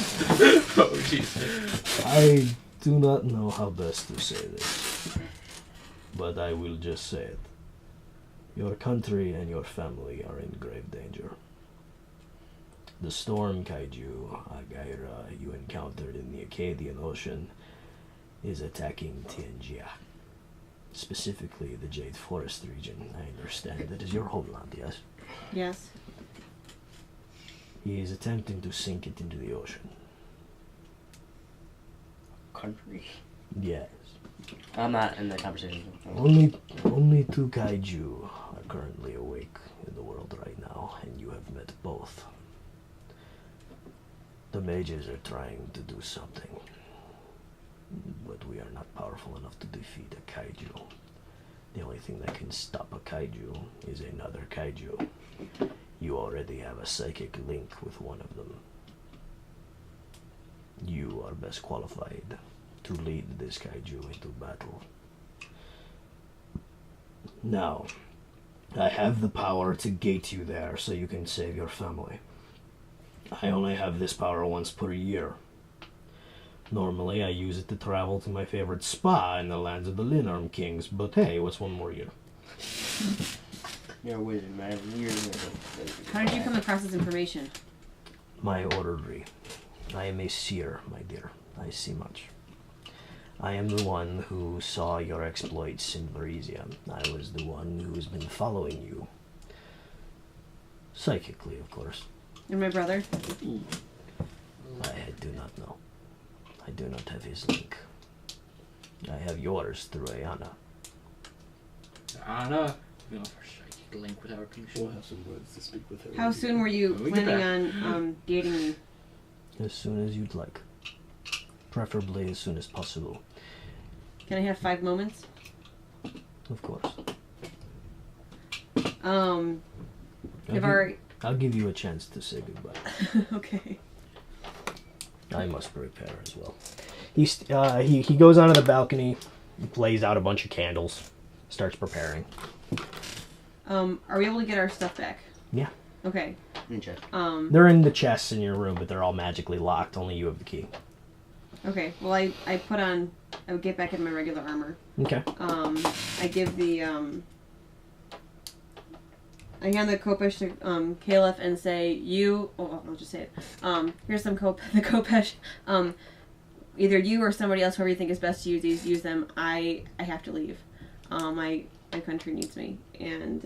Oh, jeez. I do not know how best to say this, but I will just say it. Your country and your family are in grave danger. The storm Kaiju, Agaira, you encountered in the Acadian Ocean, is attacking Tianjia. Specifically the Jade Forest region. I understand that is your homeland, yes? Yes. He is attempting to sink it into the ocean. Country. Yes. I'm not in the conversation. Only 2 Kaiju are currently awake in the world right now, and you have met both. The mages are trying to do something, but we are not powerful enough to defeat a Kaiju. The only thing that can stop a Kaiju is another Kaiju. You already have a psychic link with one of them. You are best qualified to lead this Kaiju into battle. Now, I have the power to gate you there so you can save your family. I only have this power once per year. Normally, I use it to travel to my favorite spa in the lands of the Linarm Kings, but hey, what's one more year? You're a wizard, man. You're a wizard. How did you come across this information? My orrery. I am a seer, my dear. I see much. I am the one who saw your exploits in Varisia. I was the one who has been following you. Psychically, of course. And my brother? I do not know. I do not have his link. I have yours through Ayana. Anna. We offer psychic link with our permission. We'll have some words to speak with her. How soon were you When we get planning back. on dating me? As soon as you'd like. Preferably as soon as possible. Can I have 5 moments? Of course. Neväri, I'll give you a chance to say goodbye. Okay. I must prepare as well. He goes onto the balcony, lays out a bunch of candles, starts preparing. Are we able to get our stuff back? Yeah. Okay. Okay. They're in the chests in your room, but they're all magically locked. Only you have the key. Okay. Well, I would get back in my regular armor. Okay. I give the I hand the Kopesh to Caliph and say, I'll just say it. Here's some the Kopesh. Either you or somebody else, whoever you think is best to use these, use them. I have to leave. My country needs me, and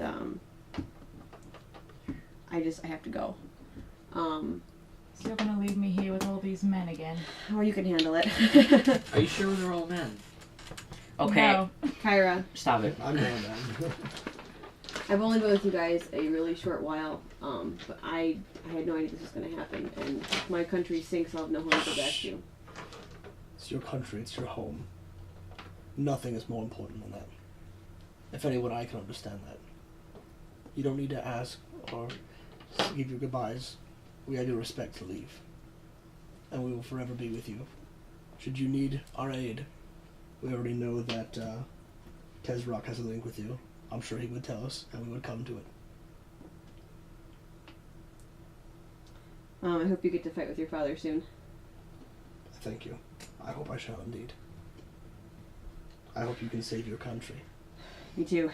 I have to go. So you're gonna leave me here with all these men again? Oh, you can handle it. Are you sure they're all men? Okay. No. Kyra, Stop it. I'm going down. I've only been with you guys a really short while, but I had no idea this was going to happen, and if my country sinks, I'll have no home to go back to. It's your country, it's your home. Nothing is more important than that. If anyone, I can understand that. You don't need to ask or give your goodbyes. We have your respect to leave. And we will forever be with you. Should you need our aid, we already know that Tezrock has a link with you. I'm sure he would tell us, and we would come to it. I hope you get to fight with your father soon. Thank you. I hope I shall indeed. I hope you can save your country. Me too.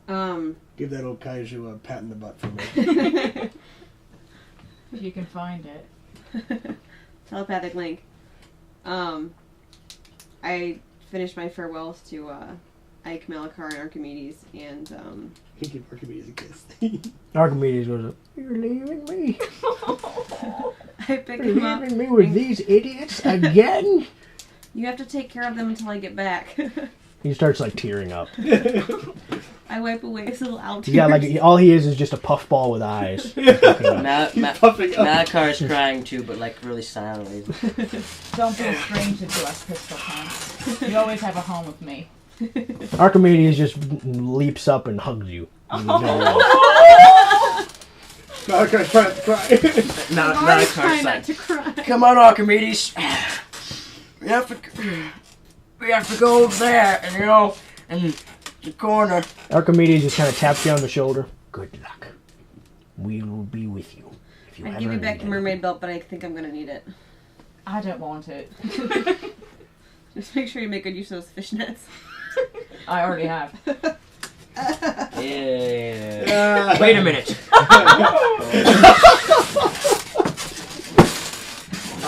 Give that old Kaiju a pat in the butt for me. If you can find it. Telepathic link. I finished my farewells to Ike, Malachar, and Archimedes, and He give Archimedes a kiss. Archimedes goes up. You're leaving me. I pick You're him up. leaving me with these idiots again. You have to take care of them until I get back. He starts like tearing up. I wipe away his little out Yeah, like all he is just a puffball with eyes. Malakar's crying too, but like really silently. Don't feel stranger to us, Pistol Pants. You always have a home with me. Archimedes just leaps up and hugs you. Malachi's trying to cry. I'm trying not to cry. Come on, Archimedes. We have to go over there, and in the corner. Archimedes just kind of taps you on the shoulder. Good luck. We will be with you. If you I'd ever give you back need your mermaid anything. belt, but I think I'm gonna need it. I don't want it. Just make sure you make good use of those fishnets. I already have. Yeah. Wait a minute. I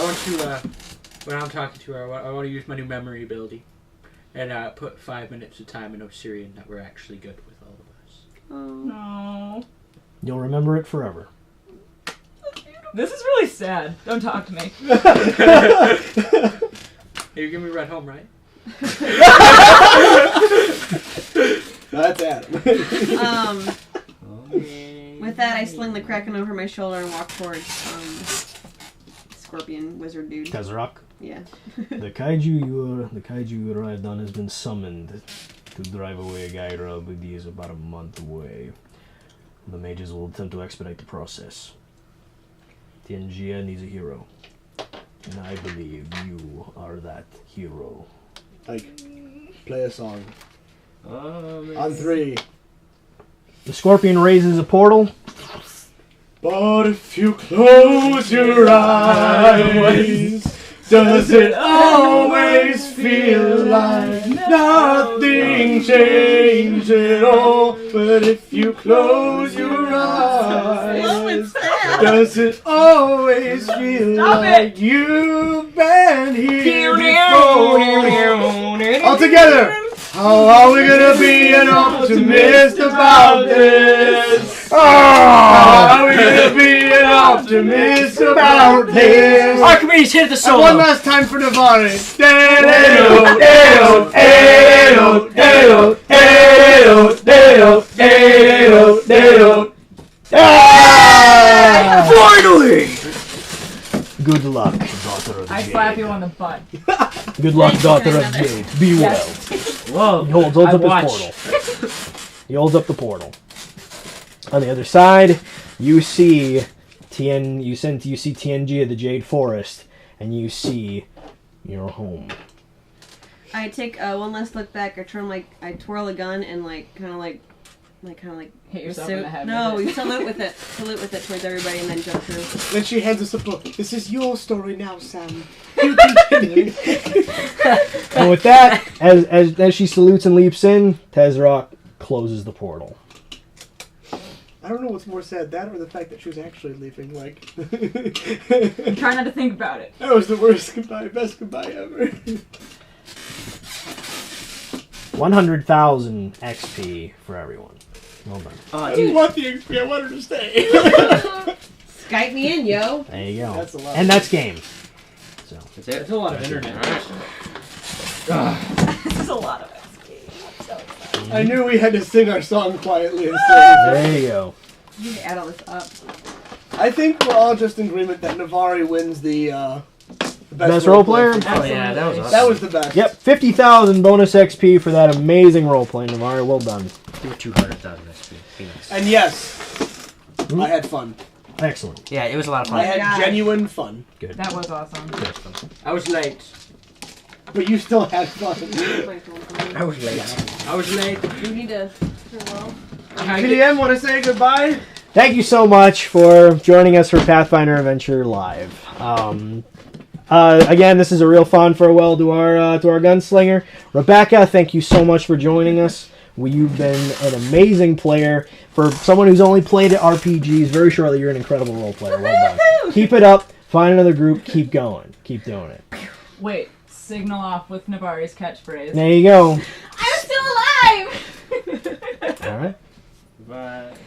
want to, when I'm talking to her, I want to use my new memory ability. And put 5 minutes of time in Osirion that we're actually good with all of us. Oh. No. You'll remember it forever. This is really sad. Don't talk to me. You're giving me a ride home, right? That's Adam. With that, I sling the Kraken over my shoulder and walk towards Scorpion Wizard dude. Tezrock. Yeah. The kaiju you arrived on has been summoned to drive away Gaira, but he is about a month away. The mages will attempt to expedite the process. Tianjia needs a hero, and I believe you are that hero. Like, play a song. On 3. The Scorpion raises a portal. But if you close your eyes, does it always feel like nothing changed at all? But if you close your eyes, does it always feel like you've been here before? All together! How are we gonna be an optimist about this? How are we gonna be an optimist about this? Archimedes, hit the And solo. one last time for Neväri. Finally! Good luck, daughter of I Jade. slap you on the butt. Good luck, Thank you, daughter of grandmother. Jade. Be Yes. well. Whoa. He holds I up his watch. portal. He holds up the portal. On the other side, you see you see TNG of the Jade Forest, and you see your home. I take one last look back. I twirl a gun and kind of Hit yourself in the head. No, with we it. salute with it. Salute with it towards everybody, and then jump through. Then she hands us a book. This is your story now, Sam. You continue. And with that, as she salutes and leaps in, Tezrock closes the portal. I don't know what's more sad, that or the fact that she was actually leaving. Try not to think about it. That was the worst goodbye, best goodbye ever. 100,000 XP for everyone. Well done. I didn't want the XP, I wanted to stay. Skype me in, yo. There you go. That's a lot. And that's game. So That's a lot of internet. This is a lot of XP. I'm so excited. I knew we had to sing our song quietly and say. there you go. You need to add all this up. I think we're all just in agreement that Neväri wins the Best role player? Oh yeah, that was awesome. That was the best. Yep, 50,000 bonus XP for that amazing role play, Neväri. Well done. Do 200,000 XP. Be nice. And yes, I had fun. Excellent. Yeah, it was a lot of I fun. had genuine fun. Good. That was awesome. I was late. But you still had fun. I was late. I was late. You need to turn well. PDM, want to say goodbye? Thank you so much for joining us for Pathfinder Adventure Live. Again, this is a real fun farewell to our gunslinger. Rebecca, thank you so much for joining us. You've been an amazing player. For someone who's only played at RPGs very shortly, you're an incredible role player. Well done. Keep it up. Find another group. Keep going. Keep doing it. Wait, signal off with Neväri's catchphrase. There you go. I'm still alive! All right. Bye.